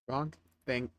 Wrong thing.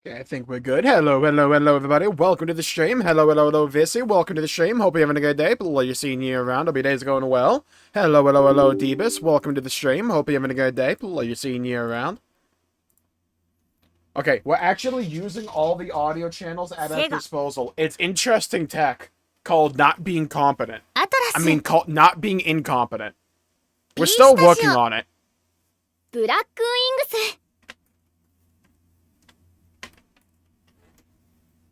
Okay, I think we're good. Hello, everybody. Welcome to the stream. Hello, Vissy. Welcome to the stream. Hope you're having a good day. Below you're seeing you around. Hope your day's going well. Hello, Deebus. Welcome to the stream. Hope you're having a good day. Below you're seeing you around. Okay, we're actually using all the audio channels at our disposal. It's interesting tech called not being competent. Called not being incompetent. We're still working on it.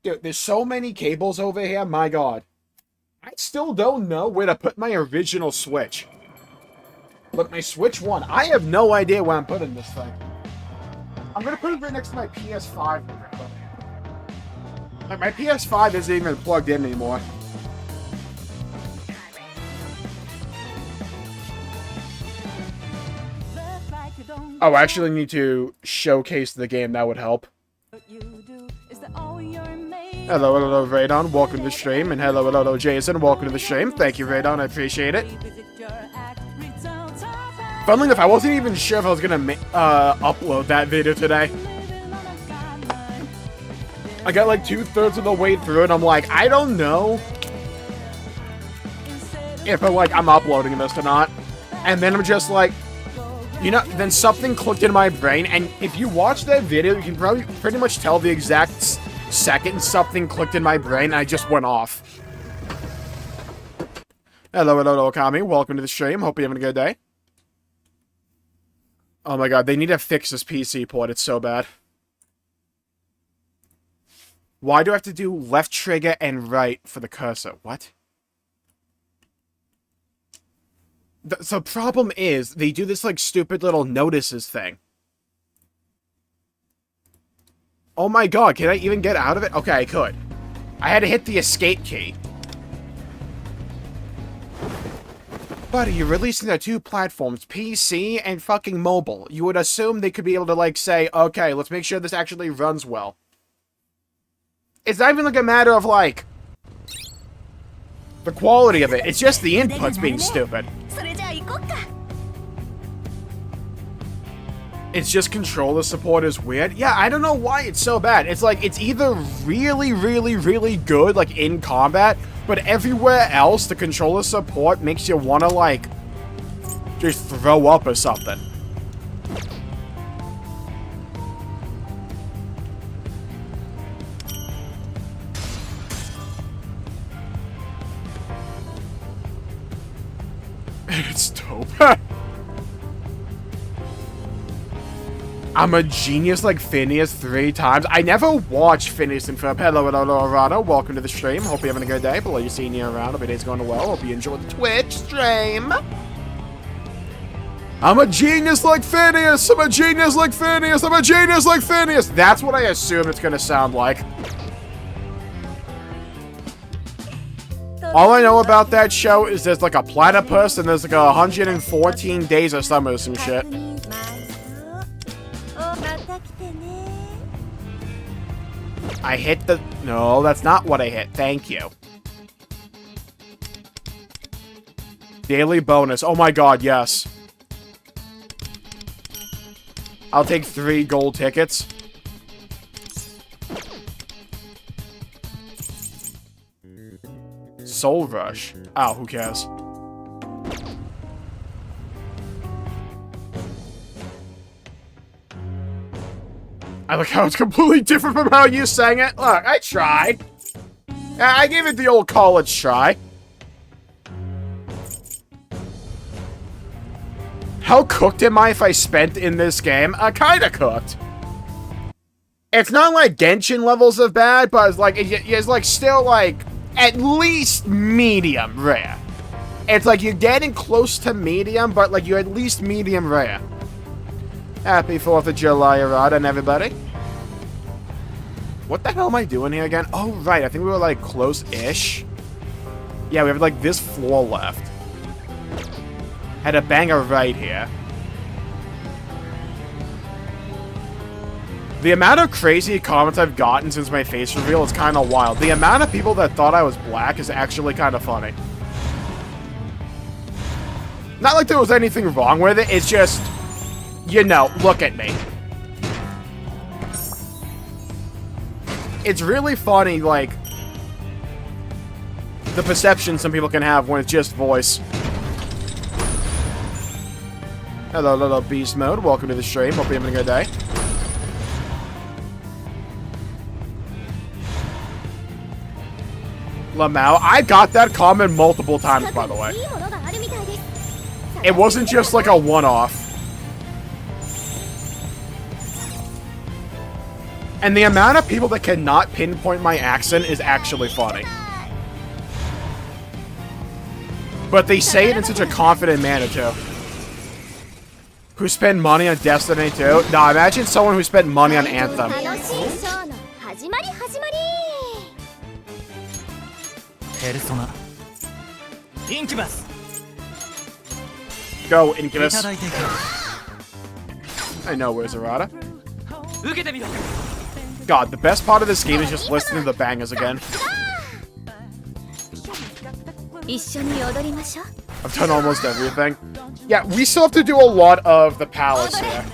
Dude, there's so many cables over here, my god. I still don't know where to put my original Switch. Look, my Switch 1, I have no idea where I'm putting this thing. I'm gonna put it right next to my PS5. Like, my PS5 isn't even plugged in anymore. Oh, I actually need to showcase the game, that would help. Hello, Raydon. Welcome to the stream. And hello, Jason. Welcome to the stream. Thank you, Raydon. I appreciate it. Funnily enough, I wasn't even sure if I was going to upload that video today. I got like 2/3 of the way through and I'm like, I don't know if I'm uploading this or not. And then I'm just like, you know, then something clicked in my brain. And if you watch that video, you can probably pretty much tell the exact second something clicked in my brain and I just went off. Hello, Kami. Welcome to the stream. Hope you're having a good day. Oh my god, they need to fix this PC port. It's so bad. Why do I have to do left trigger and right for the cursor? What? The problem is, they do this, like, stupid little notices thing. Oh my god, can I even get out of it? Okay, I could. I had to hit the escape key. Buddy, you're releasing their two platforms, PC and fucking mobile. You would assume they could be able to, like, say, okay, let's make sure this actually runs well. It's not even, like, a matter of, like, the quality of it. It's just the inputs being stupid. It's just controller support is weird. Yeah, I don't know why it's so bad. It's like, it's either really good, like, in combat, but everywhere else, the controller support makes you want to, like, just throw up or something. It's dope. I'm a genius like Phineas 3 times. I never watched Phineas and Ferb. Hello, Rado. Welcome to the stream. Hope you're having a good day. Below you seeing you around. Hope your day's going well. Hope you enjoy the Twitch stream. I'm a genius like Phineas. I'm a genius like Phineas. I'm a genius like Phineas. That's what I assume it's going to sound like. All I know about that show is there's like a platypus and there's like 114 days of summer or some shit. I hit the... No, that's not what I hit. Thank you. Daily bonus. Oh my god, yes. I'll take 3 gold tickets. Soul Rush. Oh, who cares? I like how it's completely different from how you sang it. Look, I tried. I gave it the old college try. How cooked am I if I spent in this game? Kinda cooked. It's not like Genshin levels of bad, but it's like, it's like still like at least medium rare. It's like you're getting close to medium, but like you're at least medium rare. Happy 4th of July, Arada, and everybody. What the hell am I doing here again? Oh, right. I think we were like close-ish. Yeah, we have like this floor left. Had a banger right here. The amount of crazy comments I've gotten since my face reveal is kind of wild. The amount of people that thought I was black is actually kind of funny. Not like there was anything wrong with it, it's just, you know, look at me. It's really funny, like, the perception some people can have when it's just voice. Hello, little beast mode. Welcome to the stream. Hope you're having a good day. Lamau, I got that comment multiple times, by the way. It wasn't just like a one-off. And the amount of people that cannot pinpoint my accent is actually funny. But they say it in such a confident manner, too. Who spend money on Destiny, too? Nah, imagine someone who spent money on Anthem. Go, Incubus. I know, where's Arata? God, the best part of this game is just listening to the bangers again. I've done almost everything. Yeah, we still have to do a lot of the palace here.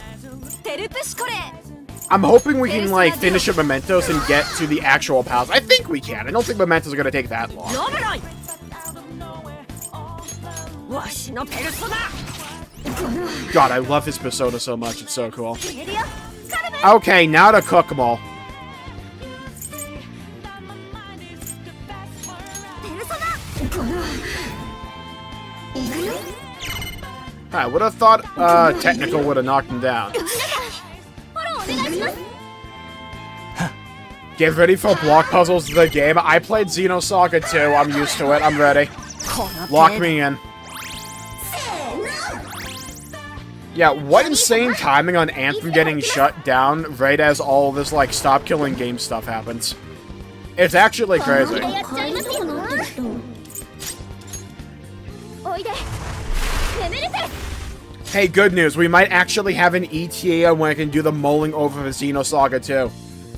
I'm hoping we can, like, finish up Mementos and get to the actual palace. I think we can. I don't think Mementos are gonna take that long. God, I love his persona so much. It's so cool. Okay, now to cook them all. I would have thought technical would have knocked him down. Get ready for block puzzles of the game. I played Xenosaga 2. I'm used to it. I'm ready. Lock me in. Yeah, what insane timing on Anthem getting shut down right as all this, like, stop killing game stuff happens. It's actually crazy. Hey, good news. We might actually have an ETA when I can do the mulling over for Xenosaga 2.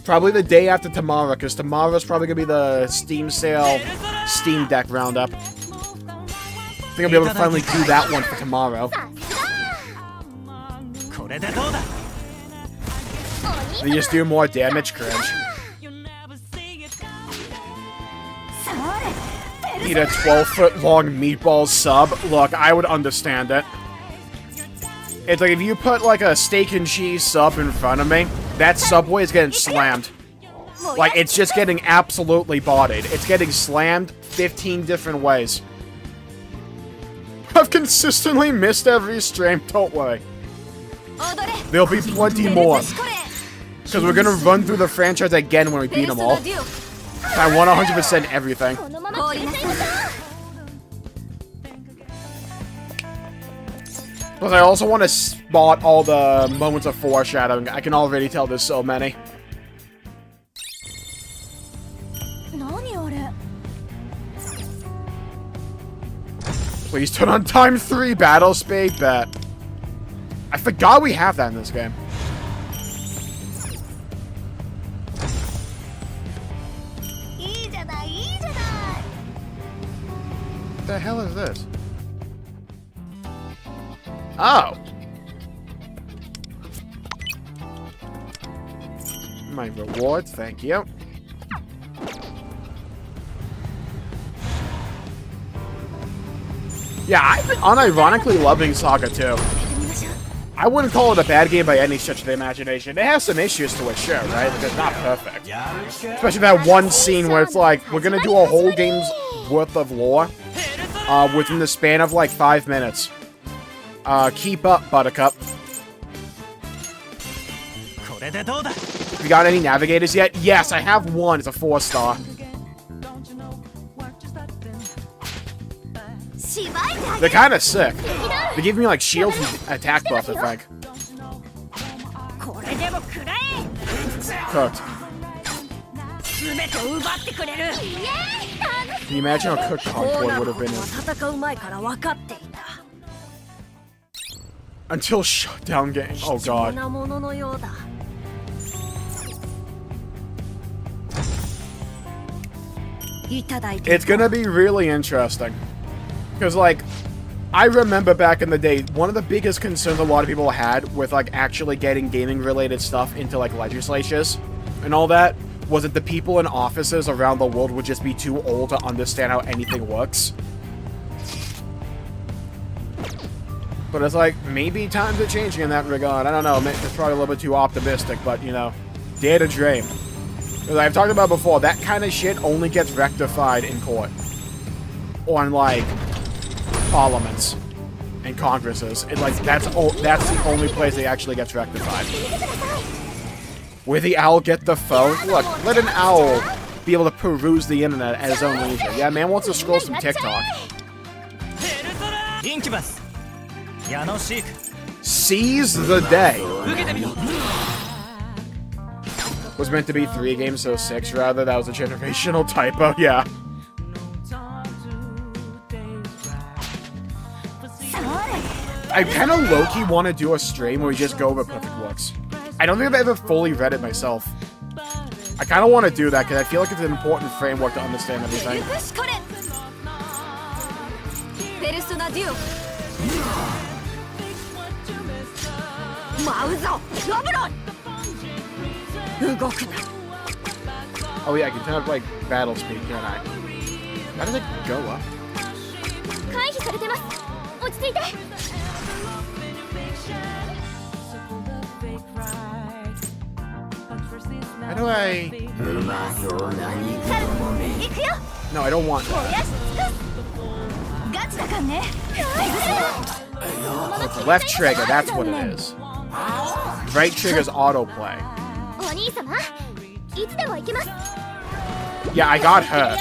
Probably the day after tomorrow, because tomorrow's probably going to be the Steam sale Steam Deck roundup. I think I'll be able to finally do that one for tomorrow. They just do more damage, cringe. Eat a 12-foot-long meatball sub. Look, I would understand it. It's like if you put like a steak and cheese sub in front of me, that Subway is getting slammed. Like, it's just getting absolutely bodied. It's getting slammed 15 different ways. I've consistently missed every stream, don't worry. There'll be plenty more. Because we're gonna run through the franchise again when we beat them all. I want 100% everything. Plus, I also want to spot all the moments of foreshadowing. I can already tell there's so many. Please turn on time 3 battle speed bet. I forgot we have that in this game. What the hell is this? Oh. My rewards, thank you. Yeah, I've been unironically loving Saga 2. I wouldn't call it a bad game by any stretch of the imagination. It has some issues to it, sure, right? Like, it's not perfect. Especially that one scene where it's like, we're gonna do a whole game's worth of lore within the span of like 5 minutes. Keep up, Buttercup. Have you got any navigators yet? Yes, I have one. It's a 4-star. They're kind of sick. They give me like shields and attack buff, I think. Cooked. Can you imagine how cooked cardboard would have been in? Until shutdown game. Oh god. It's gonna be really interesting. Because, like, I remember back in the day, one of the biggest concerns a lot of people had with, like, actually getting gaming-related stuff into, like, legislatures and all that was that the people in offices around the world would just be too old to understand how anything works. But it's like, maybe times are changing in that regard. I don't know, it's probably a little bit too optimistic, but, you know, dare to dream. As I've talked about before, that kind of shit only gets rectified in court. Or in, like, parliaments and congresses. And, like, that's the only place they actually gets rectified. Where the owl get the phone? Look, let an owl be able to peruse the internet at his own leisure. Yeah, man wants to scroll some TikTok. Seize the day. Was meant to be 3 games, so 6 rather. That was a generational typo, yeah. I kind of low-key want to do a stream where we just go over perfect looks. I don't think I've ever fully read it myself. I kind of want to do that because I feel like it's an important framework to understand everything. Oh yeah, I can turn up like battle speed, can't I? How does it go up? How do I... No, I don't want that. Left trigger, that's what it is. Right trigger's autoplay. Yeah, I got her.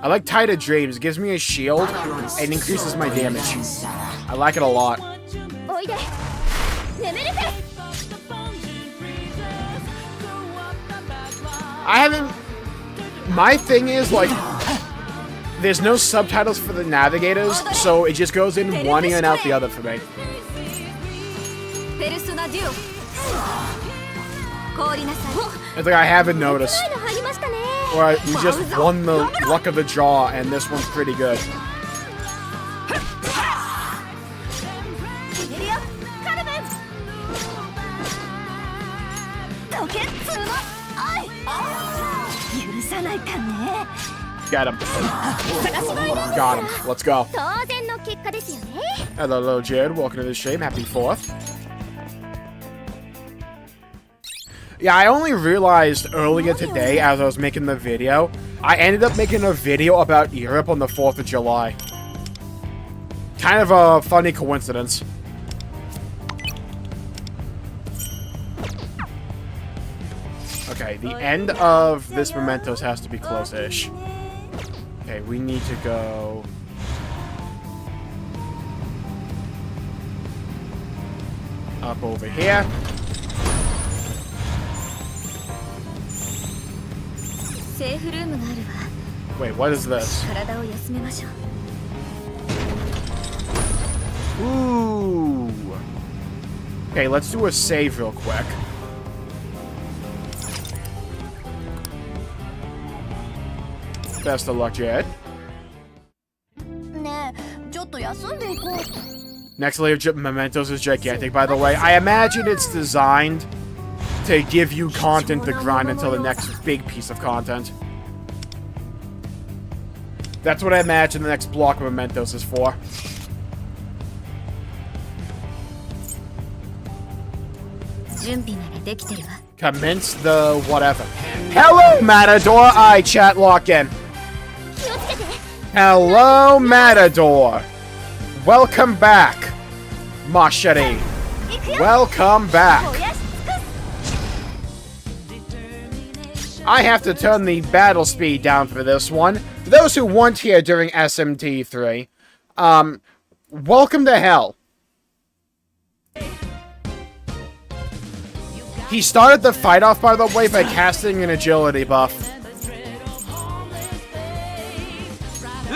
I like Tighter Dreams. It gives me a shield and increases my damage. I like it a lot. I haven't... My thing is, like, there's no subtitles for the navigators, so it just goes in one ear and out the other for me. It's like I haven't noticed. Or we just won the luck of the draw, and this one's pretty good. Get him. Got him. Let's go. Hello, Jared. Welcome to the stream. Happy 4th. Yeah, I only realized earlier today as I was making the video, I ended up making a video about Europe on the 4th of July. Kind of a funny coincidence. Okay, the end of this Mementos has to be close-ish. Okay, we need to go... up over here. Wait, what is this? Ooh. Okay, let's do a save real quick. Best of luck, Jed. Next layer of Mementos is gigantic, by the way. I imagine it's designed to give you content to grind until the next big piece of content. That's what I imagine the next block of Mementos is for. Commence the whatever. Hello, Matador! I chat lock in. Hello, Matador! Welcome back Machete. Welcome back. I have to turn the battle speed down for this one. For those who weren't here during SMT3, welcome to hell. He started the fight off, by the way, by casting an agility buff.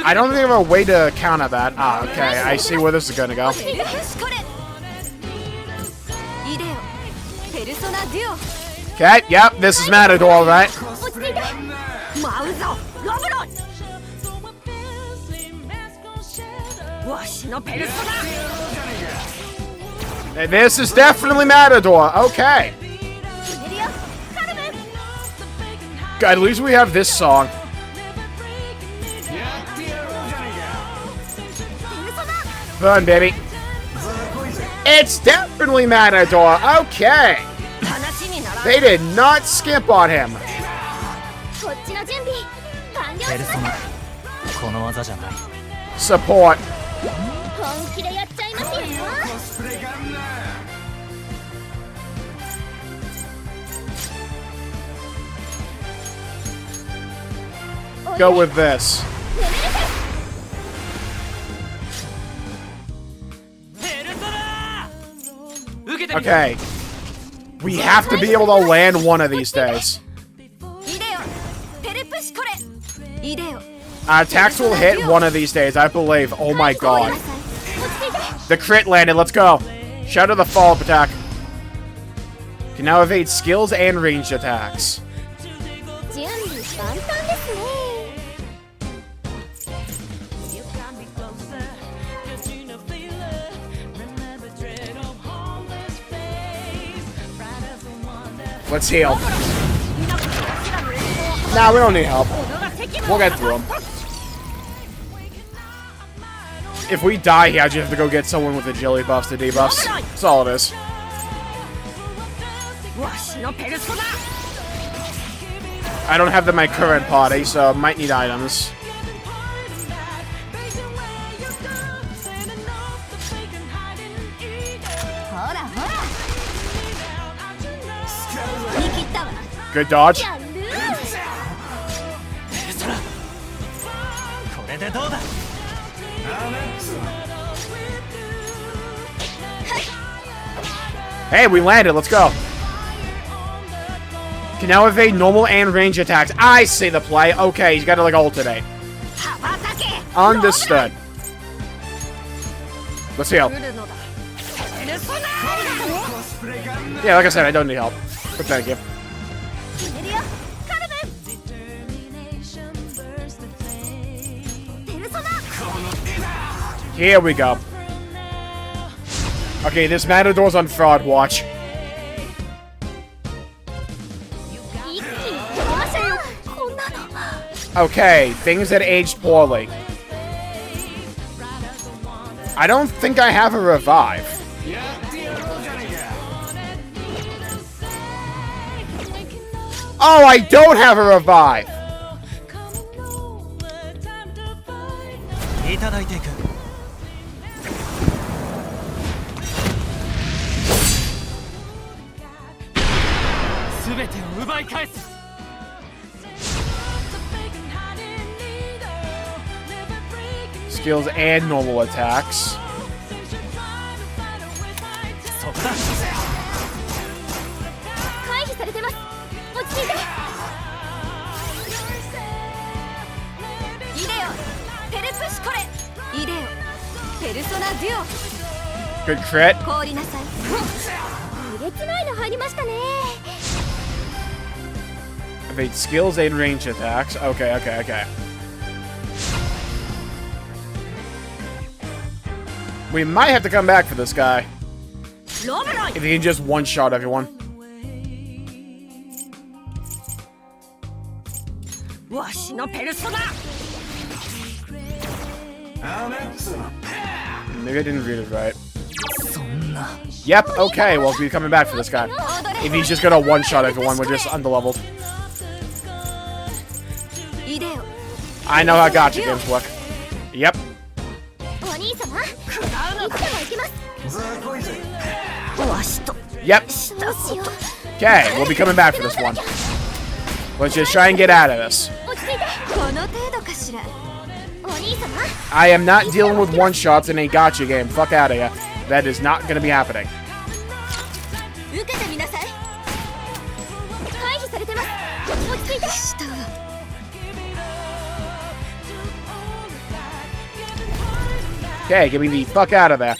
I don't think I have a way to counter that. Ah, okay. I see where this is gonna go. Okay, yep, this is Matador, right? This is definitely Matador. Okay. At least we have this song. Burn, baby. It's definitely Matador. Okay. They did not skimp on him. Support. Go with this. Okay. We have to be able to land one of these days. Our attacks will hit one of these days, I believe. Oh my god. The crit landed, let's go. Shadow the follow-up attack. Can now evade skills and ranged attacks. Let's heal. Nah, we don't need help. We'll get through them. If we die here, I just have to go get someone with agility buffs to debuffs. That's all it is. I don't have them in my current party, so I might need items. Good dodge. Hey, we landed. Let's go. Can now evade normal and range attacks. I see the play. Okay, he's got to like alternate. Understood. Let's heal. Yeah, like I said, I don't need help. But thank you. Here we go. Okay, this Matador's on fraud watch. Okay, things that aged poorly. I don't think I have a revive. Oh, I don't have a revive! Skills and normal attacks. Good crit. Evade skills and range attacks. Okay. We might have to come back for this guy. If he can just one-shot everyone. Maybe I didn't read it right. Yep, okay, well, we're coming back for this guy. If he's just gonna one-shot everyone, we're just underleveled. I know how gotcha games work. Yep. Yep. Okay, we'll be coming back for this one. Let's just try and get out of this. I am not dealing with one-shots in a gacha game. Fuck out of here. That is not going to be happening. Okay, get me the fuck out of there.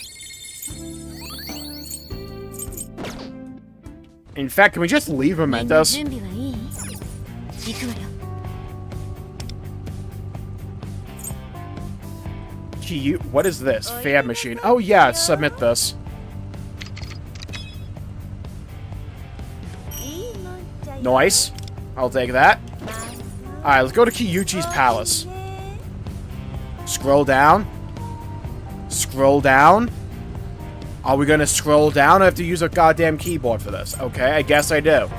In fact, can we just leave mementos? What is this? Fan machine. Oh yeah, submit this. Nice. I'll take that. Alright, let's go to Kyuchi's palace. Scroll down. Scroll down. Are we gonna scroll down? I have to use a goddamn keyboard for this. Okay, I guess I do.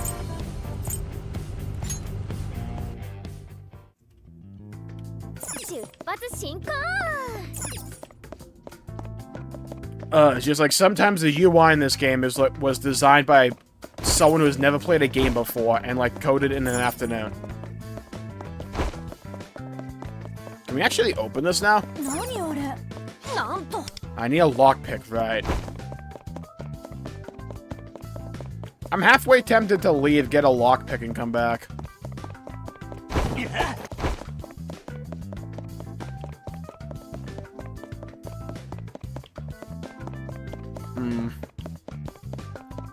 It's just like sometimes the UI in this game was designed by someone who's never played a game before and like coded in an afternoon. Can we actually open this now? I need a lockpick, right? I'm halfway tempted to leave, get a lockpick, and come back.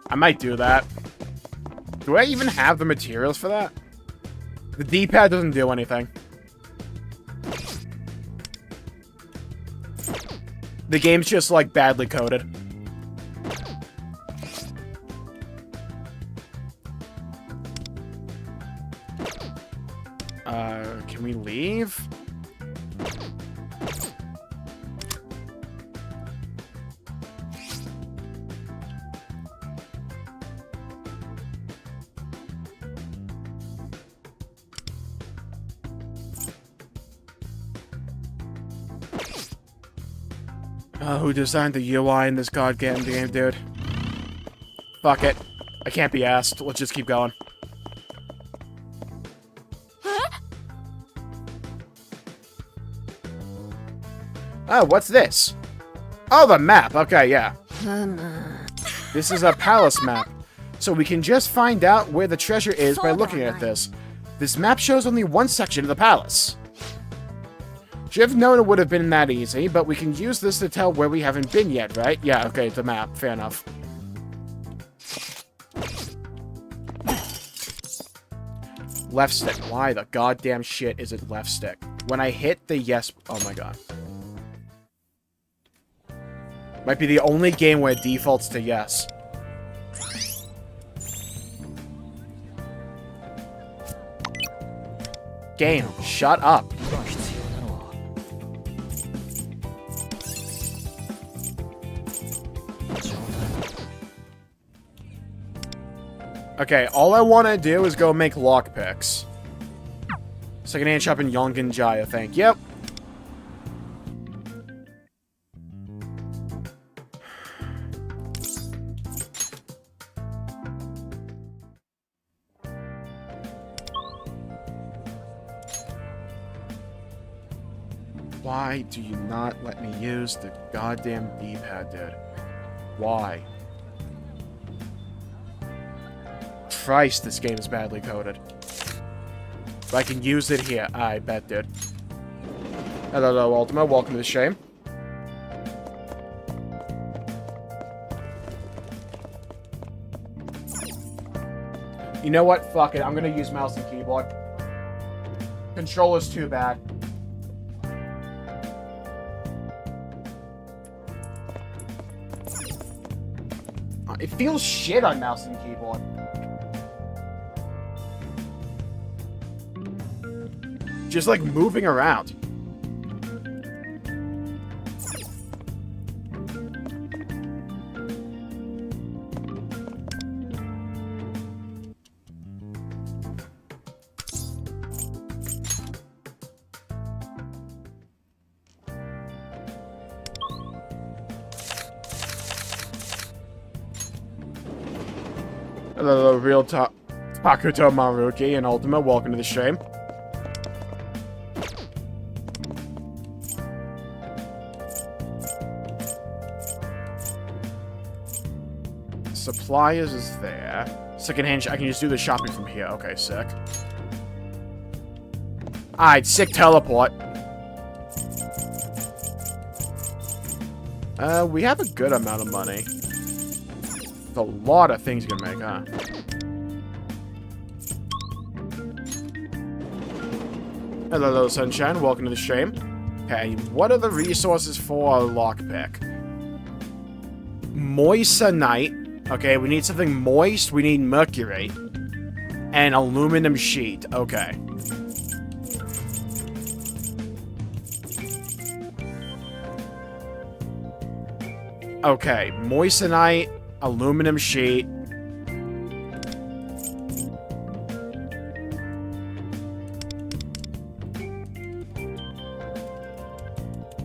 I might do that. Do I even have the materials for that? The D-pad doesn't do anything. The game's just, like, badly coded. Can we leave? Who designed the UI in this goddamn game, dude? Fuck it. I can't be asked. Let's just keep going. Oh, what's this? Oh, the map. Okay, yeah. This is a palace map. So we can just find out where the treasure is by looking at this. This map shows only one section of the palace. Should have known it would have been that easy, but we can use this to tell where we haven't been yet, right? Yeah, okay, it's a map. Fair enough. Left stick. Why the goddamn shit is it left stick? When I hit the yes... Oh my god. Might be the only game where it defaults to yes. Game, shut up. Okay, all I want to do is go make lockpicks. Secondhand shop in Yongenjai, I think. Yep. Why do you not let me use the goddamn D-pad, dude? Why? Christ, this game is badly coded. But I can use it here. I bet, dude. Hello, Ultima. Welcome to the stream. You know what? Fuck it. I'm gonna use mouse and keyboard. Controller's too bad. It feels shit on mouse and keyboard. Just like moving around. The real Takuto Maruki and Ultima, welcome to the stream. Suppliers is there. Secondhand, I can just do the shopping from here. Okay, sick. Alright, sick teleport. We have a good amount of money. It's a lot of things you can make, huh? Hello, Sunshine. Welcome to the stream. Okay, what are the resources for a lockpick? Moissanite. Okay, we need something moist. We need mercury. And aluminum sheet. Okay. Okay, moissanite, aluminum sheet.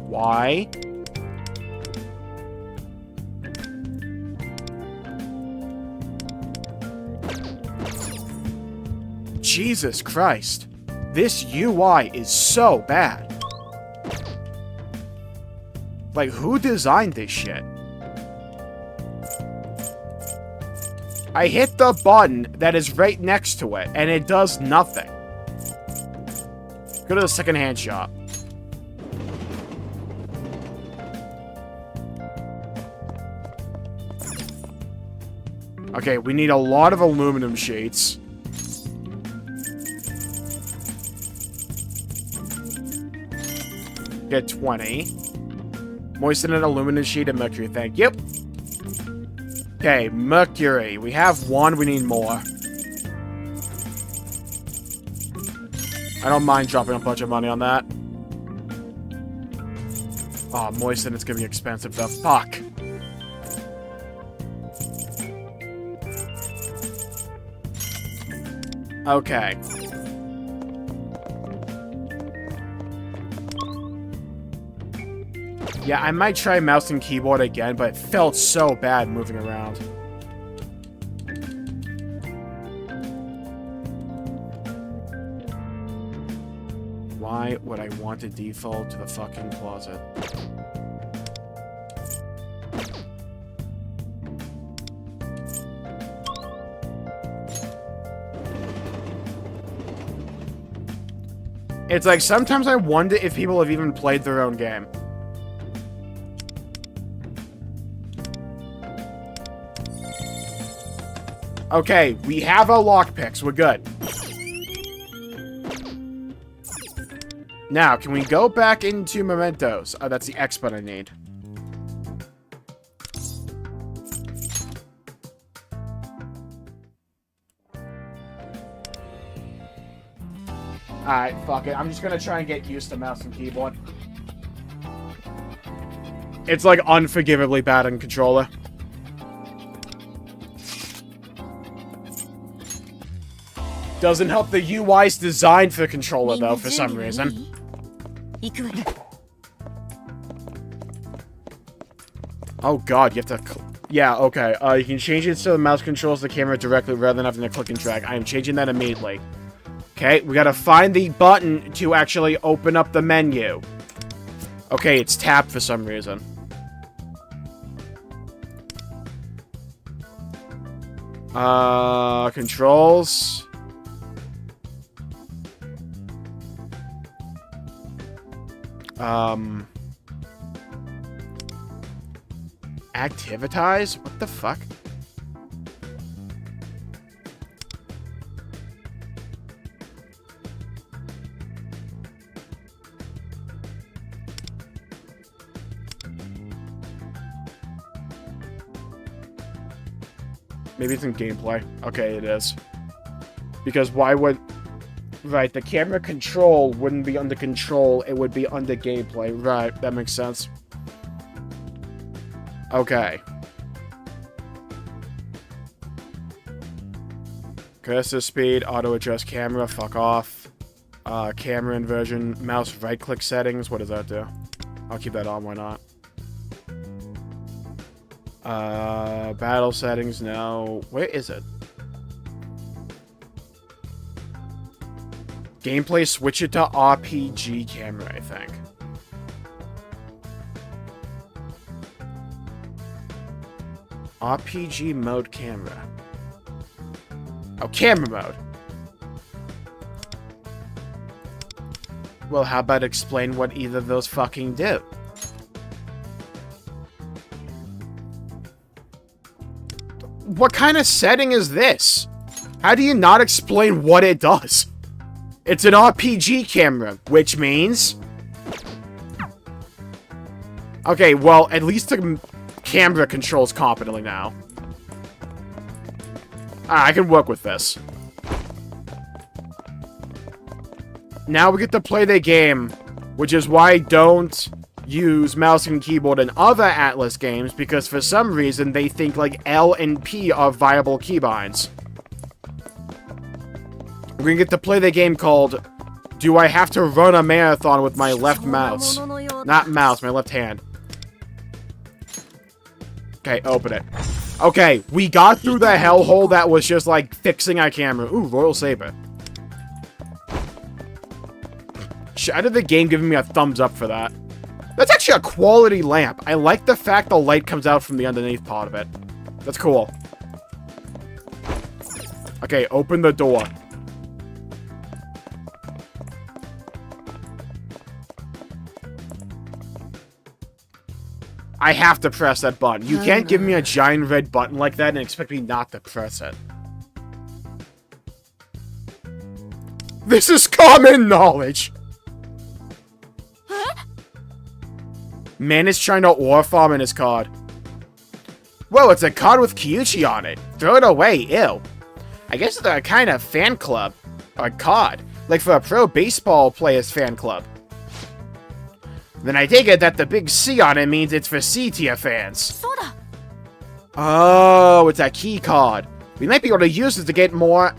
Why? Jesus Christ. This UI is so bad. Like, who designed this shit? I hit the button that is right next to it, and it does nothing. Go to the secondhand shop. Okay, we need a lot of aluminum sheets. Get 20. Moisten an aluminum sheet and mercury, thank you. Okay, mercury. We have one, we need more. I don't mind dropping a bunch of money on that. Oh, moisten, it's gonna be expensive though. Fuck. Okay. Yeah, I might try mouse and keyboard again, but it felt so bad moving around. Why would I want to default to the fucking closet? It's like, sometimes I wonder if people have even played their own game. Okay, we have our lockpicks. We're good. Now, can we go back into mementos? Oh, that's the X button I need. Alright, fuck it. I'm just gonna try and get used to mouse and keyboard. It's like unforgivably bad on controller. Doesn't help the UI's designed for controller, though, for some reason. Oh god, you have to... Yeah, okay. You can change it so the mouse controls the camera directly rather than having to click and drag. I am changing that immediately. Okay, we gotta find the button to actually open up the menu. Okay, it's tapped for some reason. Controls... Activitize? What the fuck? Maybe it's in gameplay. Okay, it is. Because why would... Right, the camera control wouldn't be under control, it would be under gameplay. Right, that makes sense. Okay. Cursor speed, auto adjust camera, fuck off. Camera inversion, mouse right click settings, what does that do? I'll keep that on, why not? Battle settings, no. Where is it? Gameplay, switch it to RPG camera, I think. RPG mode camera. Oh, camera mode. Well, how about explain what either of those fucking do? What kind of setting is this? How do you not explain what it does? It's an RPG camera, which means... Okay, well, at least the camera controls competently now. I can work with this. Now we get to play the game, which is why I don't use mouse and keyboard in other Atlas games, because for some reason they think like L and P are viable keybinds. We're gonna get to play the game called Do I Have to Run a Marathon with My Left Mouse? Not mouse, my left hand. Okay, open it. Okay, we got through the hellhole that was just like fixing our camera. Ooh, Royal Saber. How did the game give me a thumbs up for that? That's actually a quality lamp. I like the fact the light comes out from the underneath part of it. That's cool. Okay, open the door. I have to press that button. You can't give me a giant red button like that and expect me not to press it. This is common knowledge! Man is trying to ore farm in his card. Whoa, it's a card with Kyuchi on it. Throw it away, ew. I guess it's a kind of fan club. Or card. Like for a pro baseball player's fan club. Then I take it that the big C on it means it's for C-tier fans. Oh, it's a key card. We might be able to use it to get more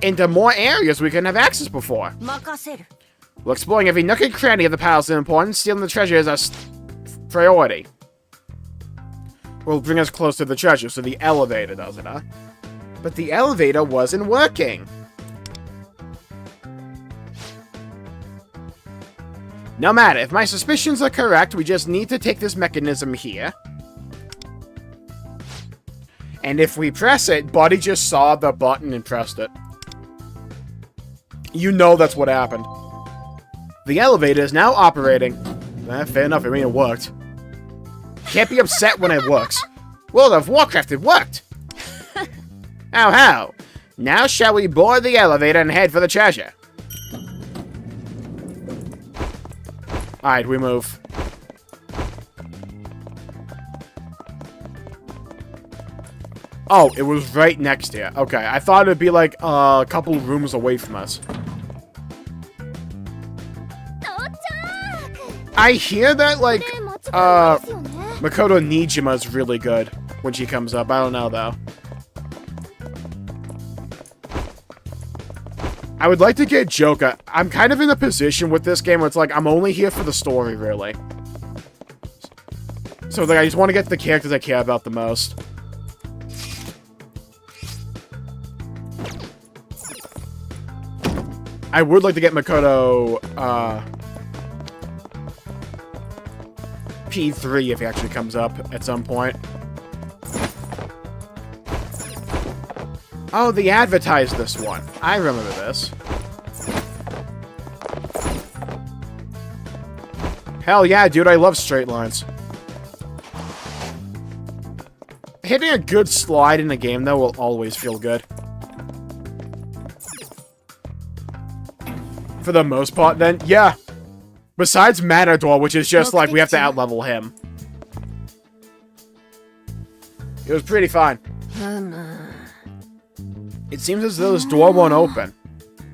into more areas we couldn't have access before. Well, exploring every nook and cranny of the palace is important. Stealing the treasure is our priority. Will bring us close to the treasure, so the elevator does it, huh? But the elevator wasn't working. No matter, if my suspicions are correct, we just need to take this mechanism here. And if we press it, Buddy just saw the button and pressed it. You know that's what happened. The elevator is now operating. Fair enough, I mean it worked. Can't be upset when it works. World of Warcraft, it worked! How? Now shall we board the elevator and head for the treasure? Alright, we move. Oh, it was right next here. Okay, I thought it'd be like a couple rooms away from us. I hear that, like, Makoto Nijima is really good when she comes up. I don't know, though. I would like to get Joka. I'm kind of in a position with this game where it's like, I'm only here for the story, really. So, like, I just want to get the characters I care about the most. I would like to get Makoto, P3 if he actually comes up at some point. Oh, they advertised this one. I remember this. Hell yeah, dude, I love straight lines. Hitting a good slide in a game, though, will always feel good. For the most part, then, yeah. Besides Matador, which is just like, we have to outlevel him. It was pretty fine. It seems as though this door won't open.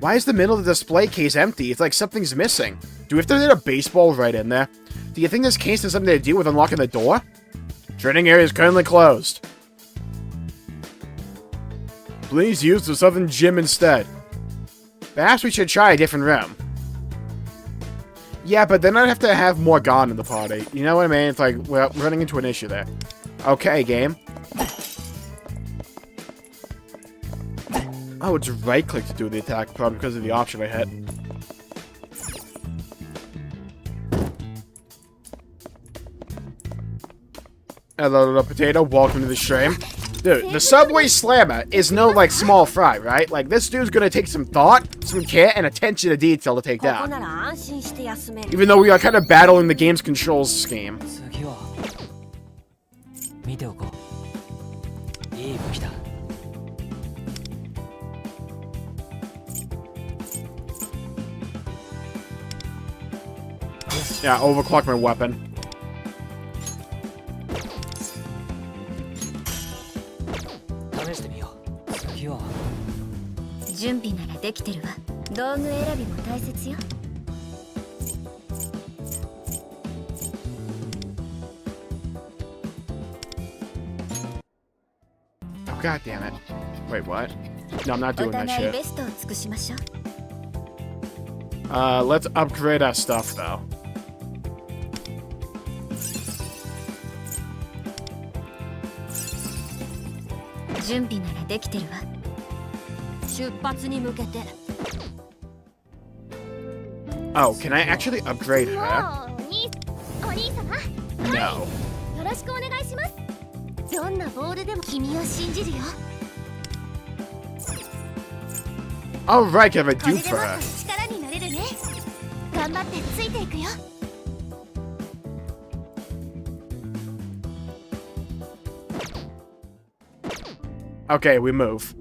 Why is the middle of the display case empty? It's like something's missing. Do we have to hit a baseball right in there? Do you think this case has something to do with unlocking the door? Training area is currently closed. Please use the southern gym instead. Perhaps we should try a different room. Yeah, but then I'd have to have Morgana in the party. You know what I mean? It's like, we're running into an issue there. Okay, game. Oh, it's right-click to do the attack, probably because of the option I hit. Hello, little potato. Welcome to the stream. Dude, the Subway Slammer is no, like, small fry, right? Like, this dude's gonna take some thought, some care, and attention to detail to take down. Even though we are kind of battling the game's controls scheme. Yeah, overclock my weapon. Oh, god damn it. Wait, what? No, I'm not doing that shit. Let's upgrade our stuff, though. Oh, can I actually upgrade her? No. Alright, can I do for her? Okay, we move.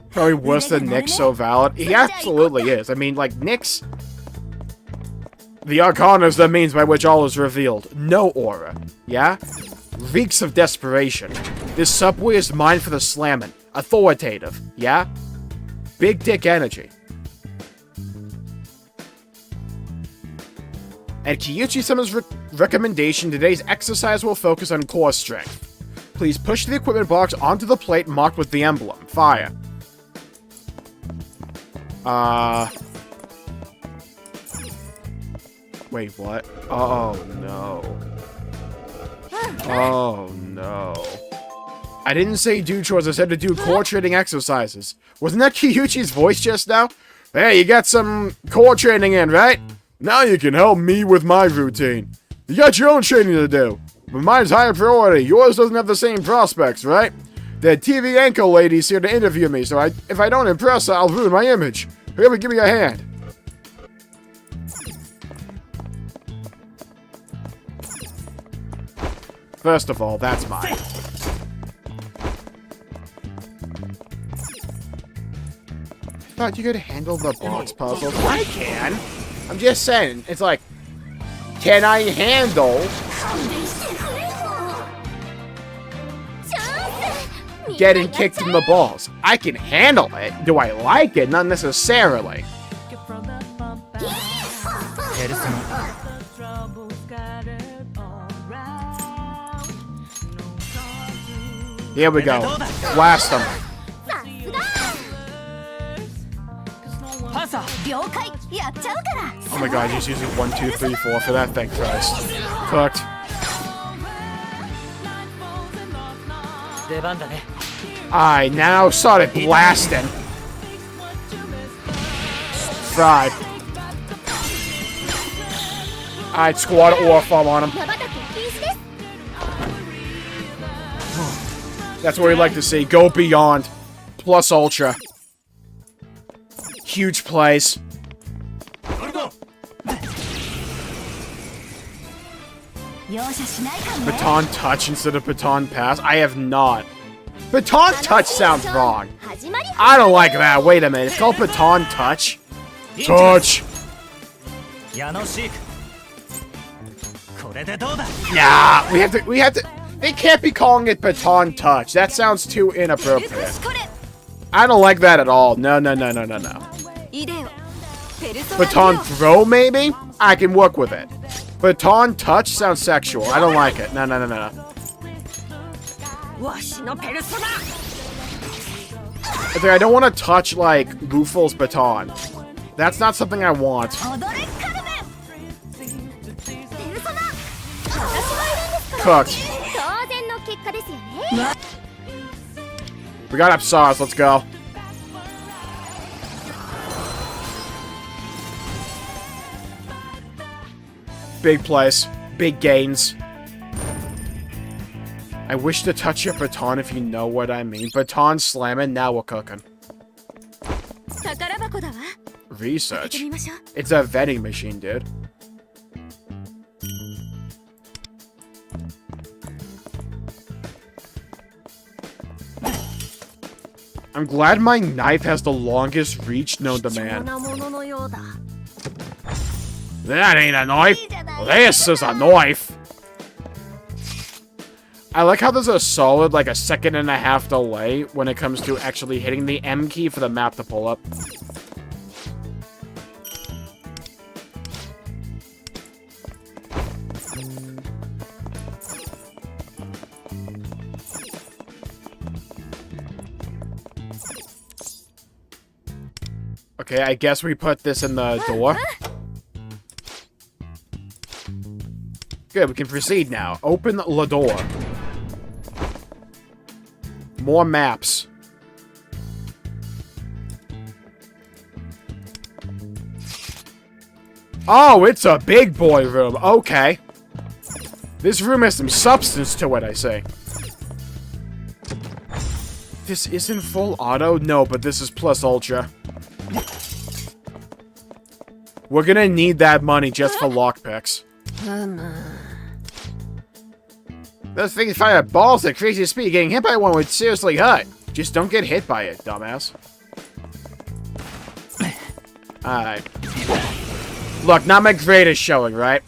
Probably worse than Nick's so valid. He absolutely is. I mean, like, Nick's... The Arcana is the means by which all is revealed. No aura. Yeah? Reeks of desperation. This subway is mine for the slamming. Authoritative. Yeah? Big dick energy. At Kyuchi-sama's recommendation, today's exercise will focus on core strength. Please push the equipment box onto the plate marked with the emblem. Fire. Wait, what? Oh, no. Oh, no. I didn't say do chores, I said to do core training exercises. Wasn't that Kyuchi's voice just now? Hey, you got some core training in, right? Now you can help me with my routine. You got your own training to do. But mine's higher priority. Yours doesn't have the same prospects, right? The TV anchor lady's here to interview me, so if I don't impress her, I'll ruin my image. Here, give me a hand. First of all, that's mine. Thought you could handle the box puzzle. I can. I'm just saying. It's like, can I handle getting kicked in the balls? I can handle it. Do I like it? Not necessarily. Here we go. Blast them. Oh my god, he's using 1, 2, 3, 4 for that thing, Christ. Cooked. I now started blasting. Fried. Alright, squad off on him. That's what we like to see. Go beyond. Plus ultra. Huge plays. Baton touch instead of baton pass? I have not. Baton touch sounds wrong. I don't like that. Wait a minute. It's called baton touch. Touch. Nah, we have to. They can't be calling it baton touch. That sounds too inappropriate. I don't like that at all. No. Baton throw, maybe? I can work with it. Baton touch sounds sexual. I don't like it. No. I don't want to touch, like, Luful's baton. That's not something I want. Cooked. We got Apsars. Let's go. Big place. Big gains. I wish to touch your baton if you know what I mean. Baton slamming, now we're cooking. Research. It's a vending machine, dude. I'm glad my knife has the longest reach known to man. That ain't a knife. This is a knife. I like how there's a solid, like, a 1.5 delay when it comes to actually hitting the M key for the map to pull up. Okay, I guess we put this in the door. Good, we can proceed now. Open the door. More maps. Oh, it's a big boy room. Okay. This room has some substance to it, I say. This isn't full auto? No, but this is plus ultra. We're gonna need that money just for lockpicks. Those things fire balls at crazy speed. Getting hit by one would seriously hurt. Just don't get hit by it, dumbass. Alright. Look, not my greatest showing, right?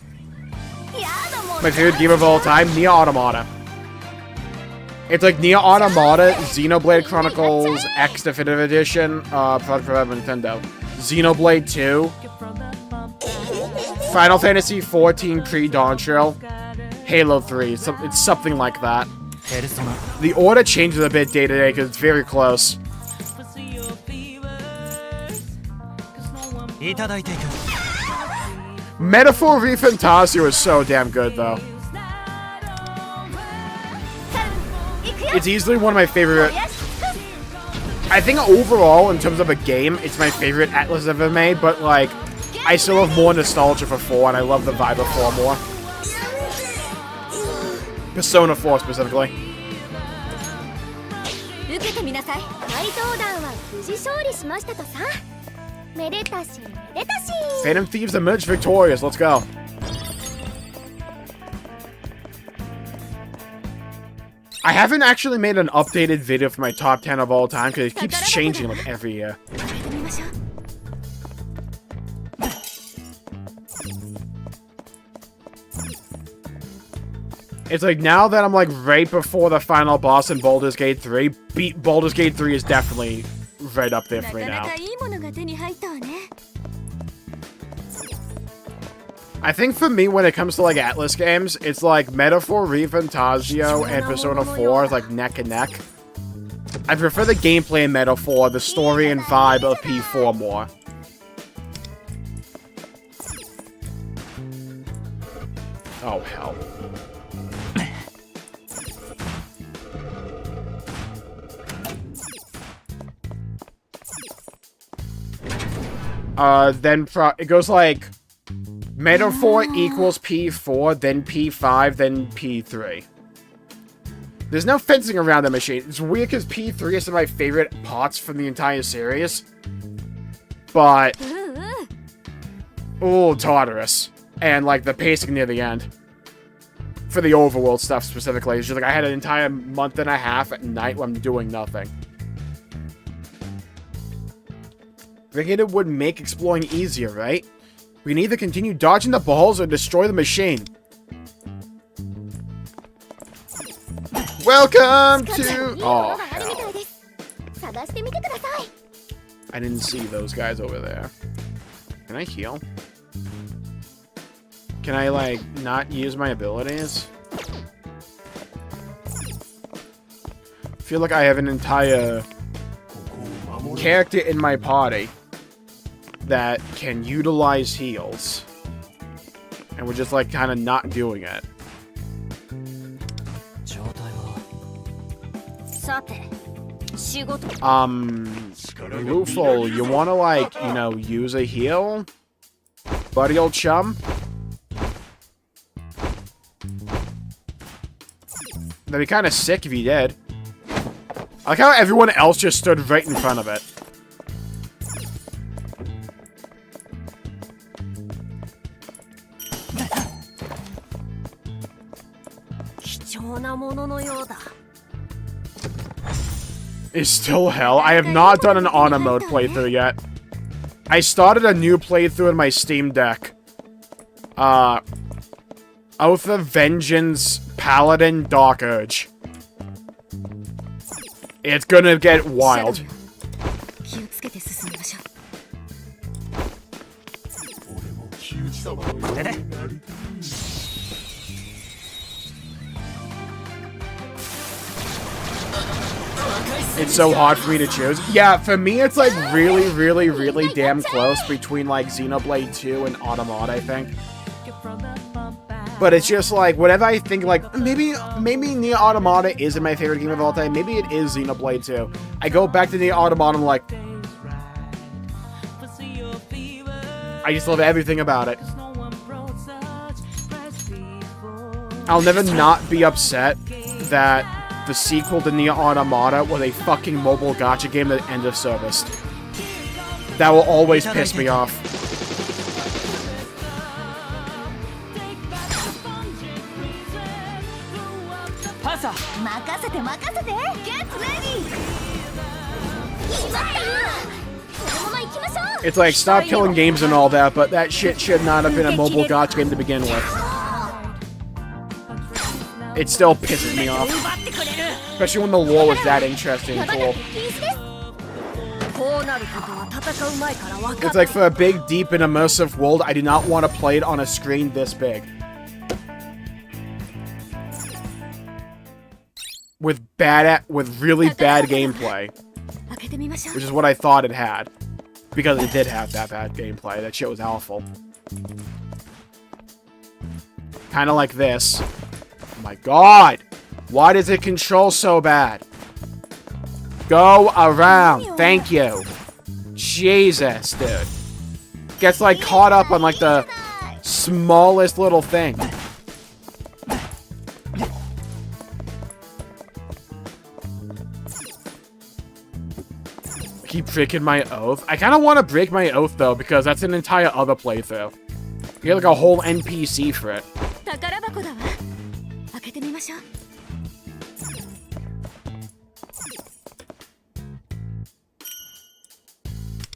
My favorite game of all time, Nier Automata. It's like Nier Automata, Xenoblade Chronicles X Definitive Edition, Project Forever Nintendo, Xenoblade 2, Final Fantasy 14 Pre-Dawn Trail, Halo 3. It's something like that. The order changes a bit day to day because it's very close. Metaphor v Fantasio is so damn good, though. It's easily one of my favorite. I think overall, in terms of a game, it's my favorite Atlas ever made, but like, I still have more nostalgia for 4, and I love the vibe of 4 more. Persona 4 specifically. Phantom Thieves emerged victorious. Let's go. I haven't actually made an updated video for my top 10 of all time because it keeps changing like every year. It's like now that I'm like right before the final boss in Baldur's Gate 3, Baldur's Gate 3 is definitely right up there for me now. I think for me, when it comes to like Atlas games, it's like Metaphor Refantasio and Persona 4 is like neck and neck. I prefer the gameplay in Metaphor, the story and vibe of P4 more. Oh, hell. Then it goes like Metaphor equals P4, then P5, then P3. There's no fencing around the machine. It's weird because P3 is some of my favorite parts from the entire series. But... oh, Tartarus. And, like, the pacing near the end. For the overworld stuff, specifically. It's just like, I had an entire month and a half at night when I'm doing nothing. Figured it would make exploring easier, right? We can either continue dodging the balls or destroy the machine. Welcome to... oh, hell. I didn't see those guys over there. Can I heal? Can I, like, not use my abilities? I feel like I have an entire character in my party that can utilize heals. And we're just, like, kind of not doing it. Lufo, you wanna, like, you know, use a heal? Buddy old chum? That'd be kind of sick if he did. I like how everyone else just stood right in front of it. Is still hell. I have not done an Honor mode playthrough yet. I started a new playthrough in my Steam Deck. Oath of Vengeance Paladin Dark Urge. It's gonna get wild. It's so hard for me to choose. Yeah, for me it's like really, really, really damn close between like Xenoblade 2 and Automata, I think. But it's just like, whatever I think, like, maybe Nier Automata isn't my favorite game of all time. Maybe it is Xenoblade 2. I go back to Nier Automata, I'm like, I just love everything about it. I'll never not be upset that the sequel to Nier Automata was a fucking mobile gacha game that end of service. That will always piss me off. It's like, stop killing games and all that, but that shit should not have been a mobile gacha game to begin with. It still pisses me off. Especially when the lore was that interesting and cool. It's like, for a big, deep, and immersive world, I do not want to play it on a screen this big. With really bad gameplay. Which is what I thought it had. Because it did have that bad gameplay. That shit was awful. Kinda like this. Oh my god! Why does it control so bad? Go around. Thank you. Jesus, dude. Gets like caught up on like the smallest little thing. Keep breaking my oath. I kind of want to break my oath though, because that's an entire other playthrough. You get like a whole NPC for it.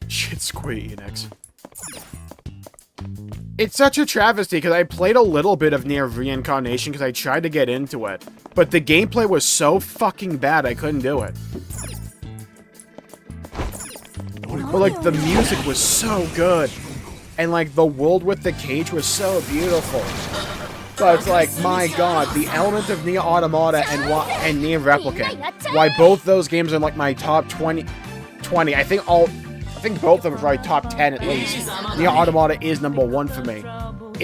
Shit, Square Enix. It's such a travesty because I played a little bit of Nier Reincarnation because I tried to get into it, but the gameplay was so fucking bad I couldn't do it. But like the music was so good, and like the world with the cage was so beautiful. But it's like, my god, the element of Nier Automata and Nier Replicant, why both those games are like my top 20. I think both of them are probably top 10 at least. Nier Automata is #1 for me,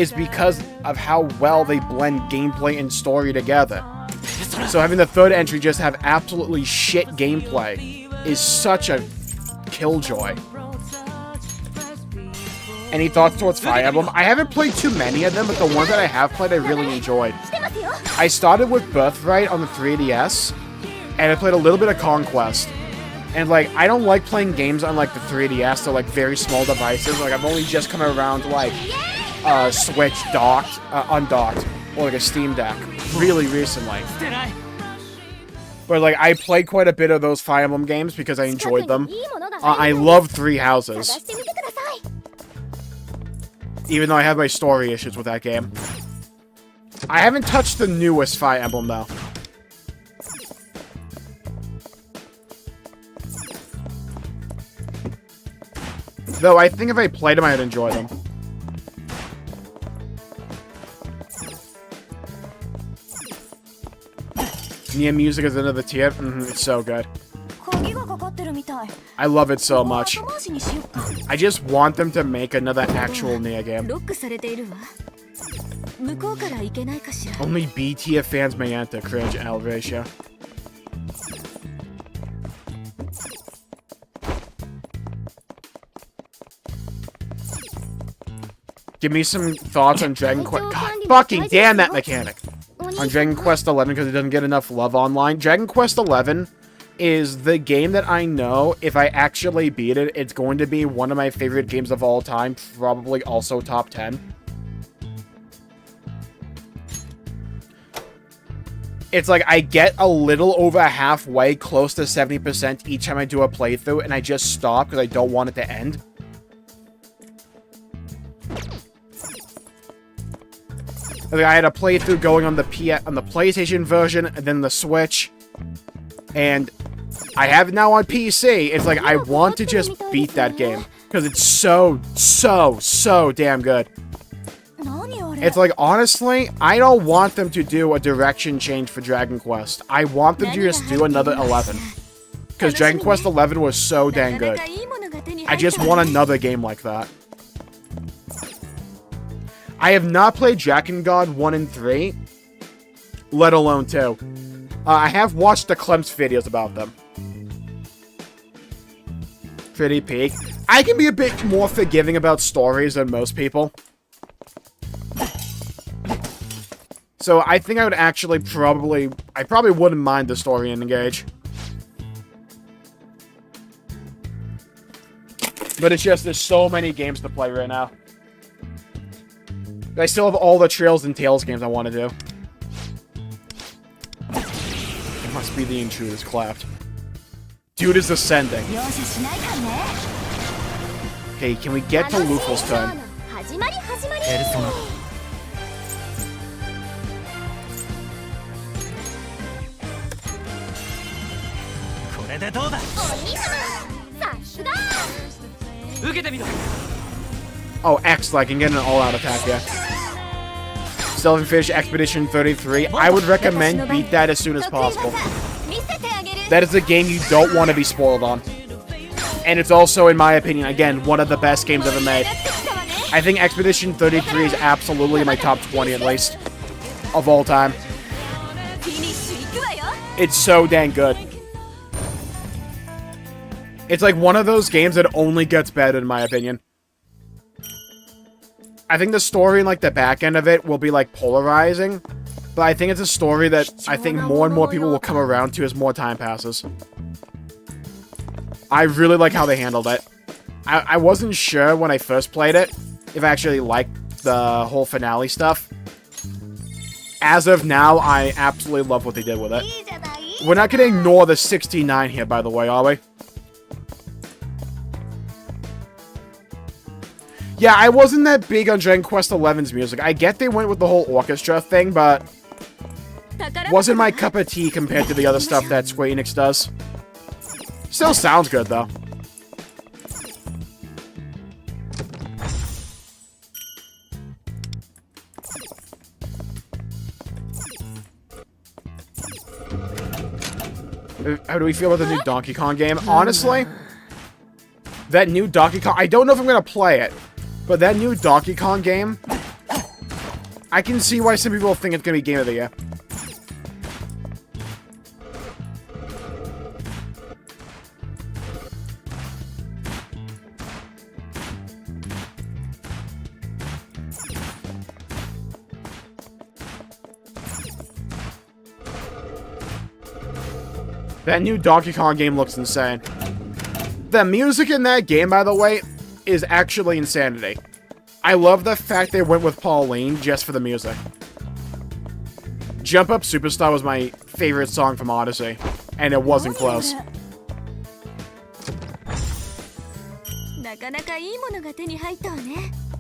is because of how well they blend gameplay and story together. So having the third entry just have absolutely shit gameplay is such a killjoy. Any thoughts towards Fire Emblem? I haven't played too many of them, but the ones that I have played I really enjoyed. I started with Birthright on the 3DS, and I played a little bit of Conquest. And like, I don't like playing games on like the 3DS, they're like very small devices. Like, I've only just come around to like Switch docked, undocked, or like a Steam Deck really recently. But like, I played quite a bit of those Fire Emblem games because I enjoyed them. I love Three Houses. Even though I have my story issues with that game. I haven't touched the newest Fire Emblem though. Though I think if I played them, I'd enjoy them. Nier music is another tier. It's so good. I love it so much. I just want them to make another actual Nier game. Only B tier fans may enter. Cringe, Alvacia. Give me some thoughts on Dragon Quest. God fucking damn that mechanic. on Dragon Quest 11 because it doesn't get enough love online. Dragon Quest 11 is the game that I know if I actually beat it, it's going to be one of my favorite games of all time, probably also top 10. It's like I get a little over halfway, close to 70% each time I do a playthrough, and I just stop because I don't want it to end. Like I had a playthrough going on the PlayStation version, and then the Switch, and I have it now on PC. It's like I want to just beat that game because it's so damn good. It's like, honestly, I don't want them to do a direction change for Dragon Quest. I want them to just do another 11. Because Dragon Quest 11 was so dang good. I just want another game like that. I have not played Dragon God 1 and 3, let alone 2. I have watched the Clem's videos about them. Pretty peak. I can be a bit more forgiving about stories than most people. So I think I would actually I probably wouldn't mind the story in Engage. But it's just, there's so many games to play right now. I still have all the Trails and Tales games I want to do. It must be the Intruders clapped. Dude is ascending. Okay, can we get to Luffel's turn? Oh, X, I can get an all-out attack, yeah. Silverfish Expedition 33. I would recommend beat that as soon as possible. That is a game you don't want to be spoiled on. And it's also, in my opinion, again, one of the best games ever made. I think Expedition 33 is absolutely in my top 20, at least, of all time. It's so dang good. It's like one of those games that only gets better, in my opinion. I think the story and, like, the back end of it will be, like, polarizing. But I think it's a story that I think more and more people will come around to as more time passes. I really like how they handled it. I wasn't sure when I first played it if I actually liked the whole finale stuff. As of now, I absolutely love what they did with it. We're not going to ignore the 69 here, by the way, are we? Yeah, I wasn't that big on Dragon Quest XI's music. I get they went with the whole orchestra thing, but wasn't my cup of tea compared to the other stuff that Square Enix does. Still sounds good, though. How do we feel about the new Donkey Kong game? Honestly, that new Donkey Kong... I don't know if I'm going to play it, but that new Donkey Kong game, I can see why some people think it's going to be Game of the Year. That new Donkey Kong game looks insane. The music in that game, by the way, is actually insanity. I love the fact they went with Pauline just for the music. Jump Up Superstar was my favorite song from Odyssey, and it wasn't close.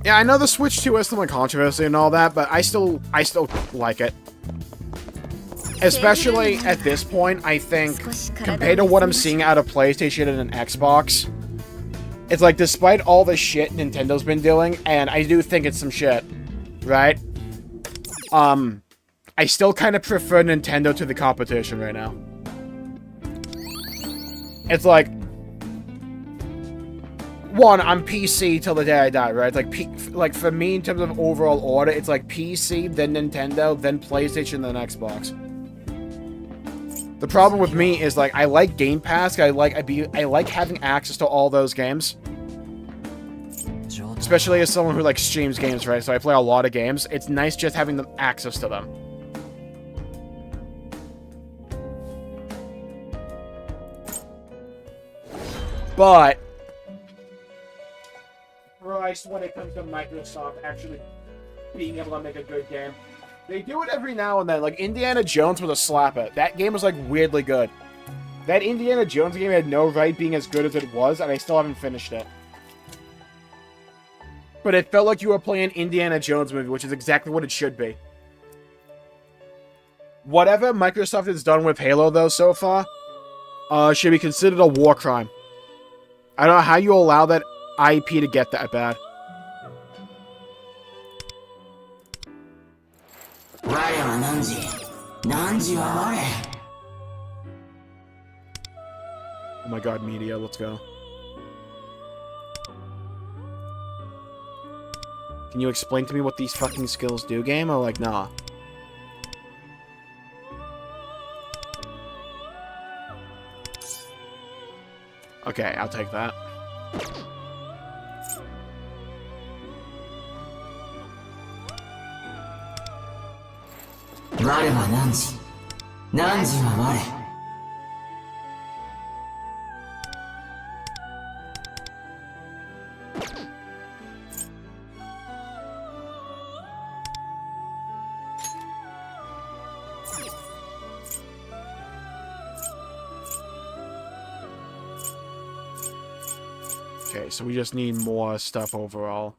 Yeah, I know the Switch 2 has some controversy and all that, but I still like it. Especially at this point, I think, compared to what I'm seeing out of PlayStation and an Xbox, it's like, despite all the shit Nintendo's been doing, and I do think it's some shit, right? I still kind of prefer Nintendo to the competition right now. It's like, one, I'm PC till the day I die, right? It's like, for me, in terms of overall order, it's like PC, then Nintendo, then PlayStation, then Xbox. The problem with me is, like, I like Game Pass. I like having access to all those games. Especially as someone who, like, streams games, right? So I play a lot of games. It's nice just having access to them. But Christ, when it comes to Microsoft actually being able to make a good game. They do it every now and then. Like, Indiana Jones was a slapper. That game was, like, weirdly good. That Indiana Jones game had no right being as good as it was, and I still haven't finished it. But it felt like you were playing an Indiana Jones movie, which is exactly what it should be. Whatever Microsoft has done with Halo, though, so far, should be considered a war crime. I don't know how you allow that IP to get that bad. Oh my god, media, let's go. Can you explain to me what these fucking skills do, game? Or like, nah? Okay, I'll take that. Okay, so we just need more stuff overall.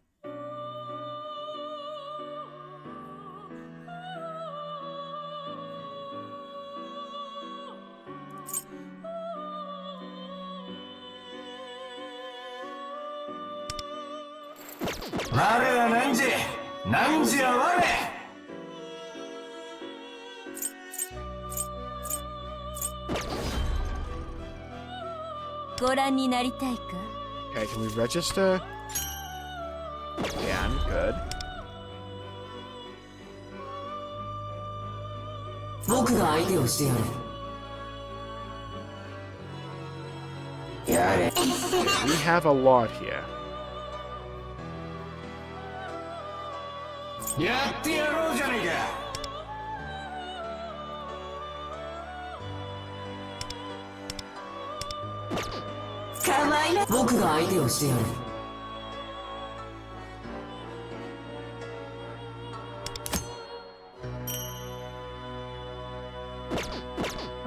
Okay, can we register? Yeah, I'm good. We have a lot here.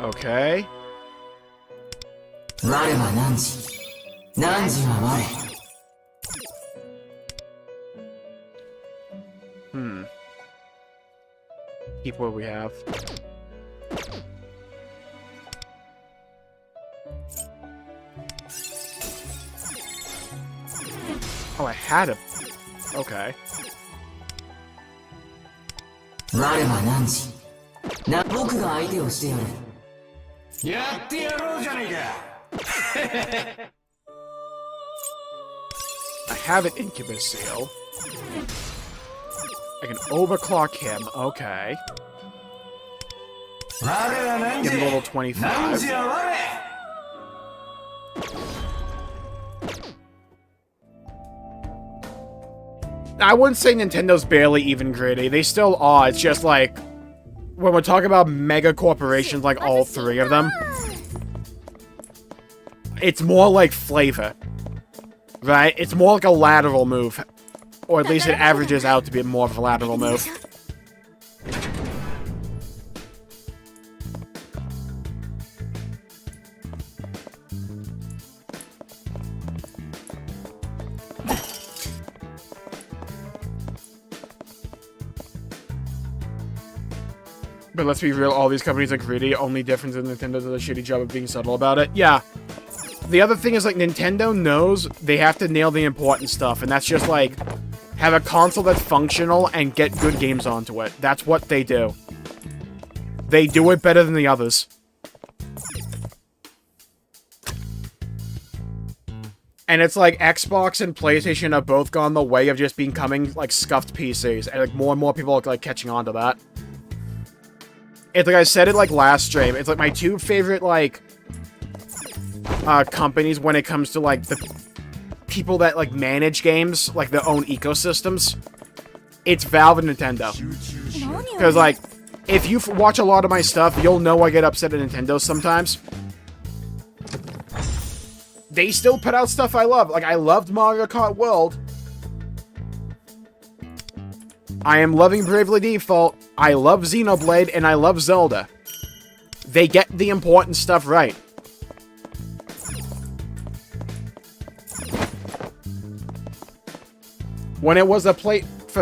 Okay. Keep what we have. Oh, I had it. Okay. I have an incubus seal. I can overclock him. Okay. Give him level 25. I wouldn't say Nintendo's barely even gritty. They still are. It's just like, when we're talking about mega corporations like all three of them, it's more like flavor. Right? It's more like a lateral move. Or at least it averages out to be more of a lateral move. But let's be real, all these companies are greedy. Only difference is Nintendo does a shitty job of being subtle about it. Yeah. The other thing is, like, Nintendo knows they have to nail the important stuff, and that's just, like, have a console that's functional and get good games onto it. That's what they do. They do it better than the others. And it's like Xbox and PlayStation have both gone the way of just becoming, like, scuffed PCs, and, like, more and more people are, like, catching on to that. It's like I said it, like, last stream. It's like my two favorite, like, companies when it comes to, like, the people that, like, manage games, like, their own ecosystems. It's Valve and Nintendo. Because, like, if you watch a lot of my stuff, you'll know I get upset at Nintendo sometimes. they still put out stuff I love. Like, I loved Mario Kart World. I am loving Bravely Default. I love Xenoblade, and I love Zelda. They get the important stuff right. When it was for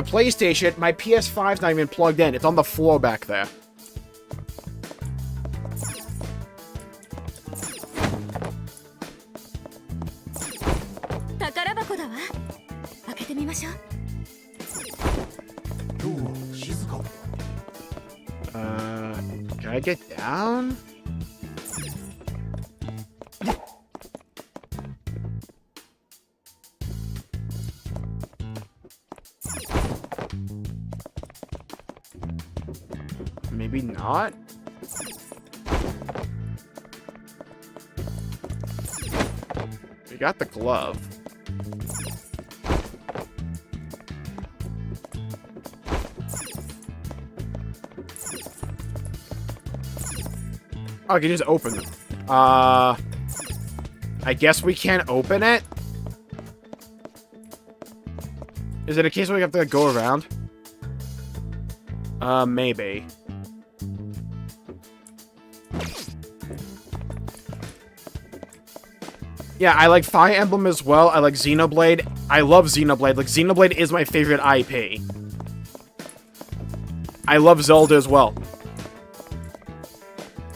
PlayStation, my PS5's not even plugged in. It's on the floor back there. Can I get down? Maybe not? We got the glove. Oh, I can just open them. I guess we can't open it? Is it a case where we have to go around? Maybe. Yeah, I like Fire Emblem as well. I like Xenoblade. I love Xenoblade. Like, Xenoblade is my favorite IP. I love Zelda as well.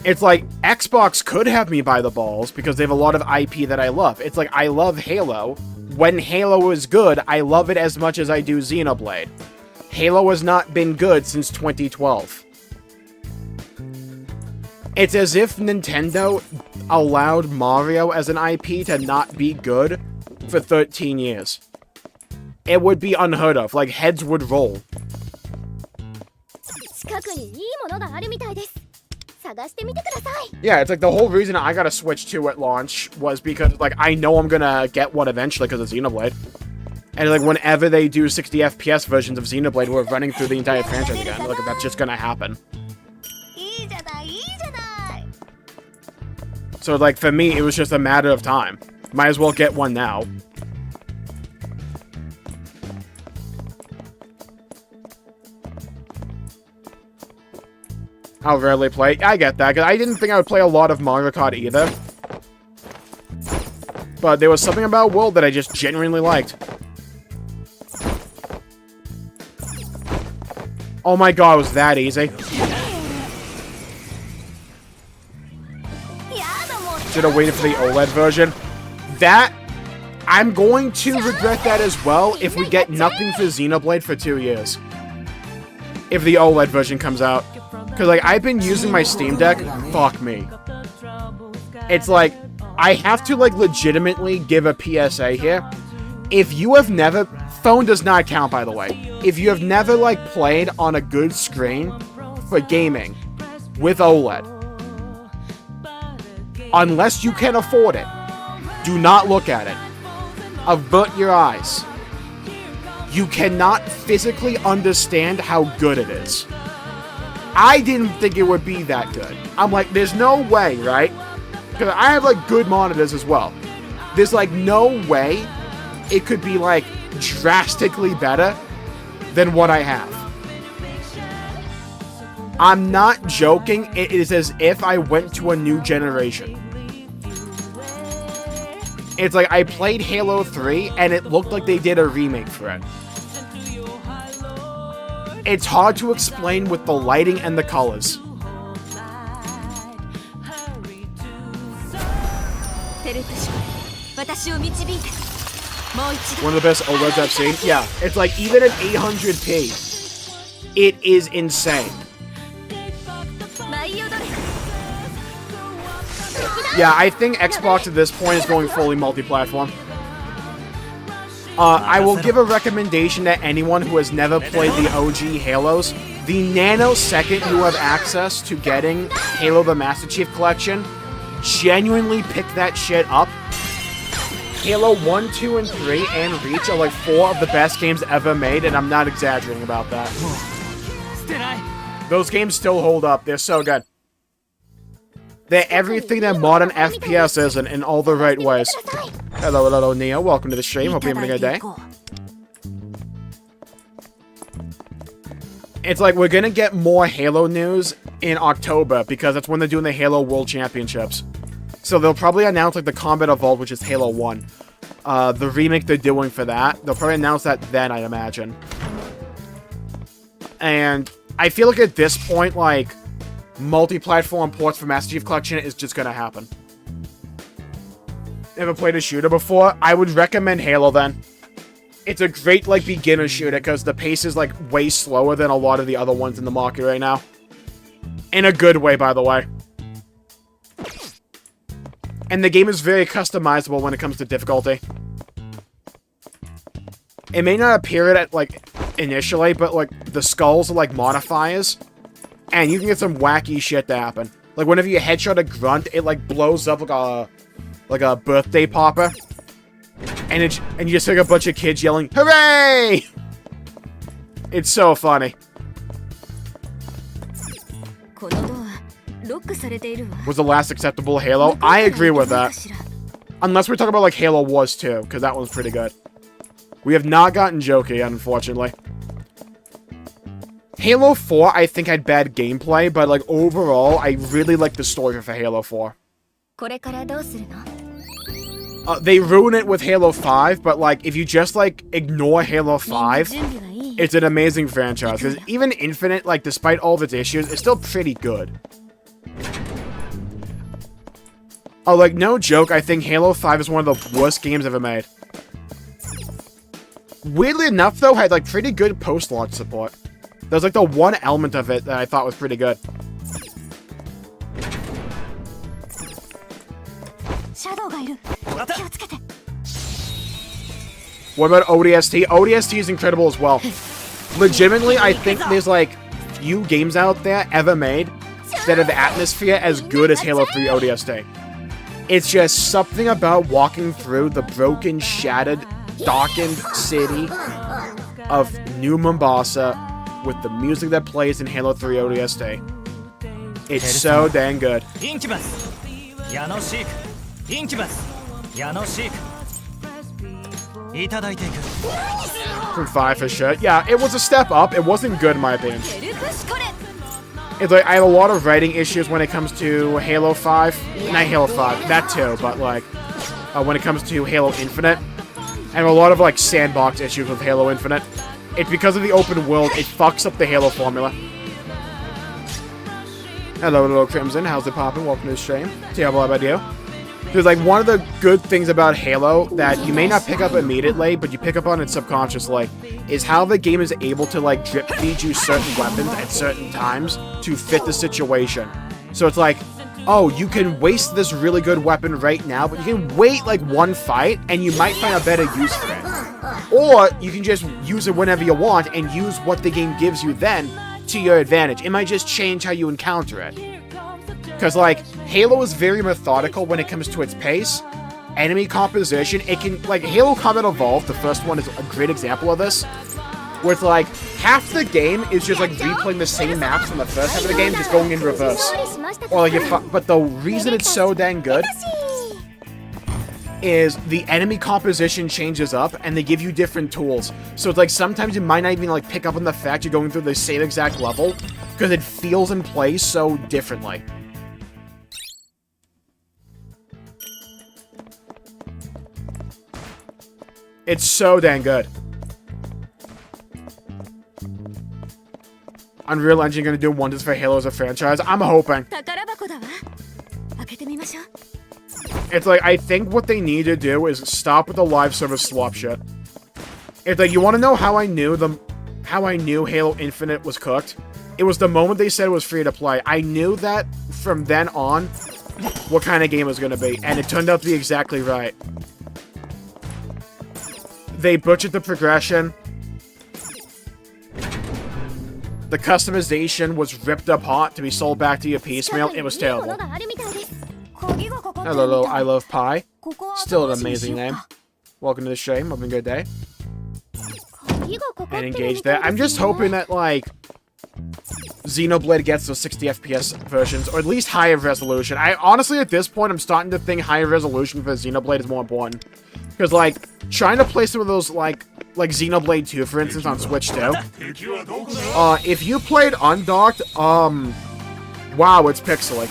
It's like, Xbox could have me by the balls because they have a lot of IP that I love. It's like, I love Halo. When Halo is good, I love it as much as I do Xenoblade. Halo has not been good since 2012. It's as if Nintendo allowed Mario as an IP to not be good for 13 years. It would be unheard of. Like, heads would roll. Yeah, it's like the whole reason I got a Switch 2 at launch was because, like, I know I'm gonna get one eventually because of Xenoblade. And, like, whenever they do 60 FPS versions of Xenoblade, we're running through the entire franchise again. Like, that's just gonna happen. So, like, for me, it was just a matter of time. Might as well get one now. I'll rarely play. I get that, because I didn't think I would play a lot of Mario Kart either. But there was something about World that I just genuinely liked. Oh my god, it was that easy. Should have waited for the OLED version. That, I'm going to regret that as well if we get nothing for Xenoblade for 2 years. If the OLED version comes out. Because, like, I've been using my Steam Deck. Fuck me. It's like, I have to, like, legitimately give a PSA here. If you have never... Phone does not count, by the way. If you have never, like, played on a good screen for gaming with OLED, unless you can afford it, do not look at it. Avert your eyes. You cannot physically understand how good it is. I didn't think it would be that good. I'm like, there's no way, right? Because I have, like, good monitors as well. There's, like, no way it could be, like, drastically better than what I have. I'm not joking. It is as if I went to a new generation. It's like I played Halo 3 and it looked like they did a remake for it. It's hard to explain with the lighting and the colors. One of the best OLEDs I've seen. Yeah, it's like even at 800p, it is insane. Yeah, I think Xbox at this point is going fully multi-platform. I will give a recommendation to anyone who has never played the OG Halos. The nanosecond you have access to getting Halo the Master Chief Collection, genuinely pick that shit up. Halo 1, 2, and 3, and Reach are like 4 of the best games ever made, and I'm not exaggerating about that. Those games still hold up. They're so good. They're everything that modern FPS is in all the right ways. Hello, Neo. Welcome to the stream. Hope you're having a good day. It's like we're gonna get more Halo news in October because that's when they're doing the Halo World Championships. So they'll probably announce like the Combat Evolved, which is Halo 1. The remake they're doing for that. They'll probably announce that then, I'd imagine. And I feel like at this point, like, multi-platform ports for Master Chief Collection is just gonna happen. Never played a shooter before? I would recommend Halo then. It's a great, like, beginner shooter because the pace is, like, way slower than a lot of the other ones in the market right now. In a good way, by the way. And the game is very customizable when it comes to difficulty. It may not appear it at, like, initially, but, like, the skulls are, like, modifiers. And you can get some wacky shit to happen. Like, whenever you headshot a grunt, it, like, blows up like a birthday popper. And you just hear a bunch of kids yelling, "Hooray!" It's so funny. Was the last acceptable Halo? I agree with that. Unless we're talking about, like, Halo Wars 2, because that one's pretty good. We have not gotten jokey, unfortunately. Halo 4, I think, had bad gameplay, but, like, overall, I really like the story for Halo 4. They ruin it with Halo 5, but, like, if you just, like, ignore Halo 5, it's an amazing franchise. Because even Infinite, like, despite all of its issues, it's still pretty good. Oh, like, no joke, I think Halo 5 is one of the worst games ever made. Weirdly enough, though, had, like, pretty good post-launch support. There's, like, the one element of it that I thought was pretty good. What about ODST? ODST is incredible as well. Legitimately, I think there's, like, few games out there ever made that have the atmosphere as good as Halo 3 ODST. It's just something about walking through the broken, shattered, darkened city of New Mombasa with the music that plays in Halo 3 ODST. It's so dang good. From 5 for sure. Yeah, it was a step up. It wasn't good in my opinion. It's like, I have a lot of writing issues when it comes to Halo 5. Not Halo 5, that too, but like, when it comes to Halo Infinite. I have a lot of, like, sandbox issues with Halo Infinite. It's because of the open world, it fucks up the Halo formula. Hello, Crimson. How's it poppin'? Welcome to the stream. Terrible about you. There's, like, one of the good things about Halo that you may not pick up immediately, but you pick up on it subconsciously, is how the game is able to, like, drip feed you certain weapons at certain times to fit the situation. So it's like, oh, you can waste this really good weapon right now, but you can wait, like, one fight, and you might find a better use for it. Or you can just use it whenever you want and use what the game gives you then to your advantage. It might just change how you encounter it. Because, like, Halo is very methodical when it comes to its pace, enemy composition. It can, like, Halo Combat Evolved, the first one, is a great example of this, where it's like, half the game is just, like, replaying the same maps from the first half of the game, just going in reverse. Or, like, but the reason it's so dang good is the enemy composition changes up, and they give you different tools. So it's like, sometimes you might not even, like, pick up on the fact you're going through the same exact level, because it feels and plays so differently. It's so dang good. Unreal Engine gonna do wonders for Halo as a franchise? I'm hoping. It's like, I think what they need to do is stop with the live service slop shit. It's like, you want to know how I knew Halo Infinite was cooked? It was the moment they said it was free to play. I knew that from then on what kind of game it was gonna be, and it turned out to be exactly right. They butchered the progression. The customization was ripped up hot to be sold back to you piecemeal. It was terrible. Hello, I Love Pie. Still an amazing name. Welcome to the stream. Having a good day. And engage there. I'm just hoping that, like, Xenoblade gets those 60 FPS versions, or at least higher resolution. I honestly, at this point, I'm starting to think higher resolution for Xenoblade is more important. Because, like, trying to play some of those, like Xenoblade 2, for instance, on Switch 2. If you played undocked, wow, it's pixely.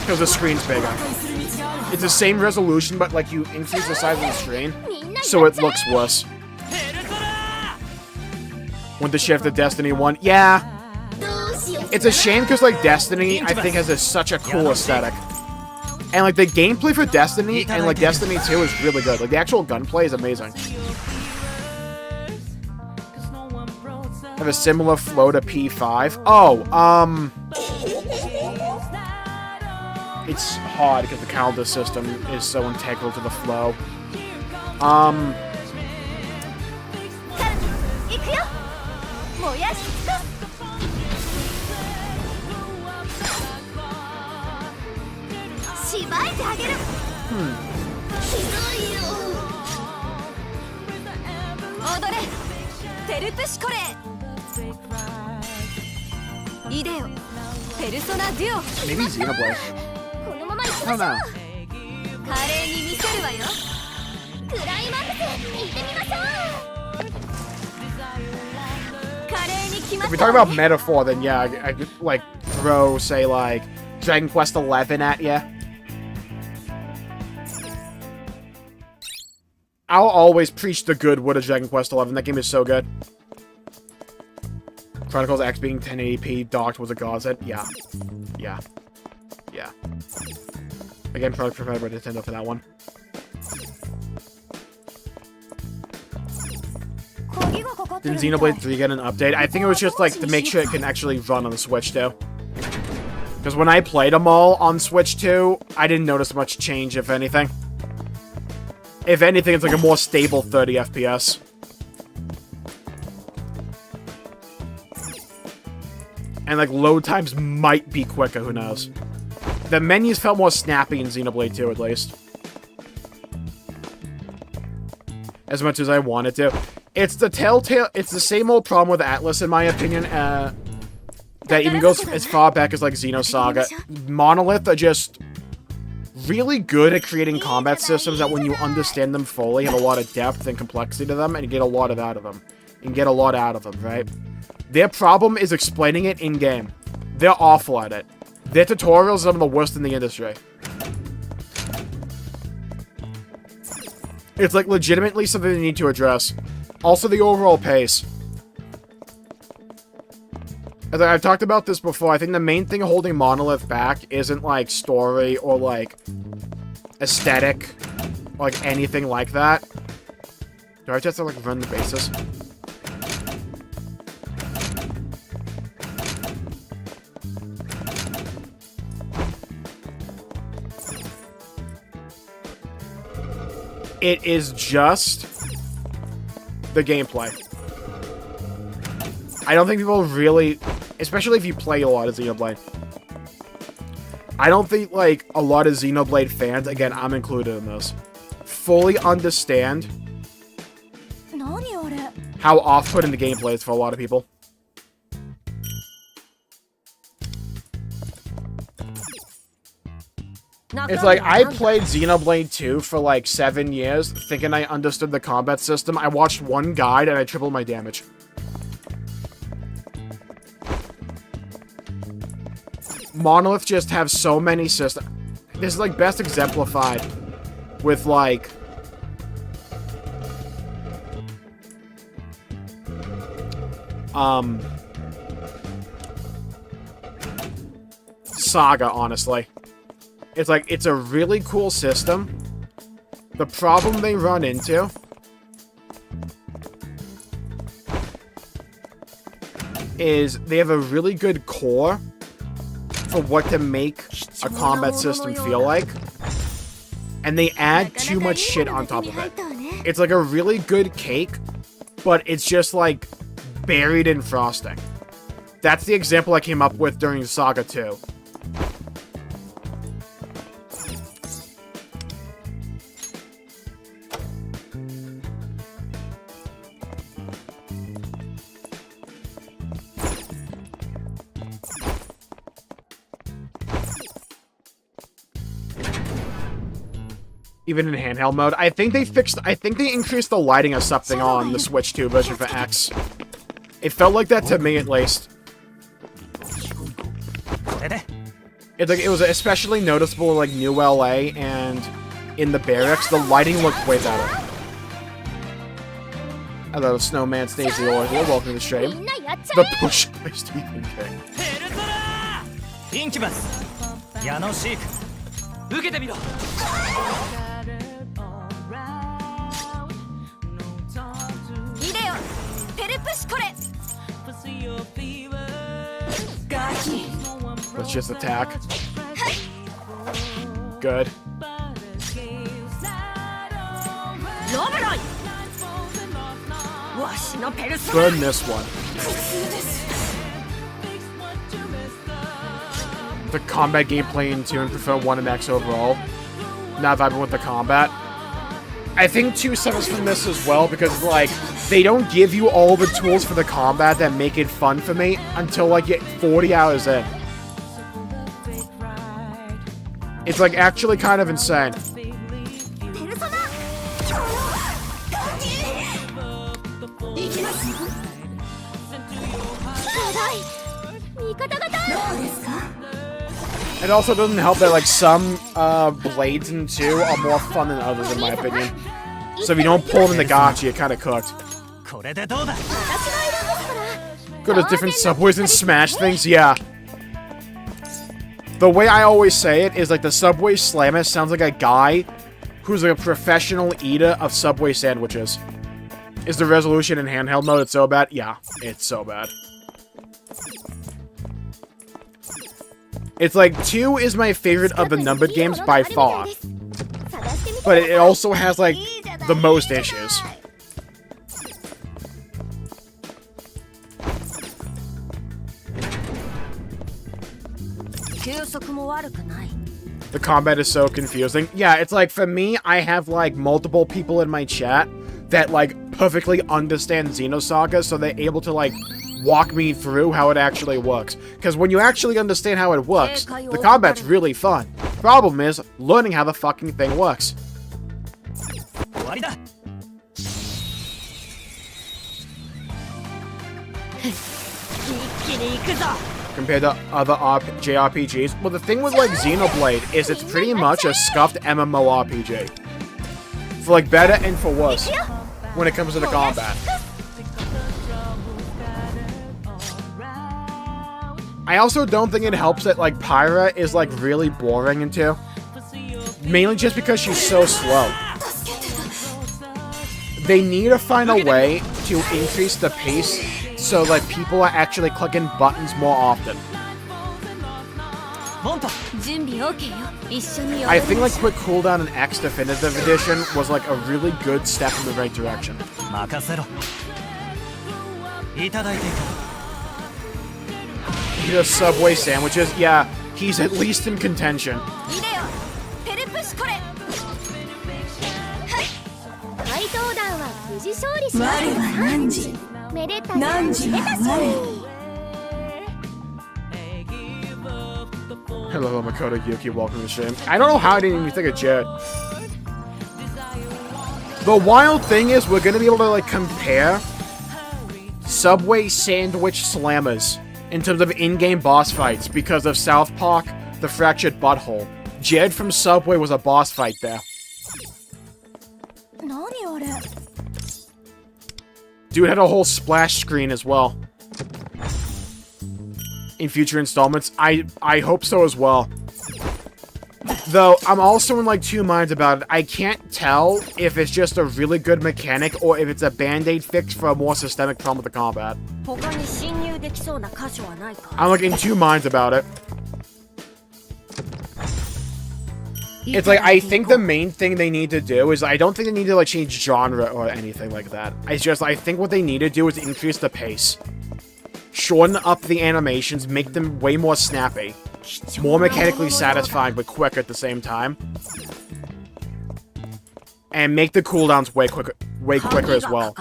Because the screen's bigger. It's the same resolution, but, like, you increase the size of the screen, so it looks worse. When the shift to Destiny 1, yeah. It's a shame because, like, Destiny, I think, has such a cool aesthetic. And, like, the gameplay for Destiny and, like, Destiny 2 is really good. Like, the actual gunplay is amazing. Have a similar flow to P5. Oh, it's hard because the calendar system is so integral to the flow. Maybe Xenoblade. I don't know. If we talk about metaphor, then yeah, I could, like, throw, say, like, Dragon Quest XI at ya. I'll always preach the good wood of Dragon Quest XI. That game is so good. Chronicles X being 1080p docked was a godsend. Yeah. Yeah. Yeah. Again, product provided by Nintendo for that one. Didn't Xenoblade 3 get an update? I think it was just, like, to make sure it can actually run on the Switch 2. Because when I played them all on Switch 2, I didn't notice much change, if anything. If anything, it's like a more stable 30 FPS. And, like, load times might be quicker, who knows. The menus felt more snappy in Xenoblade 2, at least. As much as I wanted to. It's the telltale... It's the same old problem with Atlas, in my opinion, that even goes as far back as, like, Xenosaga. Monolith are just really good at creating combat systems that when you understand them fully, have a lot of depth and complexity to them, and you get a lot out of them. And get a lot out of them, right? Their problem is explaining it in-game. They're awful at it. Their tutorials are some of the worst in the industry. It's, like, legitimately something they need to address. Also, the overall pace. As I've talked about this before, I think the main thing holding Monolith back isn't, like, story or, like, aesthetic. Or, like, anything like that. Do I just have to, like, run the bases? It is just the gameplay. I don't think people really, especially if you play a lot of Xenoblade, I don't think, like, a lot of Xenoblade fans, again, I'm included in this, fully understand how off-putting the gameplay is for a lot of people. It's like, I played Xenoblade 2 for, like, 7 years, thinking I understood the combat system. I watched one guide, and I tripled my damage. Monolith just have so many systems. This is, like, best exemplified with, like... Saga, honestly. It's like, it's a really cool system. The problem they run into is they have a really good core for what to make a combat system feel like, and they add too much shit on top of it. It's like a really good cake, but it's just, like, buried in frosting. That's the example I came up with during Saga 2. Even in handheld mode. I think they increased the lighting or something on the Switch 2 version for X. It felt like that to me, at least. It's like, it was especially noticeable in, like, New LA and in the barracks. The lighting looked way better. Hello, Snowman stays the order. Welcome to the stream. The push by Stephen King. Let's just attack. Good. Good in this one. The combat gameplay in 2 and prefer 1 and X overall. Not vibing with the combat. I think 2 suffers from this as well because, like, they don't give you all the tools for the combat that make it fun for me until, like, get 40 hours in. It's, like, actually kind of insane. It also doesn't help that, like, some blades in 2 are more fun than others, in my opinion. So if you don't pull them in the gacha, you're kind of cooked. Go to different subways and smash things? Yeah. The way I always say it is, like, the Subway Slammer sounds like a guy who's, like, a professional eater of Subway sandwiches. Is the resolution in handheld mode so bad? Yeah, it's so bad. It's like, 2 is my favorite of the numbered games by far. But it also has, like, the most issues. The combat is so confusing. Yeah, it's like, for me, I have, like, multiple people in my chat that, like, perfectly understand Xenosaga, so they're able to, like, walk me through how it actually works. Because when you actually understand how it works, the combat's really fun. Problem is, learning how the fucking thing works. Compared to other JRPGs, well, the thing with, like, Xenoblade is it's pretty much a scuffed MMORPG. For, like, better and for worse, when it comes to the combat. I also don't think it helps that, like, Pyra is, like, really boring in 2. Mainly just because she's so slow. They need to find a way to increase the pace so, like, people are actually clicking buttons more often. I think, like, quick cooldown in X Definitive Edition was, like, a really good step in the right direction. He does Subway sandwiches. Yeah, he's at least in contention. Hello, Makoto Yuki, welcome to the stream. I don't know how I didn't even think of Jet. The wild thing is we're gonna be able to, like, compare Subway Sandwich Slammers in terms of in-game boss fights because of South Park, The Fractured Butthole. Jed from Subway was a boss fight there. Dude had a whole splash screen as well. In future installments, I hope so as well. Though, I'm also in, like, 2 minds about it. I can't tell if it's just a really good mechanic or if it's a band-aid fix for a more systemic problem with the combat. I'm, like, in 2 minds about it. It's like, I think the main thing they need to do is, I don't think they need to, like, change genre or anything like that. It's just, I think what they need to do is increase the pace. Shorten up the animations, make them way more snappy. More mechanically satisfying, but quick at the same time. And make the cooldowns way quicker as well.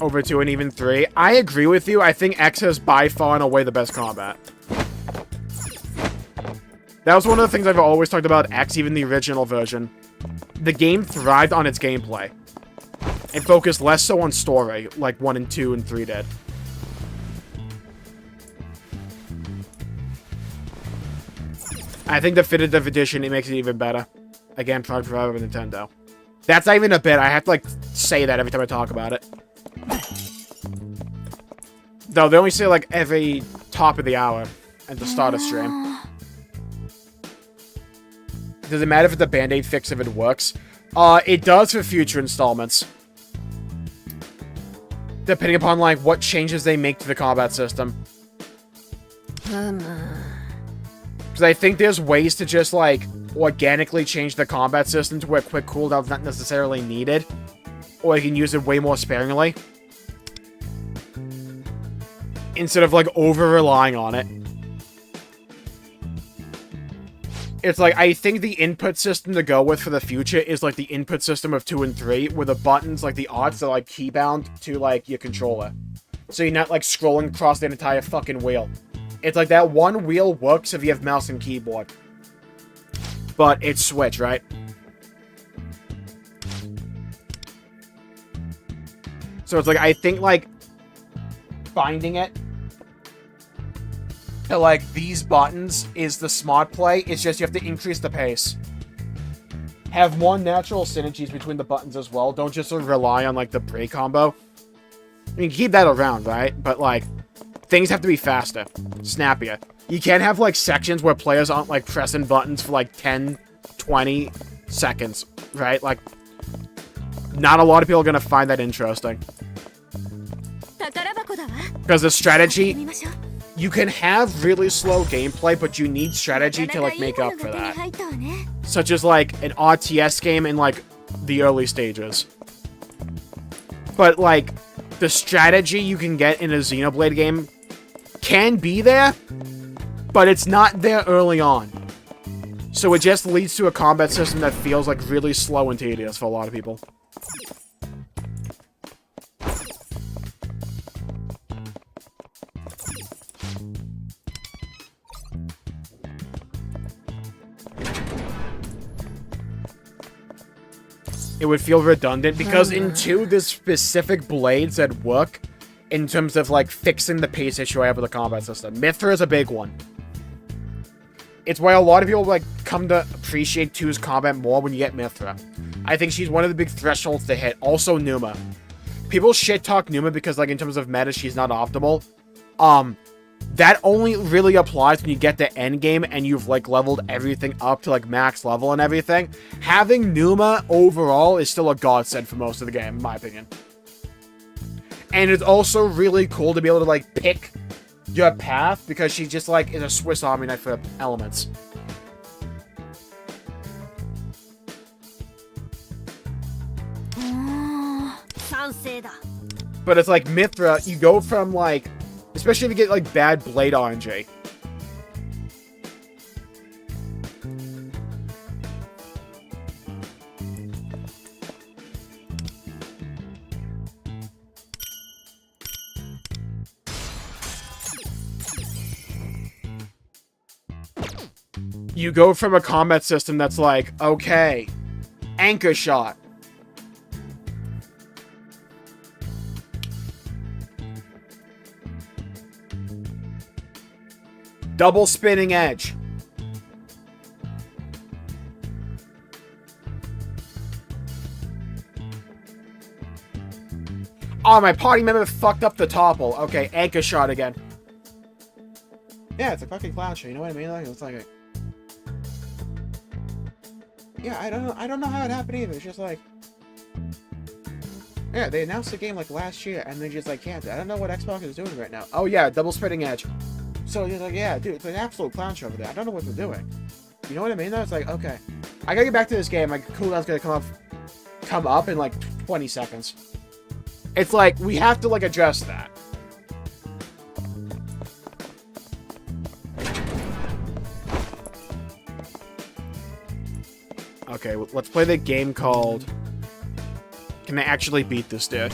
Over 2 and even 3. I agree with you. I think X has by far and away the best combat. That was one of the things I've always talked about X, even the original version. The game thrived on its gameplay. It focused less so on story, like 1 and 2 and 3 did. I think definitive edition, it makes it even better. Again, product provided by Nintendo. That's not even a bit. I have to, like, say that every time I talk about it. Though, they only say, like, every top of the hour at the start of stream. Does it matter if it's a Band-Aid fix if it works? It does for future installments. Depending upon, like, what changes they make to the combat system. Because I think there's ways to just, like, organically change the combat system to where quick cooldown's not necessarily needed. Or you can use it way more sparingly. Instead of, like, over-relying on it. It's like, I think the input system to go with for the future is, like, the input system of 2 and 3, where the buttons, like, the odds are, like, keybound to, like, your controller. So you're not, like, scrolling across the entire fucking wheel. It's like, that one wheel works if you have mouse and keyboard. But it's Switch, right? So it's like, I think, like, binding it to, like, these buttons is the smart play. It's just you have to increase the pace. Have more natural synergies between the buttons as well. Don't just sort of rely on, like, the break combo. I mean, keep that around, right? But, like, things have to be faster. Snappier. You can't have, like, sections where players aren't, like, pressing buttons for, like, 10, 20 seconds, right? Like, not a lot of people are gonna find that interesting. Because the strategy... You can have really slow gameplay, but you need strategy to, like, make up for that. Such as, like, an RTS game in, like, the early stages. But, like, the strategy you can get in a Xenoblade game can be there, but it's not there early on. So it just leads to a combat system that feels, like, really slow and tedious for a lot of people. It would feel redundant, because in 2, there's specific blades that work in terms of, like, fixing the pace issue I have with the combat system. Mithra is a big one. It's why a lot of people, like, come to appreciate 2's combat more when you get Mithra. I think she's one of the big thresholds to hit. Also, Numa. People shit-talk Numa because, like, in terms of meta, she's not optimal. That only really applies when you get to endgame and you've, like, leveled everything up to, like, max level and everything. Having Numa overall is still a godsend for most of the game, in my opinion. And it's also really cool to be able to, like, pick your path, because she just, like, is a Swiss Army knife for elements. But it's like Mithra, you go from, like, especially if you get, like, bad blade RNG. You go from a combat system that's like, okay, anchor shot. Double spinning edge. Oh, my party member fucked up the topple. Okay, anchor shot again. Yeah, it's a fucking clown show, you know what I mean? Like, it's like a... Yeah, I don't know how it happened either. It's just like... Yeah, they announced the game like last year and they just like can't. I don't know what Xbox is doing right now. Oh yeah, double spinning edge. So he's like, yeah, dude, it's an absolute clown show over there. I don't know what they're doing. You know what I mean? Though it's like, okay, I gotta get back to this game. Like, cooldown's gonna come up in like 20 seconds. It's like we have to like address that. Okay, let's play the game called... Can I actually beat this dude?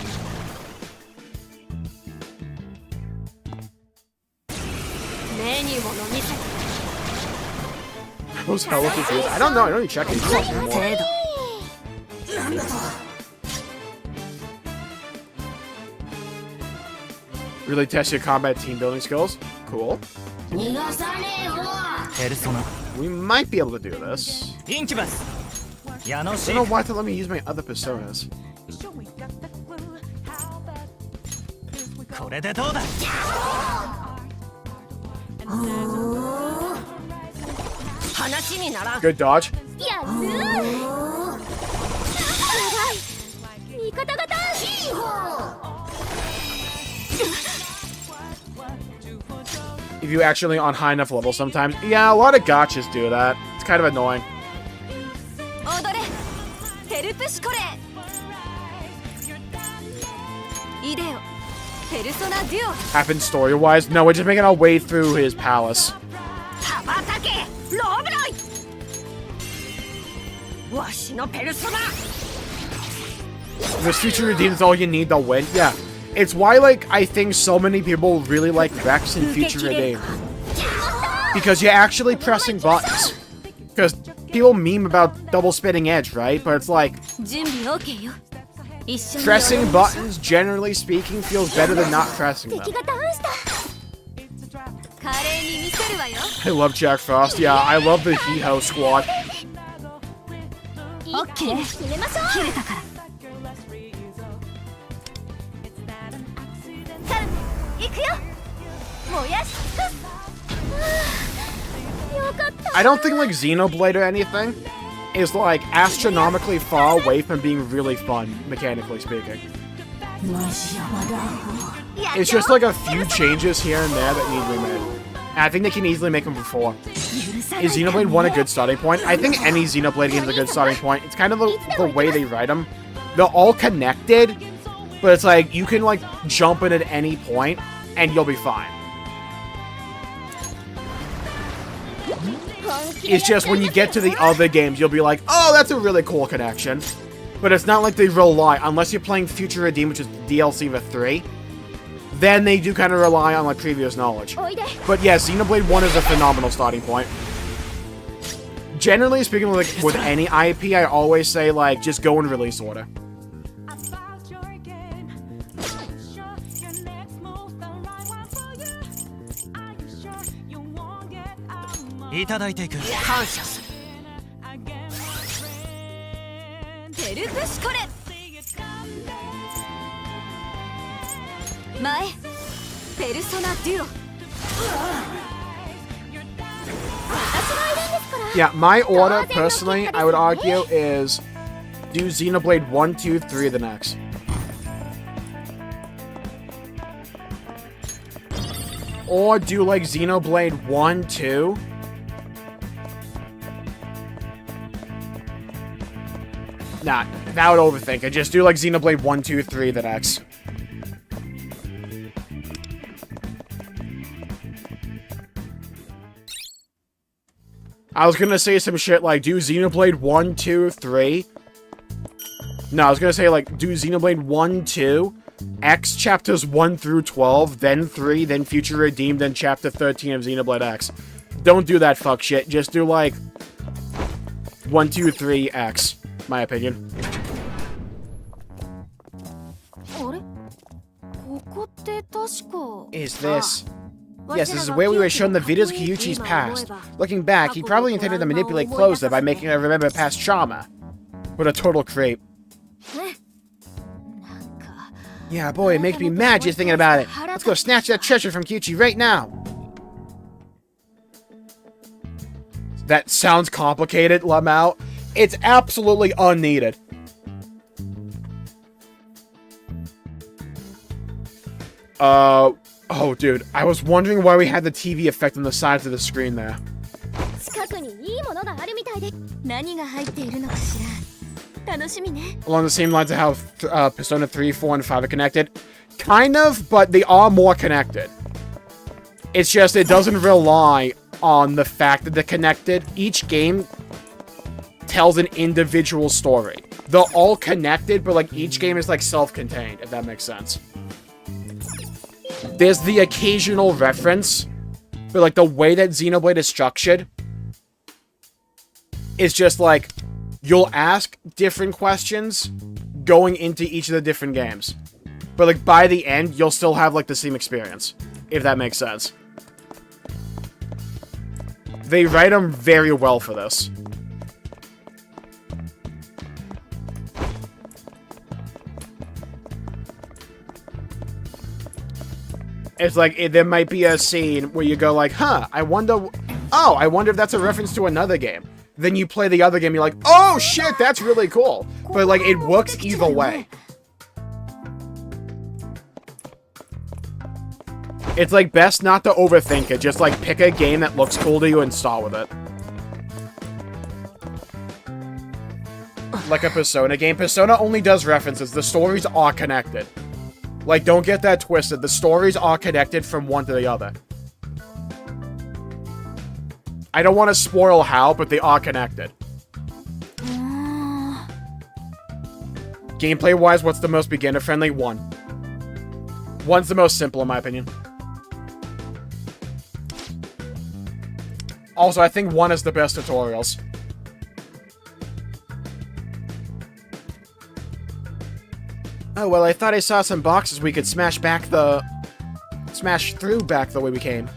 was hella confused. I don't know. I don't even check these anymore. Really test your combat team building skills. Cool. We might be able to do this. I don't know why to let me use my other personas. Good dodge. If you actually on high enough level sometimes. Yeah, a lot of gotchas do that. It's kind of annoying. Happens story-wise? No, we're just making our way through his palace. This future redeem is all you need to win. Yeah. It's why, like, I think so many people really like Rex in Future Redeem. Because you're actually pressing buttons. Because people meme about double spinning edge, right? But it's like... pressing buttons, generally speaking, feels better than not pressing them. I love Jack Frost. Yeah, I love the He-Ho squad. I don't think like Xenoblade or anything is like astronomically far away from being really fun, mechanically speaking. It's just like a few changes here and there that need to be made. And I think they can easily make them before. Is Xenoblade 1 a good starting point? I think any Xenoblade game is a good starting point. It's kind of the way they write them. They're all connected, but it's like you can like jump in at any point and you'll be fine. It's just when you get to the other games, you'll be like, oh, that's a really cool connection. But it's not like they rely, unless you're playing Future Redeem, which is DLC for 3, then they do kind of rely on like previous knowledge. But yeah, Xenoblade 1 is a phenomenal starting point. Generally speaking, like with any IP, I always say like, just go in release order. Yeah, my order, personally, I would argue, is do Xenoblade 1, 2, 3 the next. Or do, like, Xenoblade 1, 2. Nah, that would overthink it. Just do, like, Xenoblade 1, 2, 3 the next. I was gonna say some shit like, do Xenoblade 1, 2, 3. No, I was gonna say, like, do Xenoblade 1, 2, X chapters 1 through 12, then 3, then Future Redeemed, then chapter 13 of Xenoblade X. Don't do that fuck shit. Just do, like, 1, 2, 3, X. My opinion. Is this... Yes, this is where we were shown the videos of Kyuchi's past. Looking back, he probably intended to manipulate Closer by making her remember past trauma. What a total creep. Yeah, boy, it makes me mad just thinking about it. Let's go snatch that treasure from Kyuchi right now. That sounds complicated, Lamau. It's absolutely unneeded. Oh, dude, I was wondering why we had the TV effect on the sides of the screen there. Along the same lines of how Persona 3, 4, and 5 are connected. Kind of, but they are more connected. It's just, it doesn't rely on the fact that they're connected. Each game tells an individual story. They're all connected, but like each game is like self-contained, if that makes sense. There's the occasional reference, but like the way that Xenoblade is structured, It's just like, you'll ask different questions going into each of the different games. But, like, by the end, you'll still have, like, the same experience. If that makes sense. They write them very well for this. It's like, there might be a scene where you go like, huh, I wonder if that's a reference to another game. Then you play the other game, you're like, oh shit, that's really cool. But, like, it works either way. It's, like, best not to overthink it. Just, like, pick a game that looks cool to you and start with it. Like a Persona game. Persona only does references. The stories are connected. Like, don't get that twisted. The stories are connected from one to the other. I don't want to spoil how, but they are connected. Gameplay-wise, what's the most beginner-friendly? 1. 1's the most simple, in my opinion. Also, I think 1 is the best tutorials. Oh, well, I thought I saw some boxes we could smash through back the way we came.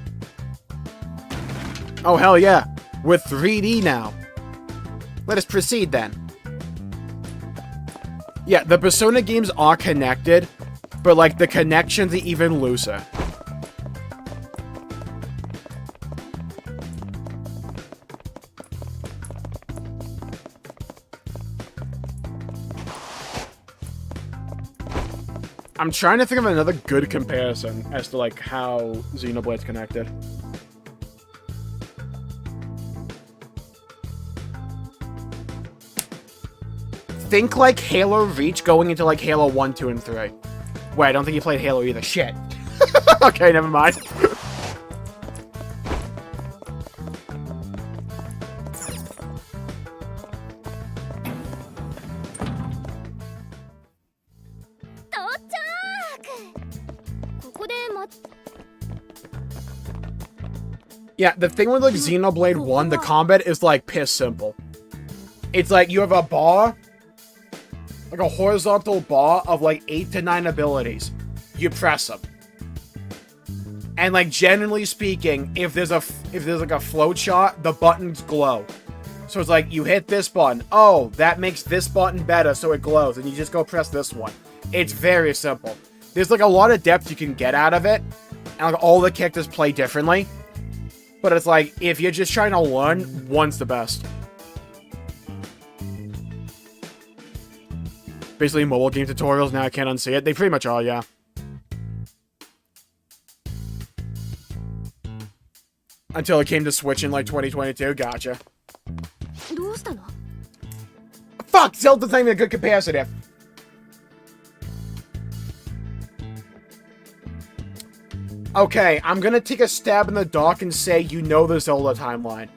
Oh, hell yeah. We're 3D now. Let us proceed, then. Yeah, the Persona games are connected, but, like, the connection's even looser. I'm trying to think of another good comparison as to, like, how Xenoblade's connected. Think, like, Halo Reach going into, like, Halo 1, 2, and 3. Wait, I don't think you played Halo either. Shit. Okay, never mind. Yeah, the thing with, like, Xenoblade 1, the combat is, like, piss simple. It's like, you have a bar, like a horizontal bar of, like, 8 to 9 abilities. You press them. And, like, generally speaking, if there's, like, a float chart, the buttons glow. So it's like, you hit this button. Oh, that makes this button better, so it glows. And you just go press this one. It's very simple. There's, like, a lot of depth you can get out of it. And, like, all the characters play differently. But it's like, if you're just trying to learn, 1's the best. Basically, mobile game tutorials, now I can't unsee it. They pretty much are, yeah. Until it came to Switch in, like, 2022. Gotcha. Fuck! Zelda's not even a good comparison. Okay, I'm gonna take a stab in the dark and say you know the Zelda timeline.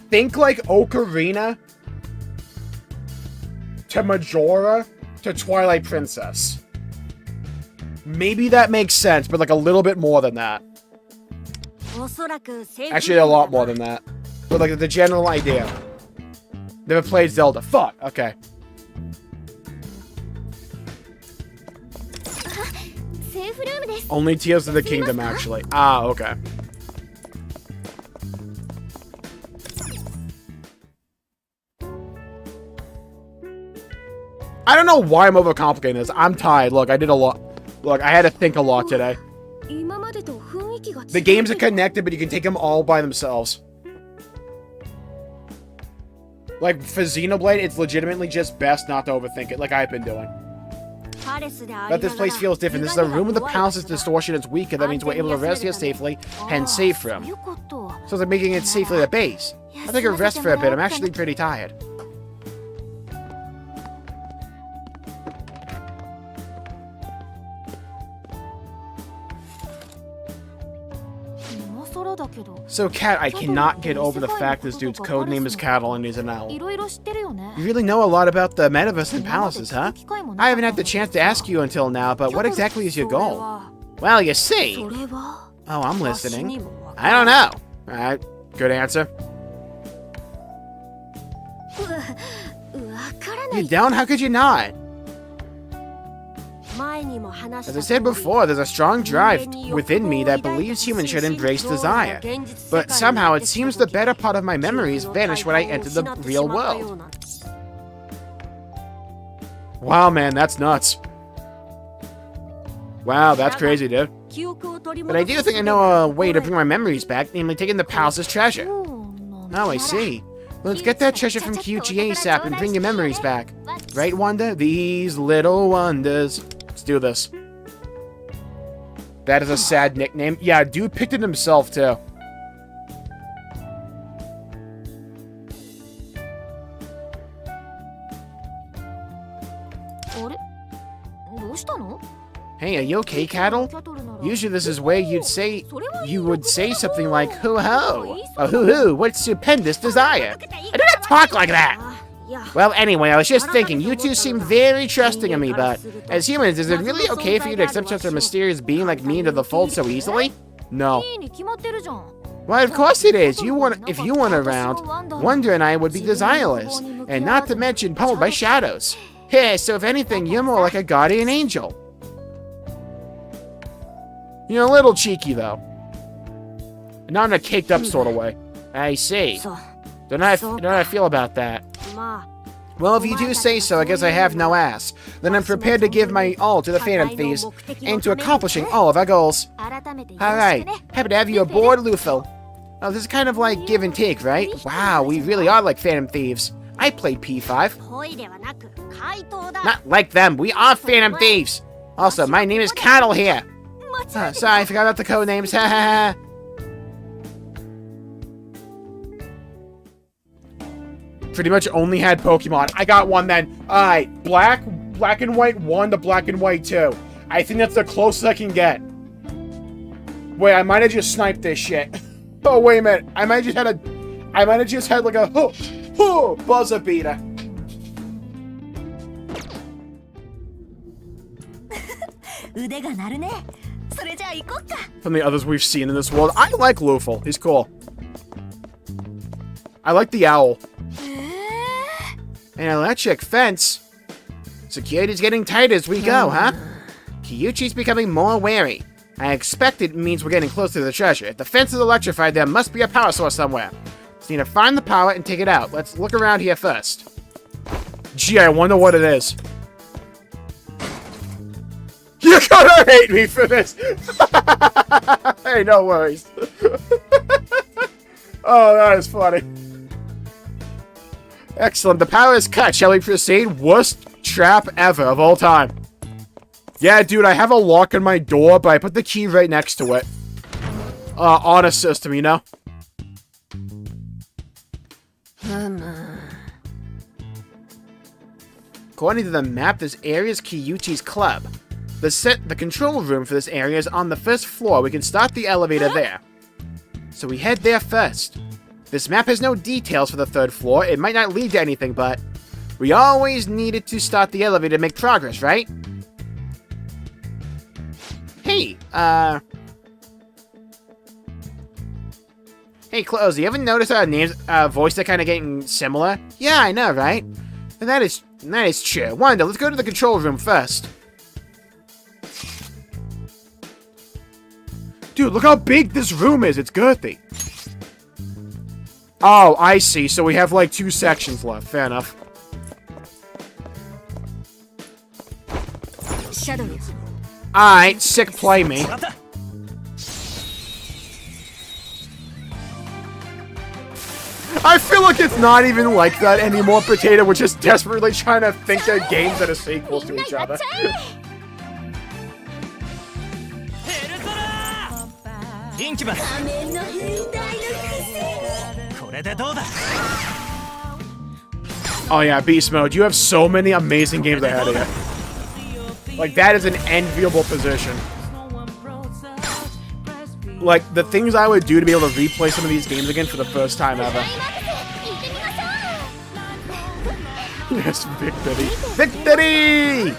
Think like Ocarina to Majora to Twilight Princess. Maybe that makes sense, but like a little bit more than that. Actually, a lot more than that. But like the general idea. Never played Zelda. Fuck, okay. Only Tears of the Kingdom, actually. Ah, okay. I don't know why I'm overcomplicating this. I'm tired. Look, I did a lot. Look, I had to think a lot today. The games are connected, but you can take them all by themselves. Like, for Xenoblade, it's legitimately just best not to overthink it, like I've been doing. But this place feels different. This is a room with the palace's distortion is weaker. That means we're able to rest here safely and save from. So it's like making it safely the base. I'll take a rest for a bit. I'm actually pretty tired. So, Cat, I cannot get over the fact this dude's codename is Cattle and he's an owl. You really know a lot about the metaverse and palaces, huh? I haven't had the chance to ask you until now, but what exactly is your goal? Well, you see. Oh, I'm listening. I don't know. Alright, good answer. You don't? How could you not? As I said before, there's a strong drive within me that believes humans should embrace desire. But somehow it seems the better part of my memories vanish when I enter the real world. Wow, man, that's nuts. Wow, that's crazy, dude. But I do think I know a way to bring my memories back, namely taking the palace's treasure. Oh, I see. Let's get that treasure from Kyuchi ASAP and bring your memories back. Right, Wanda? These little wonders. Let's do this. That is a sad nickname. Yeah, dude picked it himself, too. Hey, are you okay, Cattle? Usually this is where you would say something like, hoo-ho, or hoo-hoo, what stupendous desire. I do not talk like that! Well, anyway, I was just thinking, you two seem very trusting of me, but as humans, is it really okay for you to accept such a mysterious being like me into the fold so easily? No. Why, of course it is. If you weren't around, Wonder and I would be desireless, and not to mention pummeled by shadows. Hey, so if anything, you're more like a guardian angel. You're a little cheeky, though. Not in a caked-up sort of way. I see. Don't know how I feel about that. Well, if you do say so, I guess I have no ass. Then I'm prepared to give my all to the Phantom Thieves, and to accomplishing all of our goals. Alright, happy to have you aboard, Luthel. Oh, this is kind of like give and take, right? Wow, we really are like Phantom Thieves. I played P5. Not like them, we are Phantom Thieves! Also, my name is Cattle here. Sorry, I forgot about the code names. Pretty much only had Pokemon. I got one then. Alright, black and white 1 to black and white 2. I think that's the closest I can get. Wait, I might have just sniped this shit. Oh, wait a minute. I might have just had like a buzzer beater. From the others we've seen in this world, I like Luthel. He's cool. I like the owl. An electric fence? Security's getting tight as we go, huh? Kyuchi's becoming more wary. I expect it means we're getting close to the treasure. If the fence is electrified, there must be a power source somewhere. Just need to find the power and take it out. Let's look around here first. Gee, I wonder what it is. You're gonna hate me for this! Hey, no worries. Oh, that is funny. Excellent, the power is cut. Shall we proceed? Worst trap ever of all time. Yeah, dude, I have a lock on my door, but I put the key right next to it. Honor system, you know? According to the map, this area is Kyuchi's club. The control room for this area is on the first floor. We can start the elevator there. So we head there first. This map has no details for the third floor. It might not lead to anything, but we always needed to start the elevator to make progress, right? Hey, Hey, Close, you ever notice our names, voice are kind of getting similar? Yeah, I know, right? And that is true. Wanda, let's go to the control room first. Dude, look how big this room is. It's girthy. Oh, I see. So we have like 2 sections left. Fair enough. Alright, sick play me. I feel like it's not even like that anymore, Potato. We're just desperately trying to think of games that are sequels to each other. Oh yeah, Beast Mode. You have so many amazing games ahead of you. Like, that is an enviable position. Like, the things I would do to be able to replay some of these games again for the first time ever. Yes, victory. Victory!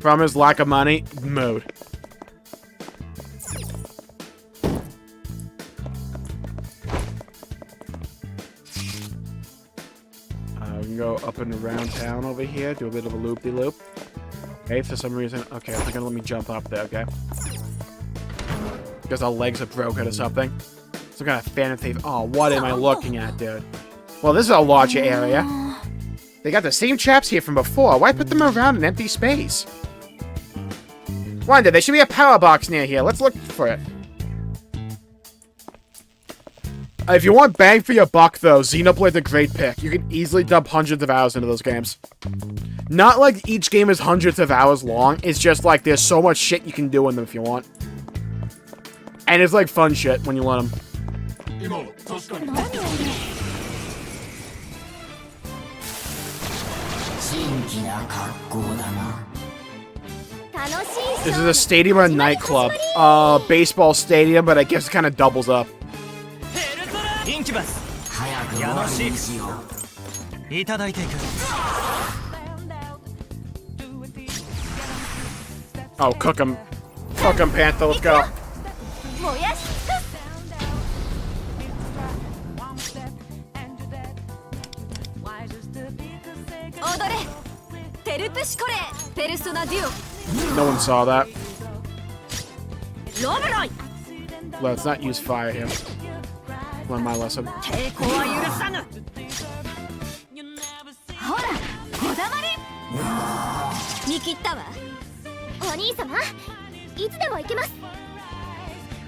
From his lack of money, mode. We can go up and around town over here, do a bit of a loop-de-loop. Okay, for some reason. Okay, they're gonna let me jump up there, okay? Because our legs are broken or something. Some kind of fan thief. Oh, what am I looking at, dude? Well, this is a larger area. They got the same traps here from before. Why put them around an empty space? Wonder, there should be a power box near here. Let's look for it. If you want bang for your buck, though, Xenoblade's a great pick. You can easily dump hundreds of hours into those games. Not like each game is hundreds of hours long. It's just like there's so much shit you can do in them if you want. And it's like fun shit when you let them. This is a stadium or a nightclub. Baseball stadium, but I guess it kind of doubles up. Oh, cook him. Cook him, Panther, let's go. No one saw that. Let's not use fire here. Learn my lesson.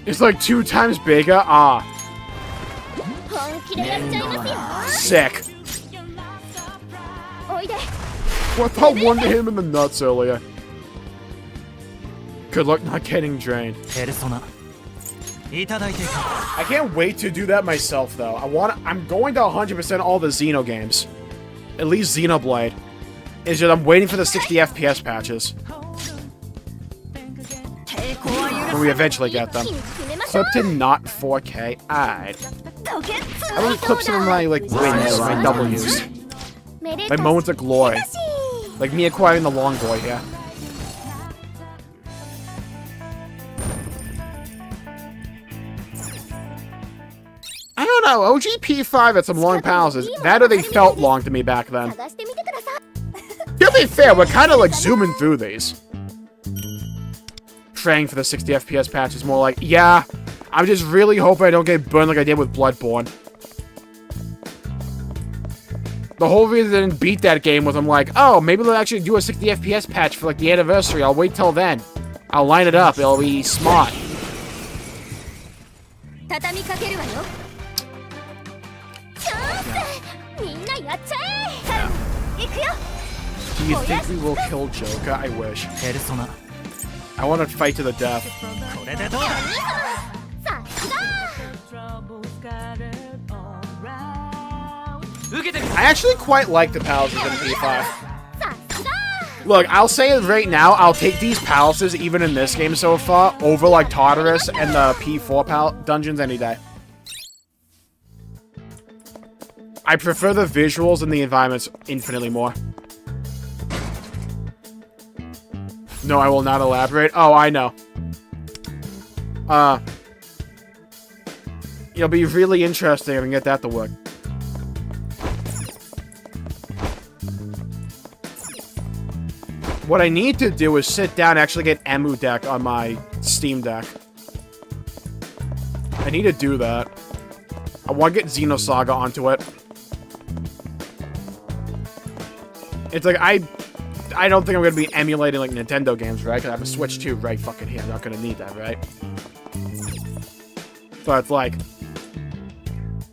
It's like 2 times bigger. Ah. Sick. What the one to hit him in the nuts earlier? Good luck not getting drained. I can't wait to do that myself, though. I'm going to 100% all the Xeno games. At least Xenoblade. It's just I'm waiting for the 60 FPS patches. When we eventually get them. Clipped in not 4K. I want to clip some of my, like, wins, my W's. My moments of glory. Like me acquiring the long boy here. I don't know, OG P5 had some long pauses. That or they felt long to me back then. To be fair, we're kind of like zooming through these. Praying for the 60 FPS patch is more like, yeah, I'm just really hoping I don't get burned like I did with Bloodborne. The whole reason I didn't beat that game was I'm like, oh, maybe they'll actually do a 60 FPS patch for like the anniversary. I'll wait till then. I'll line it up. It'll be smart. Do you think we will kill Joker? I wish. I want to fight to the death. I actually quite like the palaces in P5. Look, I'll say it right now, I'll take these palaces, even in this game so far, over like Tartarus and the P4 dungeons any day. I prefer the visuals and the environments infinitely more. No, I will not elaborate. Oh, I know. It'll be really interesting if I can get that to work. What I need to do is sit down and actually get Emu Deck on my Steam Deck. I need to do that. I want to get Xenosaga onto it. It's like, I don't think I'm going to be emulating, like, Nintendo games, right? Because I have a Switch 2 right fucking here. I'm not going to need that, right? But it's like,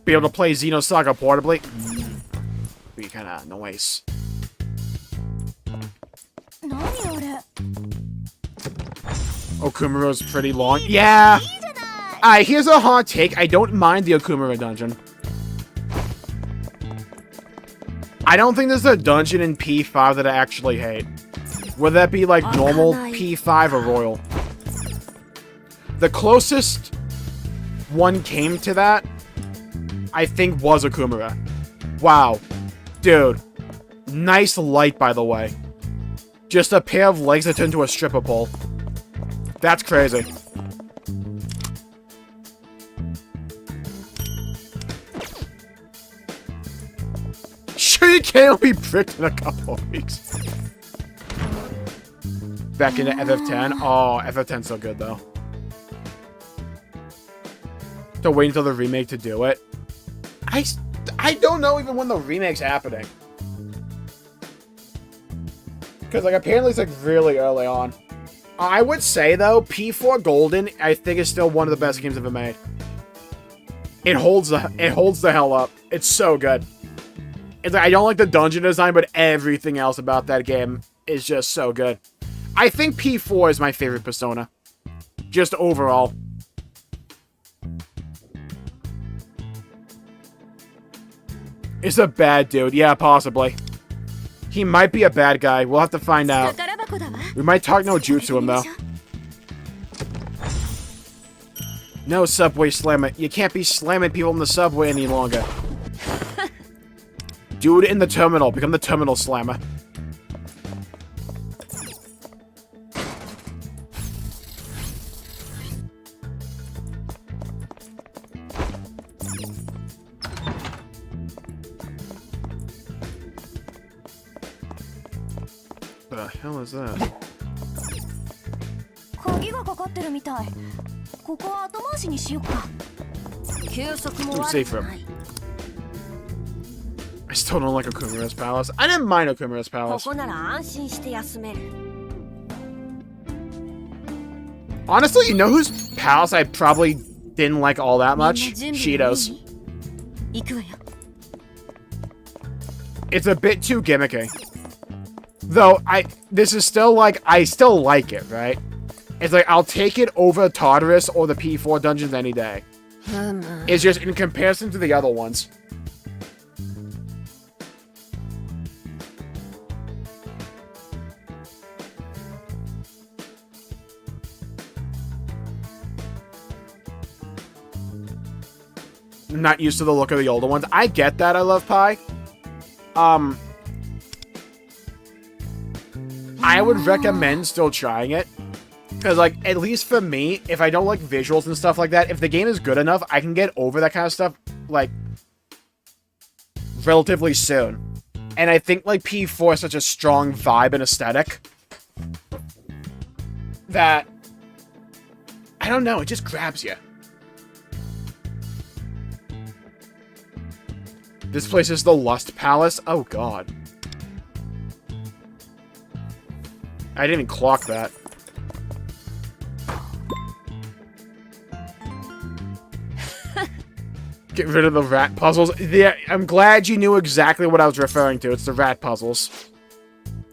be able to play Xenosaga portably. Be kind of nice. Okumaro's pretty long. Yeah! Alright, here's a hot take. I don't mind the Okumura dungeon. I don't think there's a dungeon in P5 that I actually hate. Would that be like normal P5 or royal? The closest one came to that, I think, was Okumura. Wow. Dude. Nice light, by the way. Just a pair of legs that turn into a stripper pole. That's crazy. Sure you can't be pricked in a couple of weeks. Back into FF10. Oh, FF10's so good, though. To wait until the remake to do it. I don't know even when the remake's happening. Because, like, apparently it's, like, really early on. I would say, though, P4 Golden, I think, is still one of the best games ever made. It holds the hell up. It's so good. It's like, I don't like the dungeon design, but everything else about that game is just so good. I think P4 is my favorite Persona. Just overall. It's a bad dude. Yeah, possibly. He might be a bad guy. We'll have to find out. We might talk no jutsu him, though. No, Subway Slammer. You can't be slamming people in the subway any longer. Dude in the terminal. Become the terminal slammer. What the hell is that? Too safe for him. I still don't like Okumura's Palace. I didn't mind Okumura's Palace. Honestly, you know whose palace I probably didn't like all that much? Shido's. It's a bit too gimmicky. Though, this is still like, I still like it, right? It's like, I'll take it over Tartarus or the P4 dungeons any day. It's just in comparison to the other ones. I'm not used to the look of the older ones. I get that I love Pi. I would recommend still trying it. Because, like, at least for me, if I don't like visuals and stuff like that, if the game is good enough, I can get over that kind of stuff, like, relatively soon. And I think, like, P4 is such a strong vibe and aesthetic that, I don't know, it just grabs you. This place is the Lust Palace? Oh, God. I didn't even clock that. Get rid of the rat puzzles. Yeah, I'm glad you knew exactly what I was referring to. It's the rat puzzles.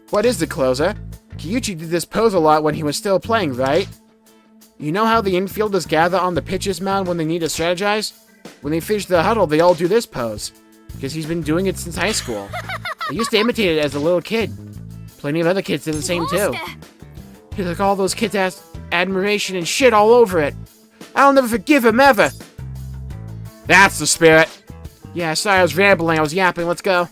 What is the closer? Kyuchi did this pose a lot when he was still playing, right? You know how the infielders gather on the pitcher's mound when they need to strategize? When they finish the huddle, they all do this pose. Because he's been doing it since high school. I used to imitate it as a little kid. Plenty of other kids did the same too. He took all those kids' admiration and shit all over it. I'll never forgive him ever. That's the spirit. Yeah, sorry, I was rambling. I was yapping. Let's go.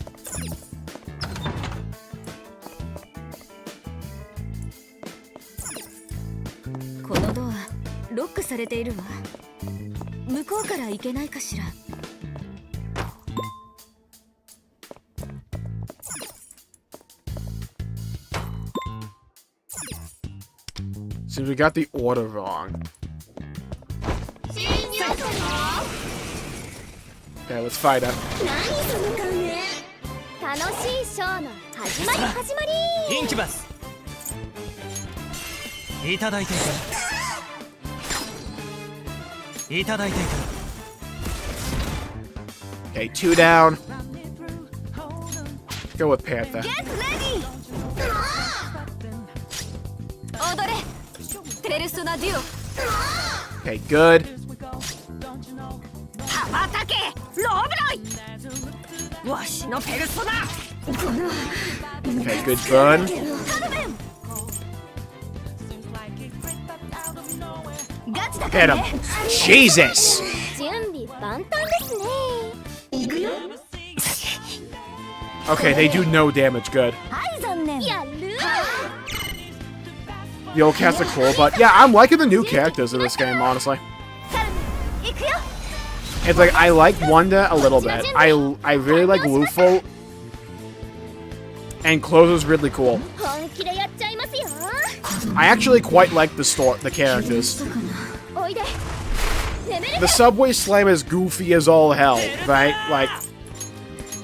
Seems we got the order wrong. Okay, let's fight up. Okay, 2 down. Go with Panther. Okay, good. Okay, good burn. Get him. Jesus! Okay, they do no damage. Good. The old cast are cool, but yeah, I'm liking the new characters in this game, honestly. It's like, I like Wanda a little bit. I really like Luffy. And Closer's really cool. I actually quite like the characters. The Subway Slam is goofy as all hell, right? Like,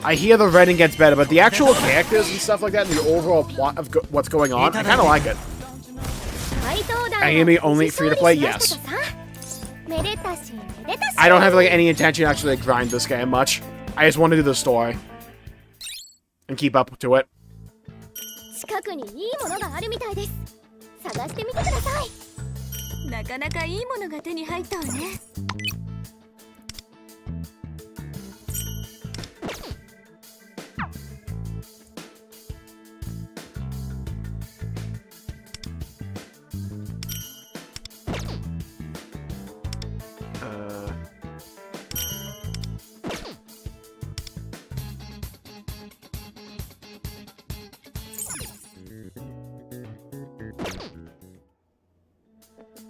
I hear the writing gets better, but the actual characters and stuff like that, and the overall plot of what's going on, I kind of like it. Anime only free to play? Yes. I don't have like any intention to actually grind this game much. I just want to do the story and keep up to it. 近くにいいものがあるみたいです。探してみてください。なかなかいいものが手に入ったわね。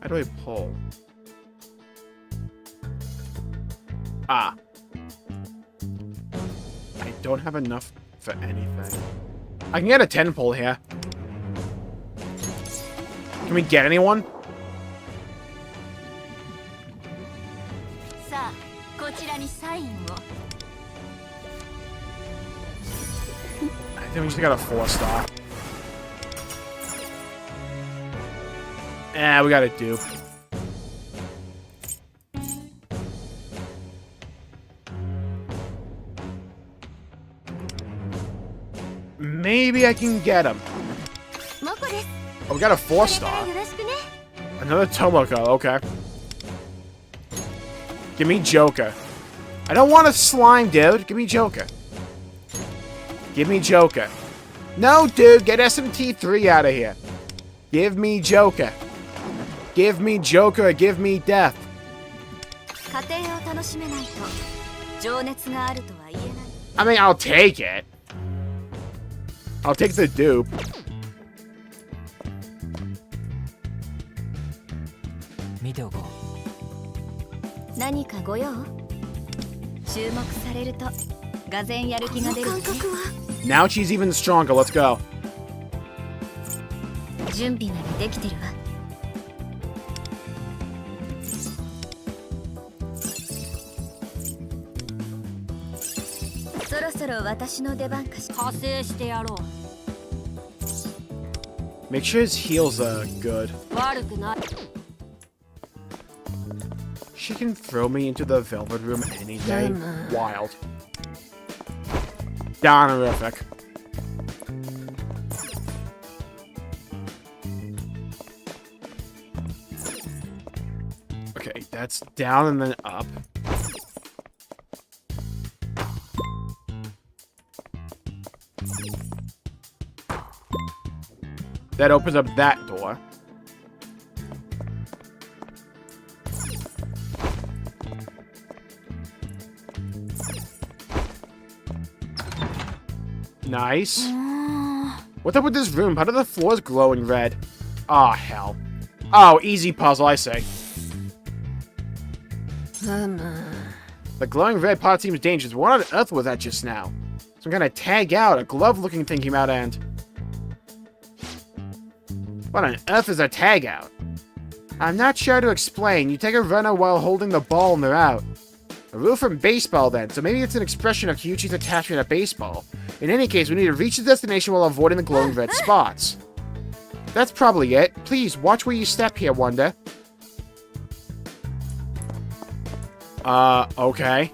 How do I pull? Ah. I don't have enough for anything. I can get a 10 pull here. Can we get anyone? I think we just got a 4-star. We got a dupe. Maybe I can get him. Oh, we got a 4-star. Another Tomoko, okay. Give me Joker. I don't want a slime, dude. Give me Joker. Give me Joker. No, dude, get SMT3 out of here. Give me Joker. Give me Joker, give me death. I mean, I'll take it. I'll take the dupe. Now she's even stronger. Let's go. Make sure his heals are good. She can throw me into the Velvet Room any day. Wild. Donorific. Okay, that's down and then up. That opens up that door. Nice. What's up with this room? How do the floors glowing red? Oh, hell. Oh, easy puzzle, I say. The glowing red part seems dangerous. What on earth was that just now? Some kind of tag out, a glove-looking thing came out and... What on earth is a tag out? I'm not sure how to explain. You take a runner while holding the ball and they're out. A rule from baseball then, so maybe it's an expression of Kyuchi's attachment to baseball. In any case, we need to reach the destination while avoiding the glowing red spots. That's probably it. Please, watch where you step here, Wanda. Okay.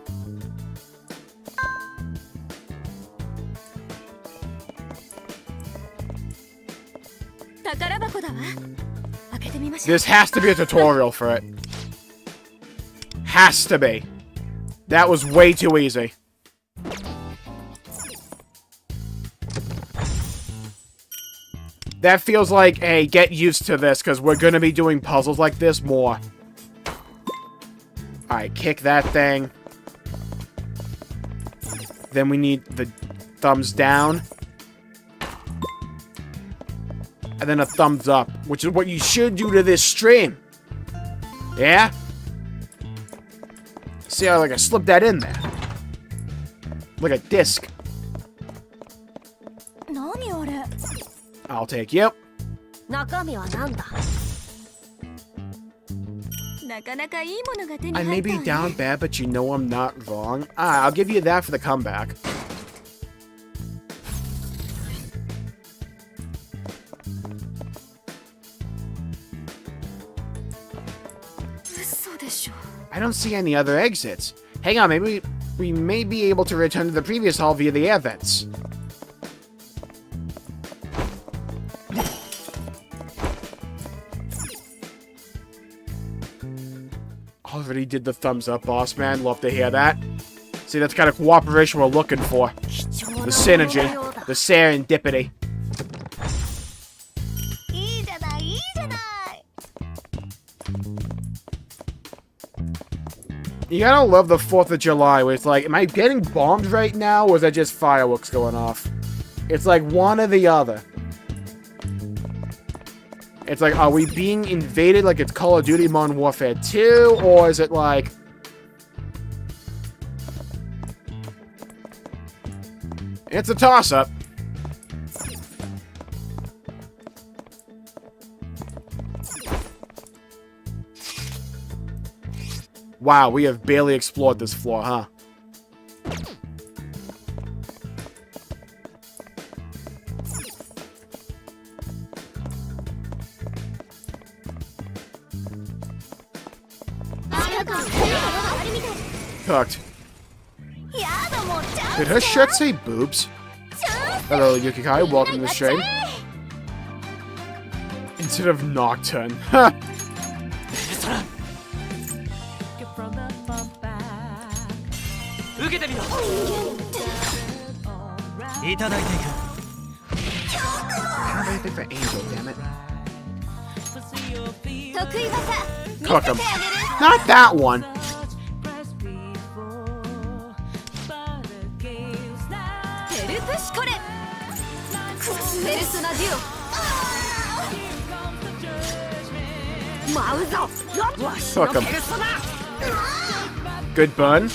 This has to be a tutorial for it. Has to be. That was way too easy. That feels like, hey, get used to this, because we're going to be doing puzzles like this more. Alright, kick that thing. Then we need the thumbs down. and then a thumbs up, which is what you should do to this stream. Yeah? See how, like, I slipped that in there. Like a disc. I'll take you. I may be down bad, but you know I'm not wrong. Ah, I'll give you that for the comeback. I don't see any other exits. Hang on, maybe we may be able to return to the previous hall via the air vents. Already did the thumbs up, boss man. Love to hear that. See, that's kind of cooperation we're looking for. The synergy. The serendipity. You gotta love the 4th of July, where it's like, am I getting bombed right now, or is that just fireworks going off? It's like one or the other. It's like, are we being invaded like it's Call of Duty Modern Warfare 2, or is it like... It's a toss-up. Wow, we have barely explored this floor, huh? Cooked. Did her shirt say boobs? Hello, Yukikai. Welcome to the stream. Instead of Nocturne. Anything for Angel, damn it. Cook him. Not that one. Cook him. Good burn.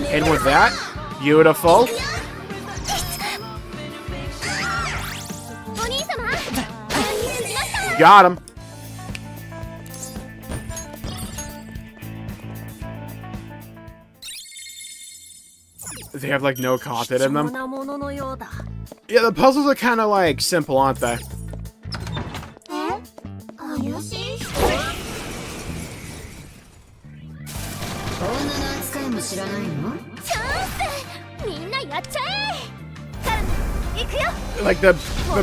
And with that, beautiful. Got him. They have like no content in them. Yeah, the puzzles are kind of like simple, aren't they? Like the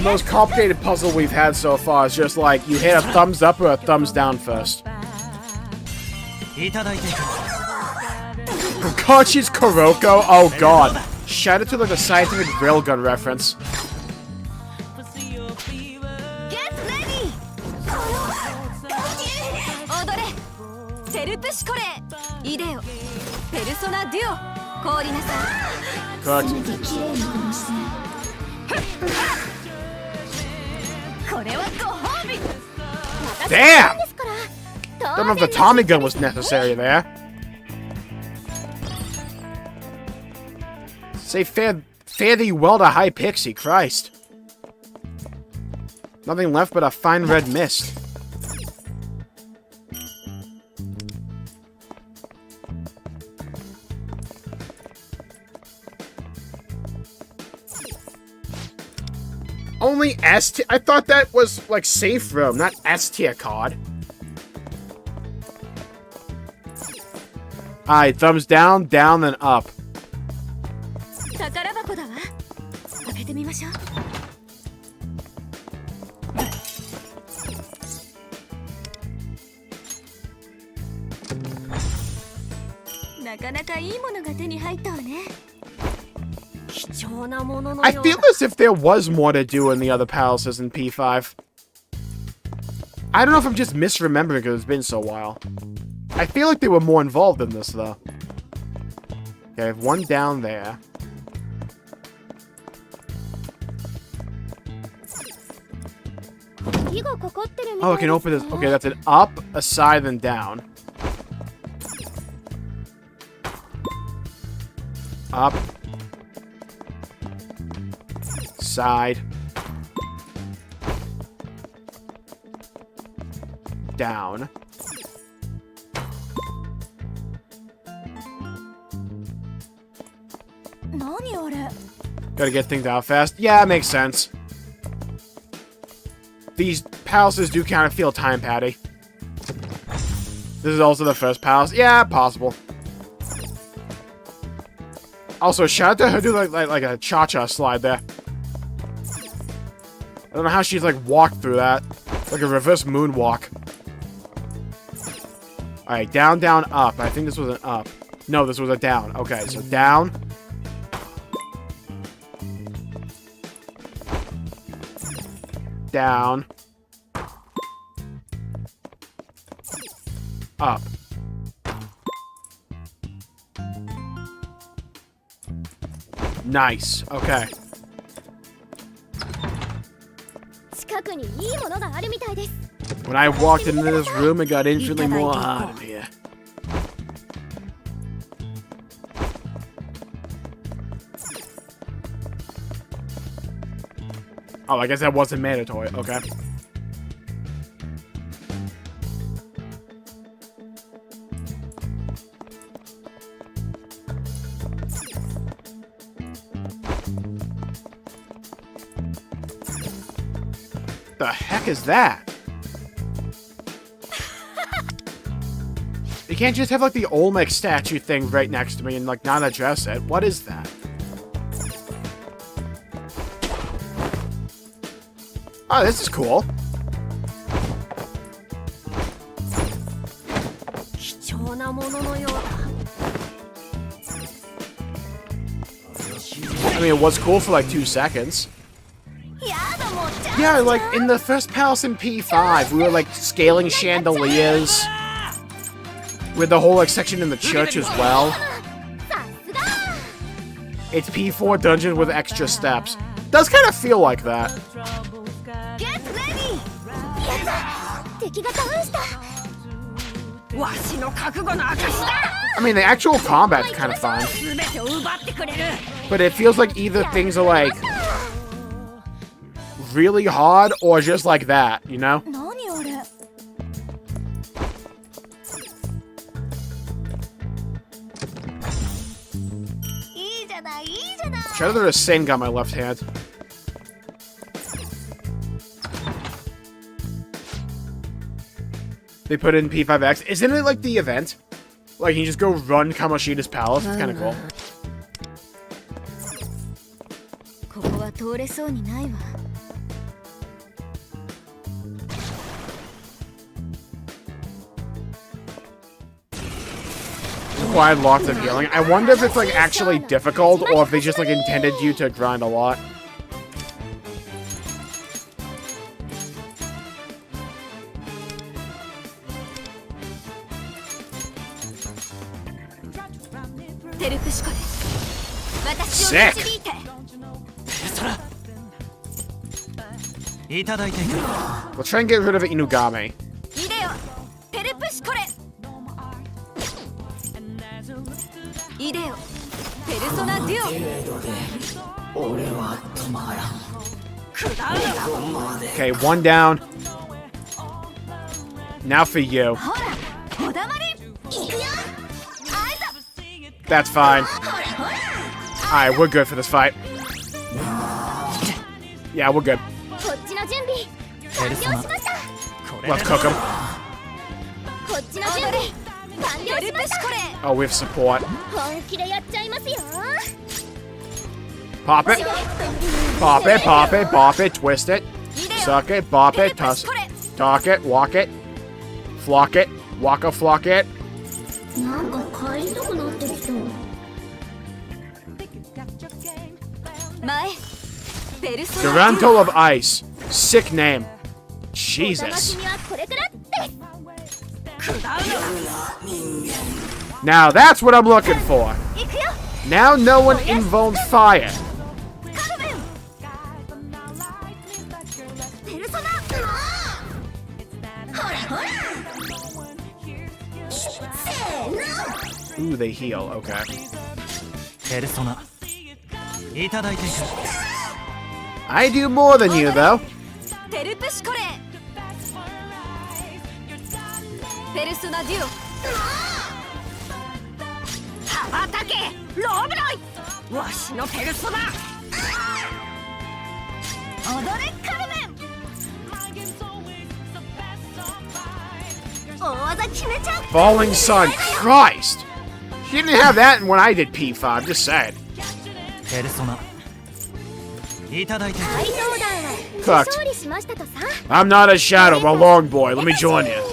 most complicated puzzle we've had so far is just like you hit a thumbs up or a thumbs down first. Oh god, she's Kuroko. Oh god. Shout out to like a scientific railgun reference. Damn! Don't know if the Tommy gun was necessary there. Say fare thee well to High Pixie, Christ. Nothing left but a fine red mist. Only S tier? I thought that was like safe room, not S tier card. Alright, thumbs down, down, then up. I feel as if there was more to do in the other palaces in P5. I don't know if I'm just misremembering because it's been so while. I feel like they were more involved in this, though. Okay, I have one down there. Oh, I can open this. Okay, that's an up, a side, and down. Up. Side. Down. Gotta get things out fast. Yeah, it makes sense. These palaces do kind of feel time-patty. This is also the first palace. Yeah, possible. Also, shout out to her do like a cha-cha slide there. I don't know how she's like walked through that. Like a reverse moonwalk. Alright, down, down, up. I think this was an up. No, this was a down. Okay, so down. Down. Up. Nice. Okay. When I walked into this room, it got infinitely more hot in here. Oh, I guess that wasn't mandatory. Okay. The heck is that? You can't just have like the Olmec statue thing right next to me and like not address it. What is that? Oh, this is cool. I mean, it was cool for like 2 seconds. Yeah, like in the first palace in P5, we were like scaling chandeliers. With the whole like section in the church as well. It's P4 dungeon with extra steps. Does kind of feel like that. Get ready! I mean, the actual combat's kind of fun. But it feels like either things are like really hard or just like that, you know? Shout out to the Sing on my left hand. They put in P5X. Isn't it like the event? Like you just go run Kamoshida's palace? It's kind of cool. Required lots of healing. I wonder if it's like actually difficult or if they just like intended you to grind a lot. Sick! We'll try and get rid of Inugame. Okay, one down. Now for you. That's fine. Alright, we're good for this fight. Yeah, we're good. Let's cook him. Oh, we have support. Pop it. Pop it, pop it, bop it, twist it. Suck it, bop it, toss it. Talk it, walk it. Flock it, waka flock it. Garanto of Ice. Sick name. Jesus. Now that's what I'm looking for. Now no one invokes fire. Ooh, they heal. Okay. I do more than you, though. Falling Sun. Christ! She didn't have that when I did P5, just saying. Cooked. I'm not a shadow, I'm a long boy. Let me join you.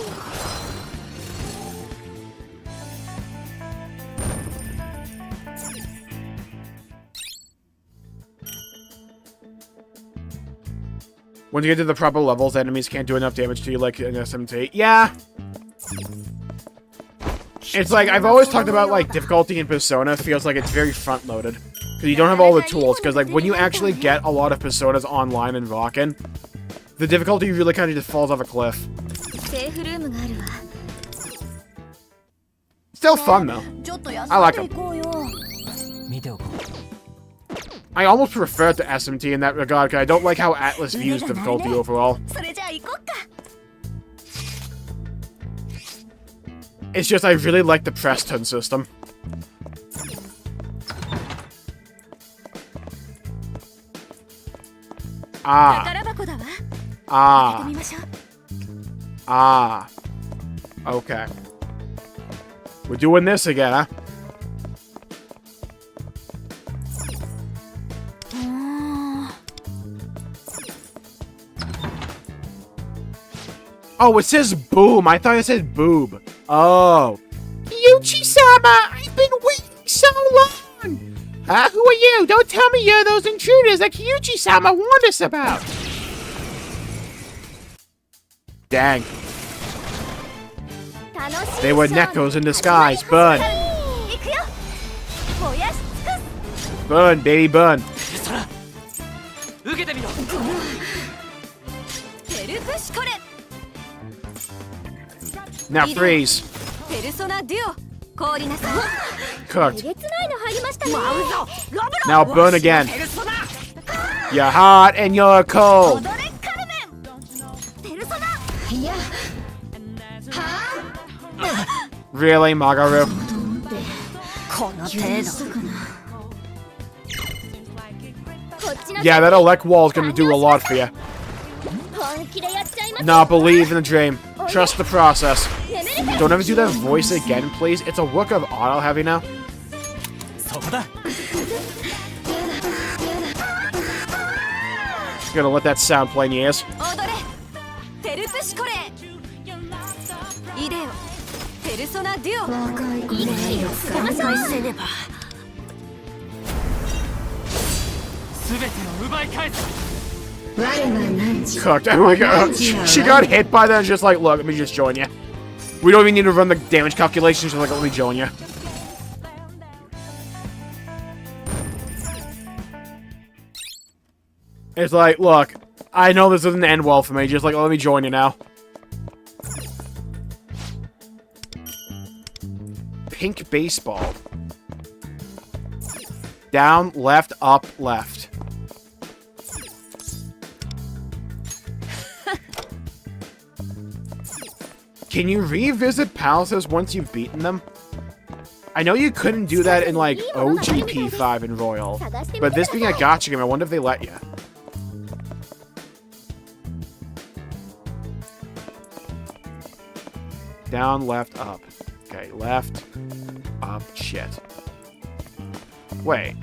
When you get to the proper levels, enemies can't do enough damage to you like an SMT. Yeah. It's like, I've always talked about, like, difficulty in Persona feels like it's very front-loaded. Because you don't have all the tools, because, like, when you actually get a lot of Personas online and rockin', the difficulty really kind of just falls off a cliff. Still fun, though. I like them. I almost prefer it to SMT in that regard, because I don't like how Atlas views difficulty overall. It's just I really like the press turn system. Okay. We're doing this again, huh? Oh, it says boom. I thought it said boob. Oh. Yuchi-sama, I've been waiting so long. Who are you? Don't tell me you're those intruders that Yuchi-sama warned us about. Dang. They were Nekos in disguise. Burn. Burn, baby, burn. Now freeze. Cooked. Now burn again. You're hot and you're cold. Really, Magaru? Yeah, that elect wall is gonna do a lot for you. Nah, believe in the dream. Trust the process. Don't ever do that voice again, please. It's a work of art I'll have you now. Gonna let that sound play in your ears. Cooked. Oh my god. She got hit by that and just like, look, let me just join you. We don't even need to run the damage calculations, just like, let me join you. It's like, look, I know this doesn't end well for me, just like, let me join you now. Pink baseball. Down, left, up, left. Can you revisit palaces once you've beaten them? I know you couldn't do that in, like, OGP5 in Royal, but this being a gacha game, I wonder if they let you. Down, left, up. Okay, left, up, shit. Wait.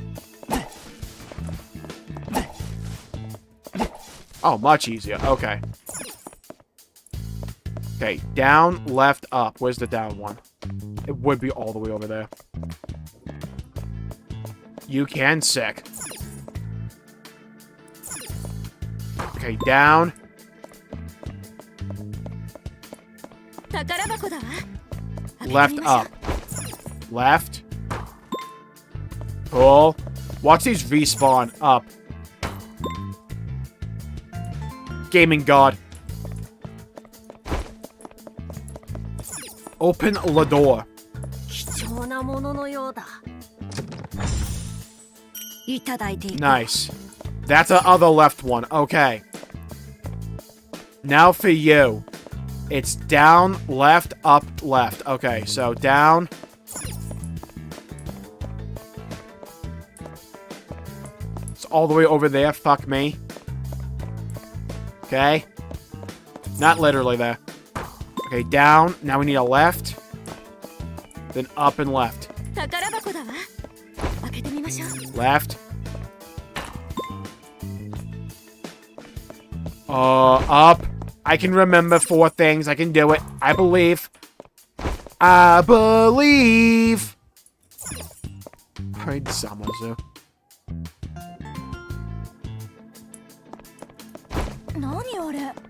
Oh, much easier. Okay. Okay, down, left, up. Where's the down one? It would be all the way over there. You can, sick. Okay, down. Left, up. Left. Pull. Watch these respawn up. Gaming God. Open the door. Nice. That's the other left one. Okay. Now for you. It's down, left, up, left. Okay, so down. It's all the way over there. Fuck me. Okay. Not literally there. Okay, down. Now we need a left. Then up and left. Left. Up. I can remember 4 things. I can do it. I believe. I believe. Alright, Zamazu.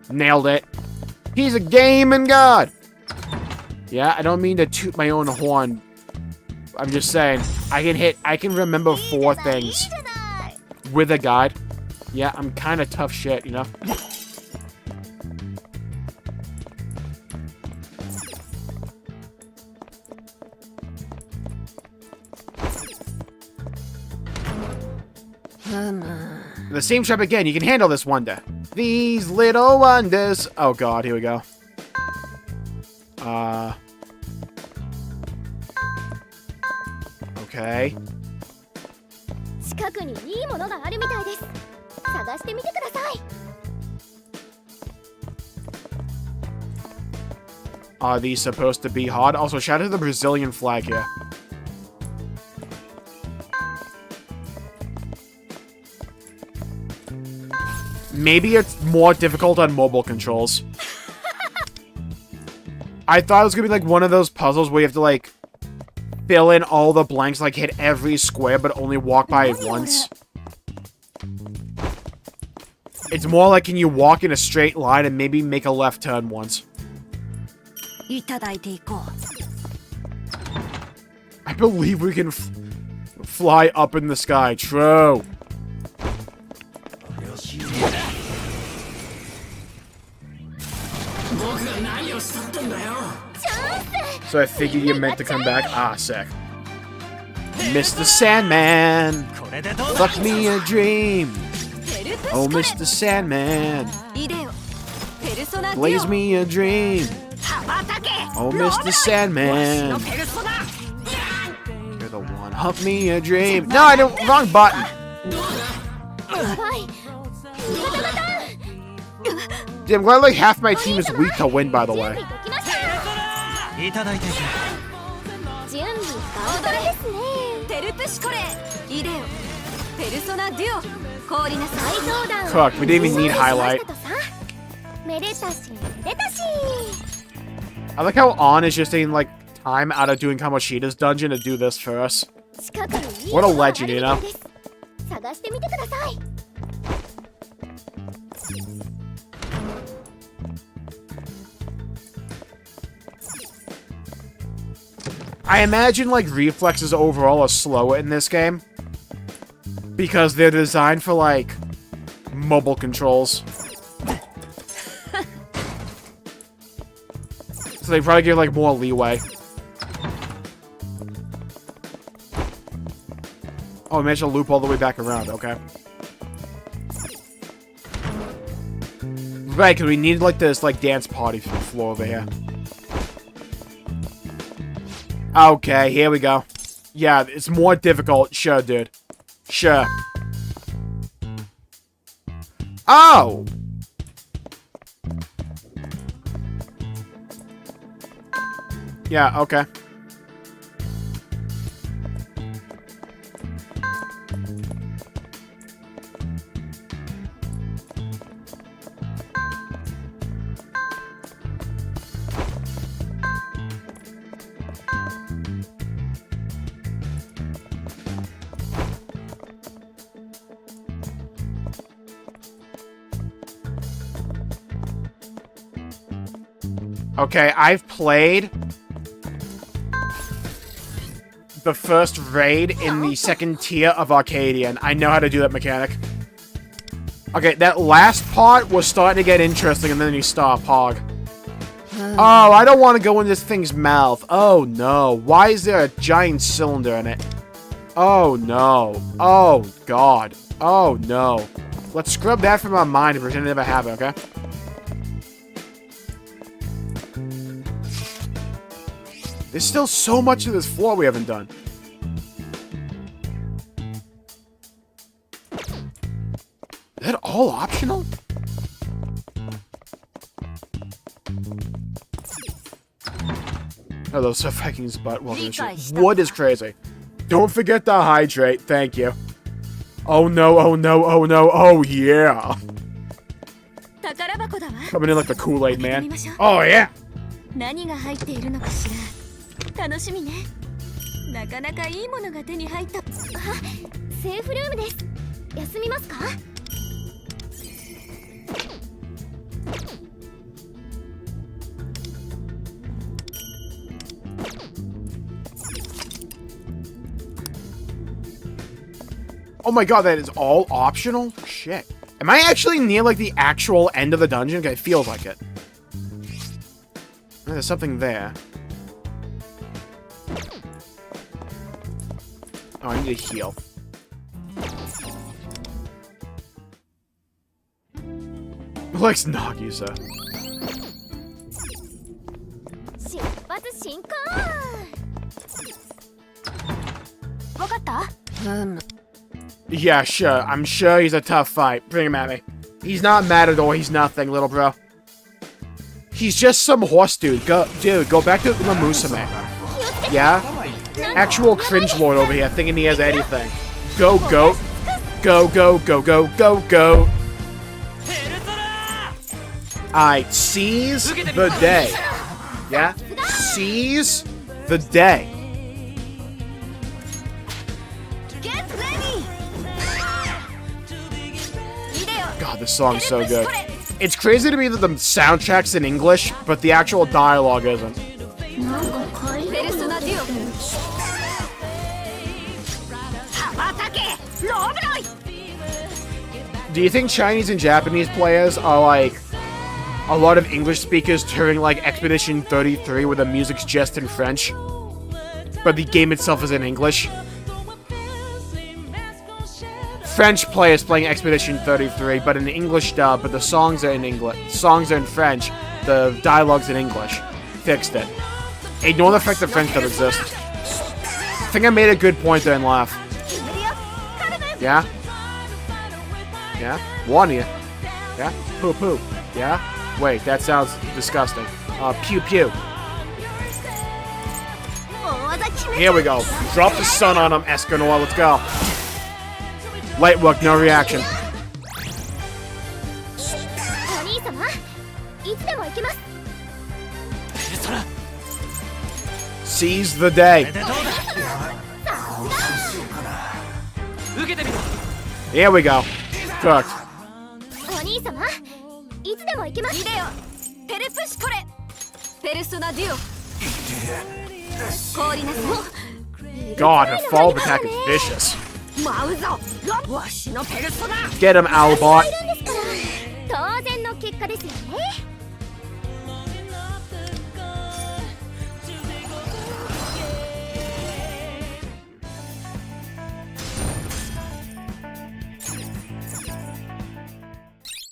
Nailed it. He's a gaming god. Yeah, I don't mean to toot my own horn. I'm just saying, I can remember 4 things with a guide. Yeah, I'm kind of tough shit, you know? The same trap again. You can handle this wonder. These little wonders. Oh god, here we go. Okay. Are these supposed to be hard? Also, shout out to the Brazilian flag here. Maybe it's more difficult on mobile controls. I thought it was gonna be like one of those puzzles where you have to like fill in all the blanks, like hit every square, but only walk by it once. It's more like, can you walk in a straight line and maybe make a left turn once? I believe we can fly up in the sky. True. So I figured you meant to come back. Ah, sick. Mr. Sandman, fuck me a dream. Oh, Mr. Sandman, blaze me a dream. Oh, Mr. Sandman, you're the one. Huck me a dream. No, I don't. Wrong button. Damn, I'm glad like half my team is weak to win, by the way. Cook, we didn't even need highlight. I like how On is just taking like time out of doing Kamoshida's dungeon to do this for us. What a legend, you know? I imagine, like, reflexes overall are slower in this game. Because they're designed for, like, mobile controls. So they probably give, like, more leeway. Oh, I managed to loop all the way back around. Okay. Right, because we need, like, this, like, dance party floor over here. Okay, here we go. Yeah, it's more difficult. Sure, dude. Sure. Oh! Yeah, okay. Okay, I've played the first raid in the second tier of Arcadian. I know how to do that mechanic. Okay, that last part was starting to get interesting, and then you stop, Hog. Oh, I don't want to go in this thing's mouth. Oh, no. Why is there a giant cylinder in it? Oh, no. Oh, God. Oh, no. Let's scrub that from our mind and pretend it never happened, okay? There's still so much of this floor we haven't done. Is that all optional? Oh, those are Vikings butt. Well, wood is crazy. Don't forget to hydrate. Thank you. Oh no, oh no, oh no, oh yeah. Coming in like the Kool-Aid man. Oh yeah. 何が入っているのかしら。楽しみね。なかなかいいものが手に入った。あ、セーフルームです。休みますか？ Oh my god, that is all optional? Shit. Am I actually near, like, the actual end of the dungeon? Okay, it feels like it. There's something there. Oh, I need to heal. Likes Nagisa. 出発進行。わかった？ Yeah, sure. I'm sure he's a tough fight. Bring him at me. He's not Matador. He's nothing, little bro. He's just some horse dude. Go back to the Musume. Yeah? Actual cringe lord over here thinking he has anything. Go, goat. Go, go, go, go, go, go. Alright, seize the day. Yeah? Seize the day. God, this song's so good. It's crazy to me that the soundtrack's in English, but the actual dialogue isn't. Do you think Chinese and Japanese players are like a lot of English speakers during like Expedition 33 where the music's just in French, but the game itself is in English? French players playing Expedition 33, but in English dub, but the songs are in English. Songs are in French, the dialogue's in English. Fixed it. Ignore the fact that French dub exists. I think I made a good point there and laugh. Yeah? Yeah? One here. Yeah? Poo poo. Yeah? Wait, that sounds disgusting. Pew pew. Here we go. Drop the sun on him, Escanor. Let's go. Light work, no reaction. Seize the day. Here we go. Cooked. God, her follow-up attack is vicious. Get him, Albot.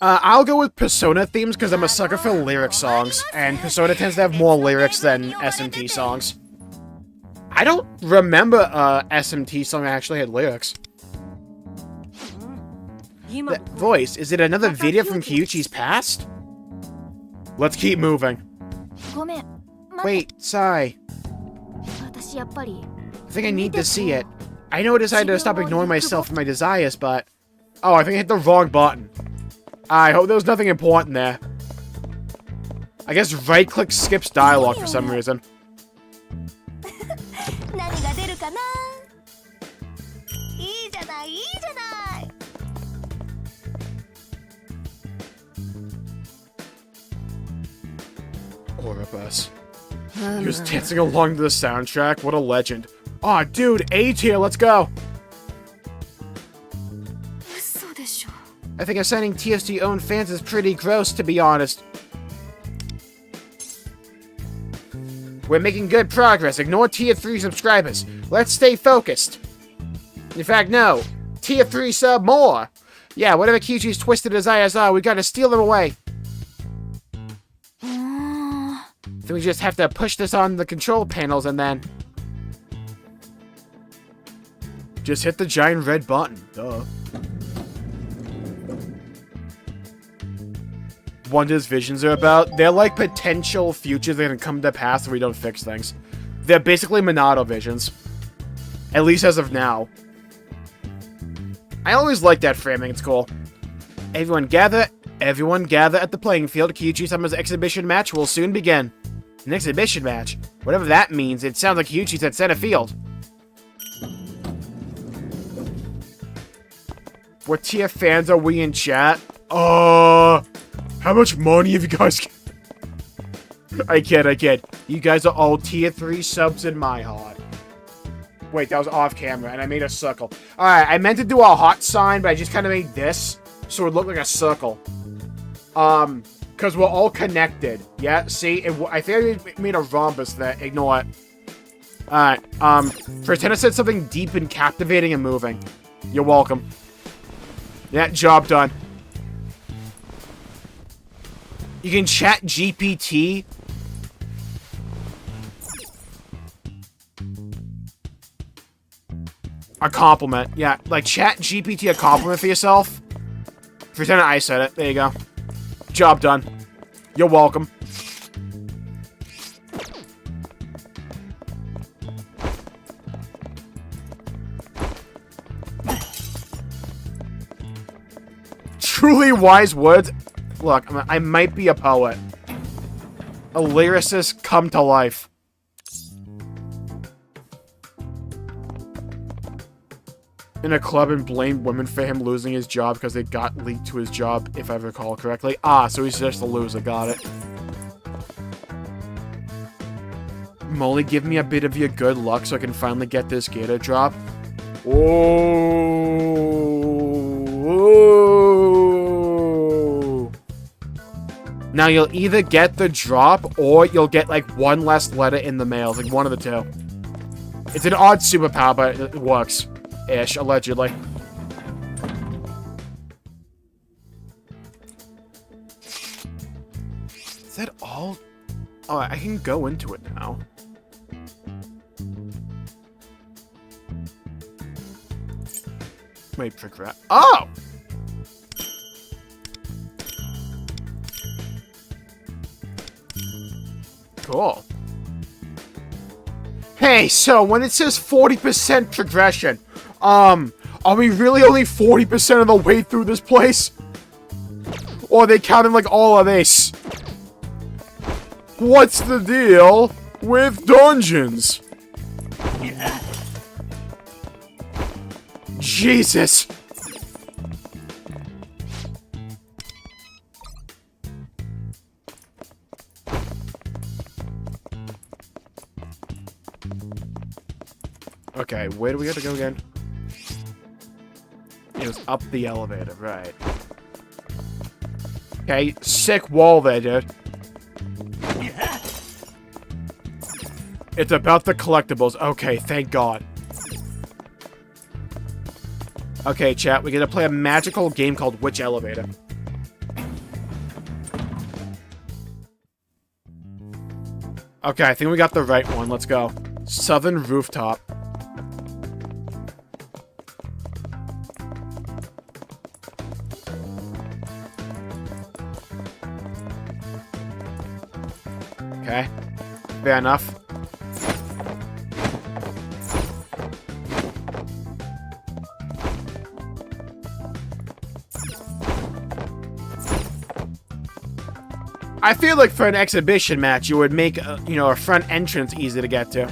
I'll go with Persona themes because I'm a sucker for lyric songs, and Persona tends to have more lyrics than SMT songs. I don't remember SMT song that actually had lyrics. That voice, is it another video from Kyuchi's past? Let's keep moving. Wait, sorry. I think I need to see it. I know I decided to stop ignoring myself and my desires, but... Oh, I think I hit the wrong button. I hope there was nothing important there. I guess right-click skips dialogue for some reason. Oribus. He was dancing along to the soundtrack. What a legend. Aw, dude, A tier, let's go. 嘘でしょ I think assigning tiers to your own fans is pretty gross, to be honest. We're making good progress. Ignore tier 3 subscribers. Let's stay focused. In fact, no. Tier 3 sub more. Yeah, whatever Kichi's twisted desires are, we gotta steal them away. Then we just have to push this on the control panels and then... just hit the giant red button. Duh. Wonder's visions are about? They're like potential futures that can come to pass if we don't fix things. They're basically Monado visions. At least as of now. I always like that framing, it's cool. Everyone gather at the playing field. Kyuchi-sama's exhibition match will soon begin. An exhibition match? Whatever that means, it sounds like Kyuchi's at center field. What tier fans are we in chat? How much money have you guys... I kid. You guys are all tier 3 subs in my heart. Wait, that was off camera, and I made a circle. Alright, I meant to do a heart sign, but I just kind of made this, so it would look like a circle. Because we're all connected. Yeah, see? I think I made a rhombus there. Ignore it. Alright, pretend I said something deep and captivating and moving. You're welcome. Yeah, job done. You can chat GPT. A compliment. Yeah, like chat GPT a compliment for yourself. Pretend I said it. There you go. Job done. You're welcome. Truly wise words. Look, I might be a poet. A lyricist come to life. In a club and blamed women for him losing his job because it got leaked to his job, if I recall correctly. Ah, so he's just a loser. Got it. Molly, give me a bit of your good luck so I can finally get this gator drop. Oh. Now you'll either get the drop or you'll get like one less letter in the mail. Like one of the two. It's an odd superpower, but it works. Ish, allegedly. Is that all? Oh, I can go into it now. Wait, progress. Oh! Cool. Hey, so when it says 40% progression, are we really only 40% of the way through this place? Or are they counting like all of this? What's the deal with dungeons? Jesus! Okay, where do we have to go again? It was up the elevator, right. Okay, sick wall there, dude. It's about the collectibles. Okay, thank God. Okay, chat, we're gonna play a magical game called Which Elevator? Okay, I think we got the right one. Let's go. Southern Rooftop. Okay, fair enough. I feel like for an exhibition match, you would make, you know, a front entrance easy to get to.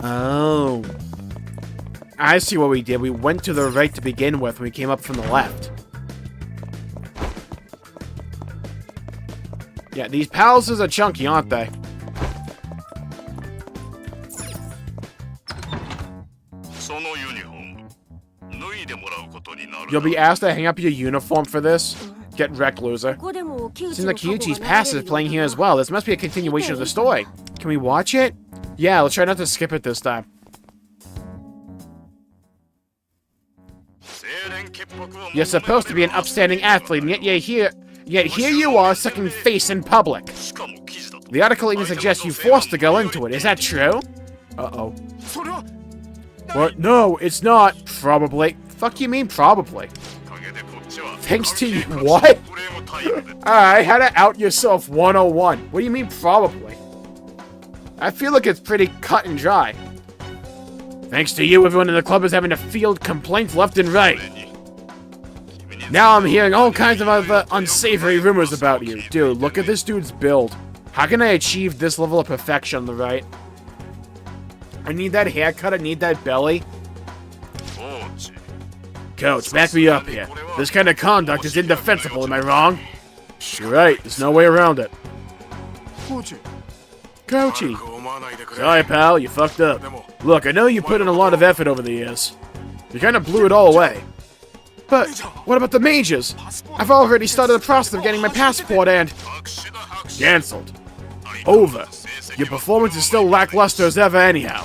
Oh. I see what we did. We went to the right to begin with, and we came up from the left. Yeah, these palaces are chunky, aren't they? You'll be asked to hang up your uniform for this? Get wrecked, loser. Seems like Kyuchi's past is playing here as well. This must be a continuation of the story. Can we watch it? Yeah, let's try not to skip it this time. You're supposed to be an upstanding athlete, and yet here you are sucking face in public. The article even suggests you forced to go into it. Is that true? Uh-oh. What? No, it's not. Probably. Fuck you mean probably? Thanks to you. What? Alright, how to out yourself 101. What do you mean probably? I feel like it's pretty cut and dry. Thanks to you, everyone in the club is having to field complaints left and right. Now I'm hearing all kinds of other unsavory rumors about you. Dude, look at this dude's build. How can I achieve this level of perfection on the right? I need that haircut, I need that belly. Coach, back me up here. This kind of conduct is indefensible, am I wrong? You're right, there's no way around it. Coachy. Sorry, pal, you fucked up. Look, I know you put in a lot of effort over the years. You kind of blew it all away. But what about the majors? I've already started the process of getting my passport and... Cancelled. Over. Your performance is still lackluster as ever anyhow.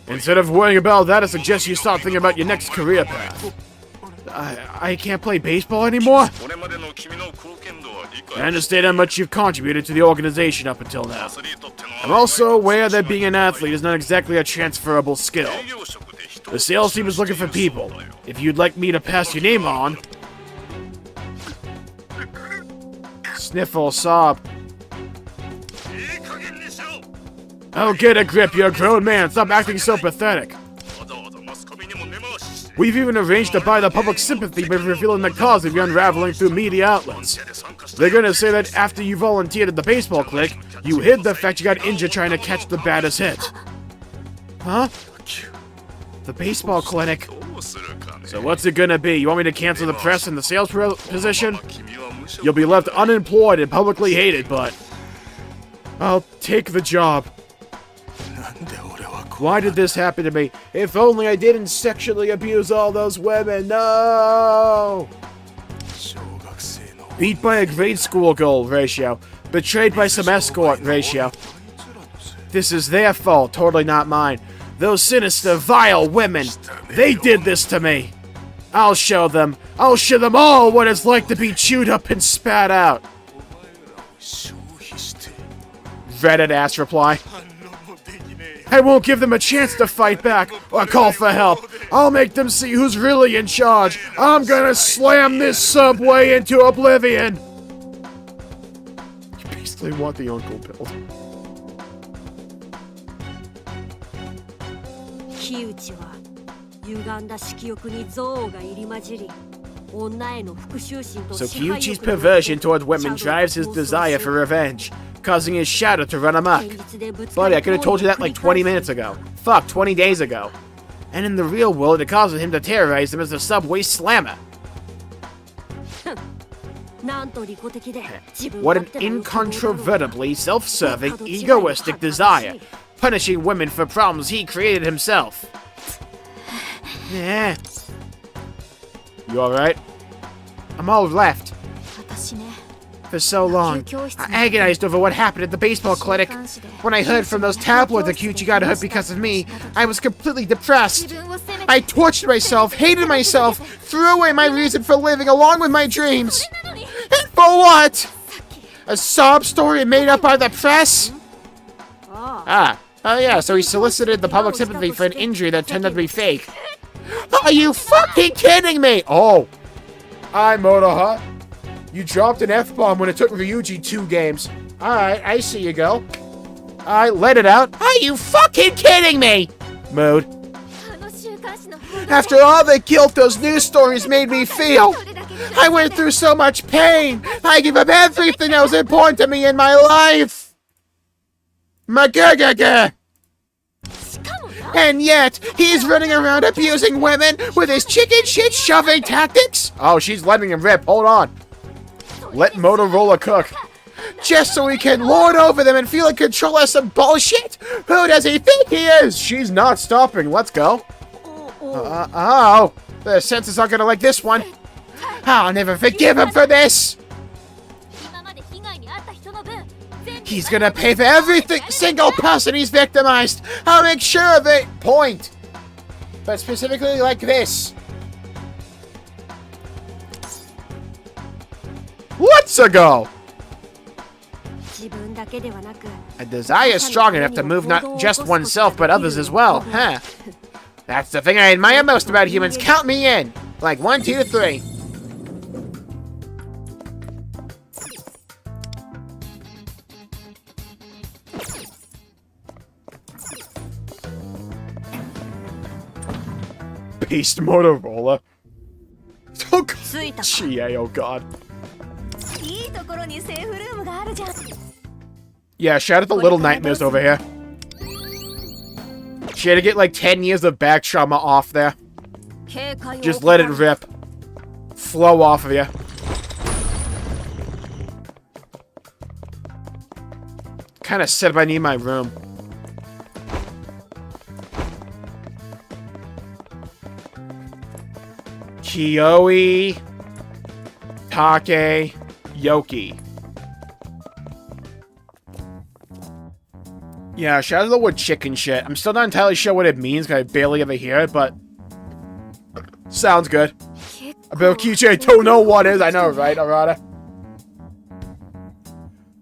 Instead of worrying about that, I suggest you start thinking about your next career path. I can't play baseball anymore? I understand how much you've contributed to the organization up until now. I'm also aware that being an athlete is not exactly a transferable skill. The sales team is looking for people. If you'd like me to pass your name on... Sniffle, sob. Oh, get a grip, you're a grown man. Stop acting so pathetic. We've even arranged to buy the public sympathy by revealing the cause of your unraveling through media outlets. They're gonna say that after you volunteered at the baseball clique, you hid the fact you got injured trying to catch the baddest hit. Huh? The baseball clinic? So what's it gonna be? You want me to cancel the press and the sales position? You'll be left unemployed and publicly hated, but... I'll take the job. Why did this happen to me? If only I didn't sexually abuse all those women. No! Beat by a grade school girl ratio. Betrayed by some escort ratio. This is their fault, totally not mine. Those sinister, vile women. They did this to me. I'll show them. I'll show them all what it's like to be chewed up and spat out. Reddit ass reply. I won't give them a chance to fight back or call for help. I'll make them see who's really in charge. I'm gonna slam this subway into oblivion. You basically want the uncle build. So Kyuchi's perversion toward women drives his desire for revenge, causing his shadow to run amok. Buddy, I could have told you that like 20 minutes ago. Fuck, 20 days ago. And in the real world, it causes him to terrorize them as the subway slammer. What an incontrovertibly self-serving, egoistic desire, punishing women for problems he created himself. Yeah. You alright? I'm all left. For so long, I agonized over what happened at the baseball clinic. When I heard from those tabloids that Kyuchi got hurt because of me, I was completely depressed. I tortured myself, hated myself, threw away my reason for living along with my dreams. And for what? A sob story made up by the press? Oh yeah, so he solicited the public sympathy for an injury that turned out to be fake. Are you fucking kidding me? Oh. Hi, Motoha. You dropped an F-bomb when it took Ryuji 2 games. Alright, I see you go. Alright, let it out. Are you fucking kidding me? Mood. After all the guilt those news stories made me feel, I went through so much pain. I gave up everything that was important to me in my life. Magagaga. And yet, he's running around abusing women with his chicken shit shoving tactics? Oh, she's letting him rip. Hold on. Let Motorola cook. just so he can lord over them and feel in control of some bullshit? Who does he think he is? She's not stopping. Let's go. Oh, the senses aren't gonna like this one. I'll never forgive him for this. He's gonna pay for everything single person he's victimized. I'll make sure of it. Point. But specifically like this. Let's go. A desire strong enough to move not just oneself but others as well, huh? That's the thing I admire most about humans. Count me in. Like 1, 2, 3. Beast Motorola. Oh god. GA, oh god. Yeah, shout out the little nightmares over here. She had to get like 10 years of back trauma off there. Just let it rip. Flow off of you. Kind of said if I need my room. Kioi, Take, Yoki. Yeah, shout out to the word chicken shit. I'm still not entirely sure what it means because I barely ever hear it, but sounds good. About Kichi, I don't know what it is. I know, right, Arata?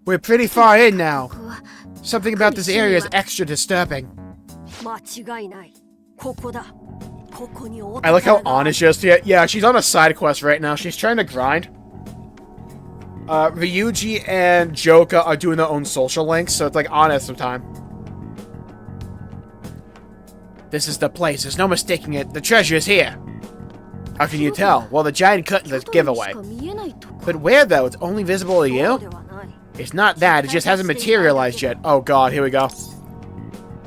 We're pretty far in now. Something about this area is extra disturbing. I like how honest she is. Yeah, she's on a side quest right now. She's trying to grind. Ryuji and Joka are doing their own social links, so it's like honest sometimes. This is the place. There's no mistaking it. The treasure is here. How can you tell? Well, the giant curtain's a giveaway. But where, though? It's only visible to you? It's not that. It just hasn't materialized yet. Oh, God. Here we go.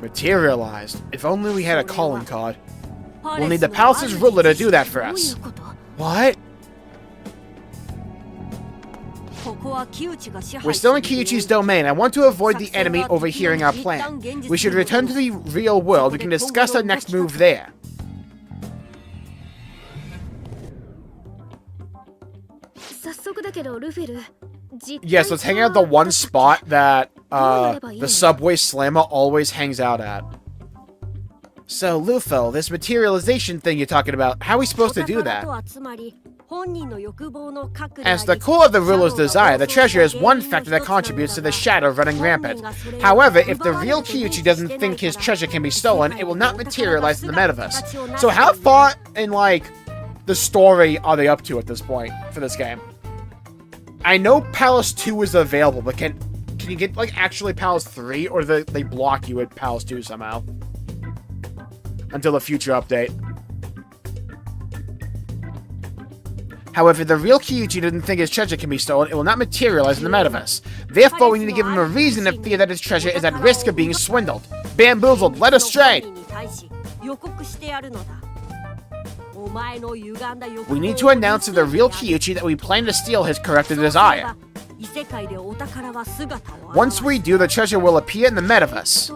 Materialized. If only we had a calling card. We'll need the palace's ruler to do that for us. What? We're still in Kyuchi's domain. I want to avoid the enemy overhearing our plan. We should return to the real world. We can discuss our next move there. Yes, let's hang out at the one spot that the subway slammer always hangs out at. So, Lufo, this materialization thing you're talking about, how are we supposed to do that? As the core of the ruler's desire, the treasure is one factor that contributes to the shadow running rampant. However, if the real Kyuchi doesn't think his treasure can be stolen, it will not materialize in the metaverse. So how far in, like, the story are they up to at this point for this game? I know Palace 2 is available, but can you get, like, actually Palace 3, or do they block you at Palace 2 somehow? Until a future update. However, if the real Kyuchi didn't think his treasure can be stolen, it will not materialize in the metaverse. Therefore, we need to give him a reason to fear that his treasure is at risk of being swindled, bamboozled, led astray. We need to announce to the real Kyuchi that we plan to steal his corrupted desire. Once we do, the treasure will appear in the metaverse.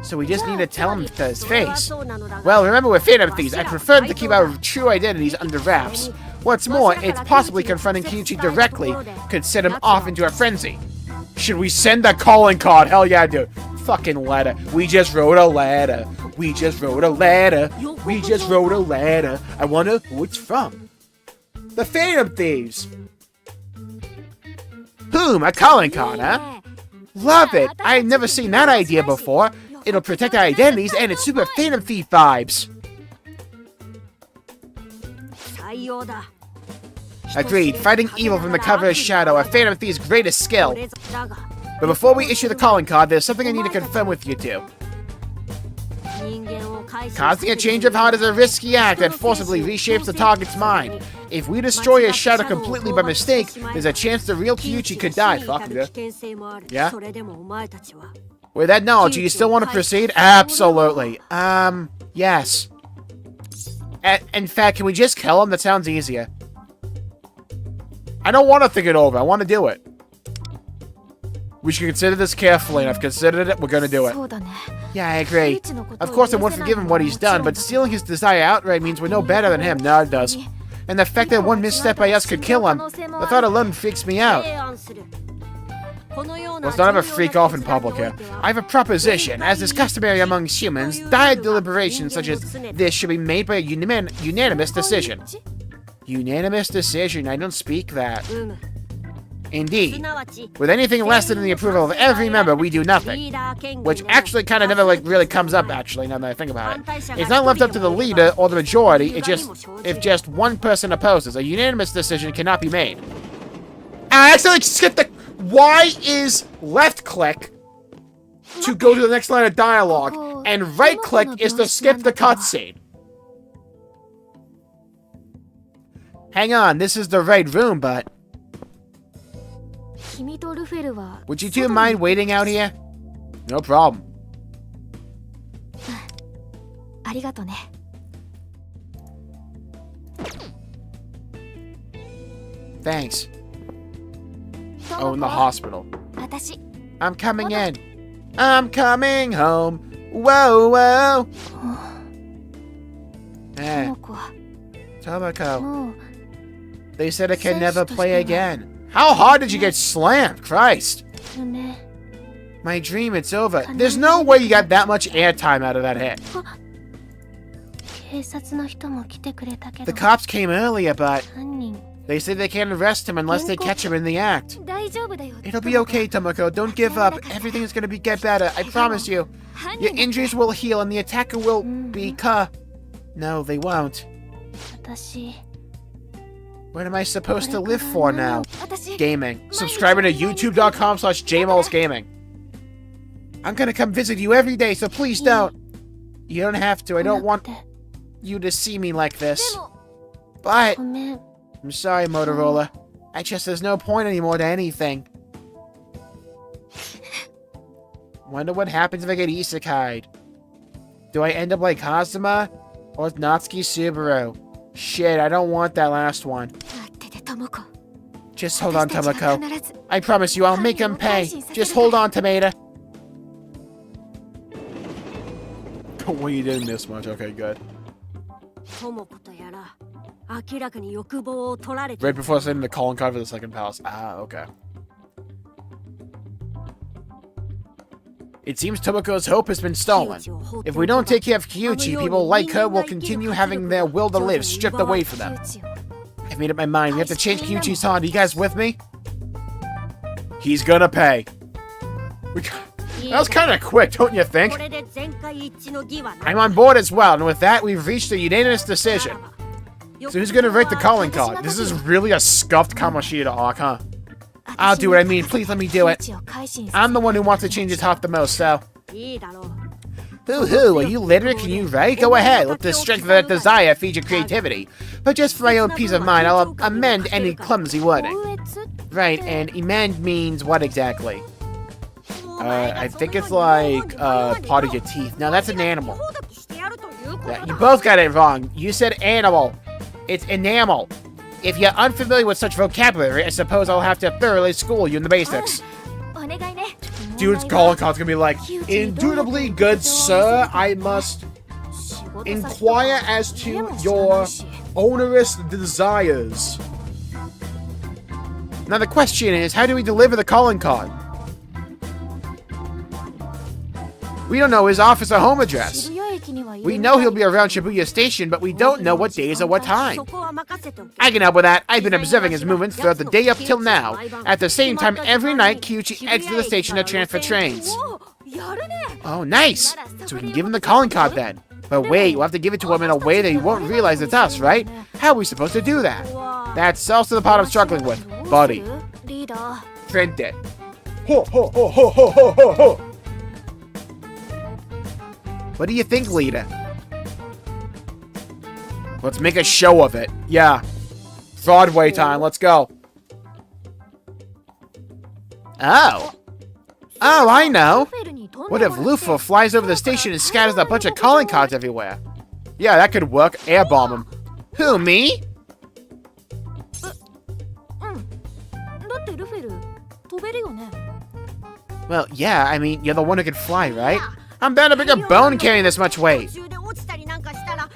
So we just need to tell him to his face. Well, remember, we're Phantom Thieves. I prefer to keep our true identities under wraps. What's more, it's possibly confronting Kyuchi directly could set him off into a frenzy. Should we send a calling card? Hell yeah, dude. Fucking letter. We just wrote a letter. We just wrote a letter. We just wrote a letter. I wonder who it's from. The Phantom Thieves. A calling card, huh? Love it. I've never seen that idea before. It'll protect our identities, and it's super Phantom Thief vibes. Agreed. Fighting evil from the cover of shadow, a Phantom Thief's greatest skill. But before we issue the calling card, there's something I need to confirm with you two. Causing a change of heart is a risky act that forcibly reshapes the target's mind. If we destroy his shadow completely by mistake, there's a chance the real Kyuchi could die. Fuck yeah? With that knowledge, do you still want to proceed? Absolutely. Yes. In fact, can we just kill him? That sounds easier. I don't want to think it over. I want to do it. We should consider this carefully, and I've considered it. We're gonna do it. Yeah, I agree. Of course, I won't forgive him what he's done, but stealing his desire outright means we're no better than him. No, it does. And the fact that one misstep by us could kill him, the thought alone freaks me out. Let's not have a freak off in public here. I have a proposition. As is customary among humans, dire deliberations such as this should be made by a unanimous decision. Unanimous decision? I don't speak that. Indeed. With anything less than the approval of every member, we do nothing. Which actually kind of never really comes up, actually, now that I think about it. It's not left up to the leader or the majority, if just one person opposes. A unanimous decision cannot be made. I actually skipped the... Why is left click to go to the next line of dialogue, and right click is to skip the cutscene? Hang on, this is the right room, but... Would you two mind waiting out here? No problem. Thanks. Oh, in the hospital. I'm coming in. I'm coming home. Whoa, whoa. Tomoko. They said I can never play again. How hard did you get slammed? Christ. My dream, it's over. There's no way you got that much airtime out of that hit. The cops came earlier, but they say they can't arrest him unless they catch him in the act. It'll be okay, Tomoko. Don't give up. Everything's gonna get better. I promise you. Your injuries will heal and the attacker will be No, they won't. What am I supposed to live for now? Gaming. Subscribing to youtube.com/Jmulls Gaming. I'm gonna come visit you every day, so please don't. You don't have to. I don't want you to see me like this. But... I'm sorry, Motorola. There's no point anymore to anything. Wonder what happens if I get isekai'd. Do I end up like Kazuma? Or Natsuki Subaru? Shit, I don't want that last one. Just hold on, Tomoko. I promise you, I'll make him pay. Just hold on, Tomato. Well, you didn't miss much. Okay, good. Right before sending the calling card for the second palace. Ah, okay. It seems Tomoko's hope has been stolen. If we don't take care of Kyuchi, people like her will continue having their will to live stripped away from them. I've made up my mind. We have to change Kyuchi's hand. Are you guys with me? He's gonna pay. That was kind of quick, don't you think? I'm on board as well, and with that, we've reached a unanimous decision. So who's gonna write the calling card? This is really a scuffed Kamoshida arc, huh? I'll do what I mean. Please let me do it. I'm the one who wants to change his heart the most, so... Hoo-hoo, are you literate? Can you write? Go ahead. Let the strength of that desire feed your creativity. But just for my own peace of mind, I'll amend any clumsy wording. Right, and amend means what exactly? I think it's like, part of your teeth. No, that's an animal. Yeah, you both got it wrong. You said animal. It's enamel. If you're unfamiliar with such vocabulary, I suppose I'll have to thoroughly school you in the basics. Dude's calling card's gonna be like, indubitably good sir, I must inquire as to your onerous desires. Now the question is, how do we deliver the calling card? We don't know his office or home address. We know he'll be around Shibuya Station, but we don't know what days or what time. I can help with that. I've been observing his movements throughout the day up till now. At the same time, every night, Kyuchi exits the station to transfer trains. Oh, nice! So we can give him the calling card then. But wait, we'll have to give it to him in a way that he won't realize it's us, right? How are we supposed to do that? That's also the part I'm struggling with. Buddy. Print it. Ho, ho, ho, ho, ho, ho, ho, ho. What do you think, leader? Let's make a show of it. Yeah. Broadway time. Let's go. Oh. Oh, I know. What if Luffy flies over the station and scatters a bunch of calling cards everywhere? Yeah, that could work. Airbomb him. Who, me? Well, yeah, I mean, you're the one who can fly, right? I'm bound to break a bone carrying this much weight.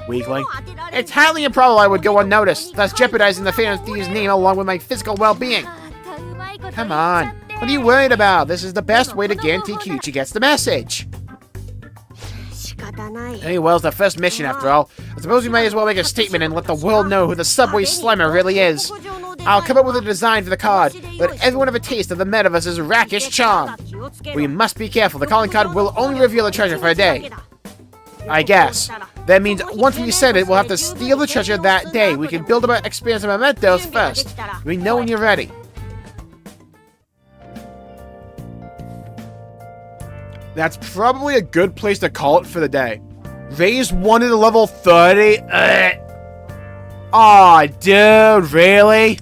Weakling. It's highly improbable I would go unnoticed, thus jeopardizing the Phantom Thief's name along with my physical well-being. Come on. What are you worried about? This is the best way to guarantee Kyuchi gets the message. Hey, well, it's the first mission after all. I suppose we might as well make a statement and let the world know who the Subway Slammer really is. I'll come up with a design for the card. Let everyone have a taste of the metaverse's rakish charm. We must be careful. The calling card will only reveal the treasure for a day. I guess. That means once we send it, we'll have to steal the treasure that day. We can build up our experience of mementos first. We know when you're ready. That's probably a good place to call it for the day. Raise 1 to level 30? Aw, dude, really?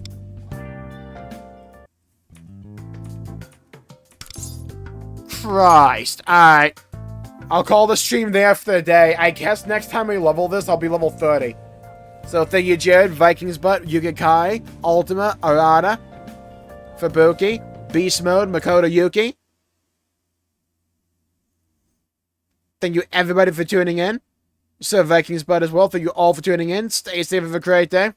Christ. Alright. I'll call the stream there for the day. I guess next time we level this, I'll be level 30. So thank you, Jared, Vikings Butt, Yuga Kai, Ultima, Arata, Fubuki, Beast Mode, Makoto Yuki. Thank you, everybody, for tuning in. So Vikings Butt as well. Thank you all for tuning in. Stay safe. Have a great day.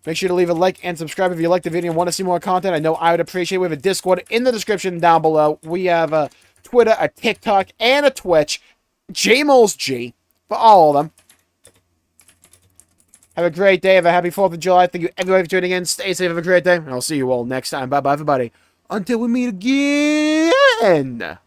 Make sure to leave a like and subscribe if you liked the video and want to see more content. I know I would appreciate it. We have a Discord in the description down below. We have a Twitter, a TikTok, and a Twitch. Jmulls G for all of them. Have a great day. Have a happy 4th of July. Thank you, everybody, for tuning in. Stay safe. Have a great day. And I'll see you all next time. Bye-bye, everybody. Until we meet again.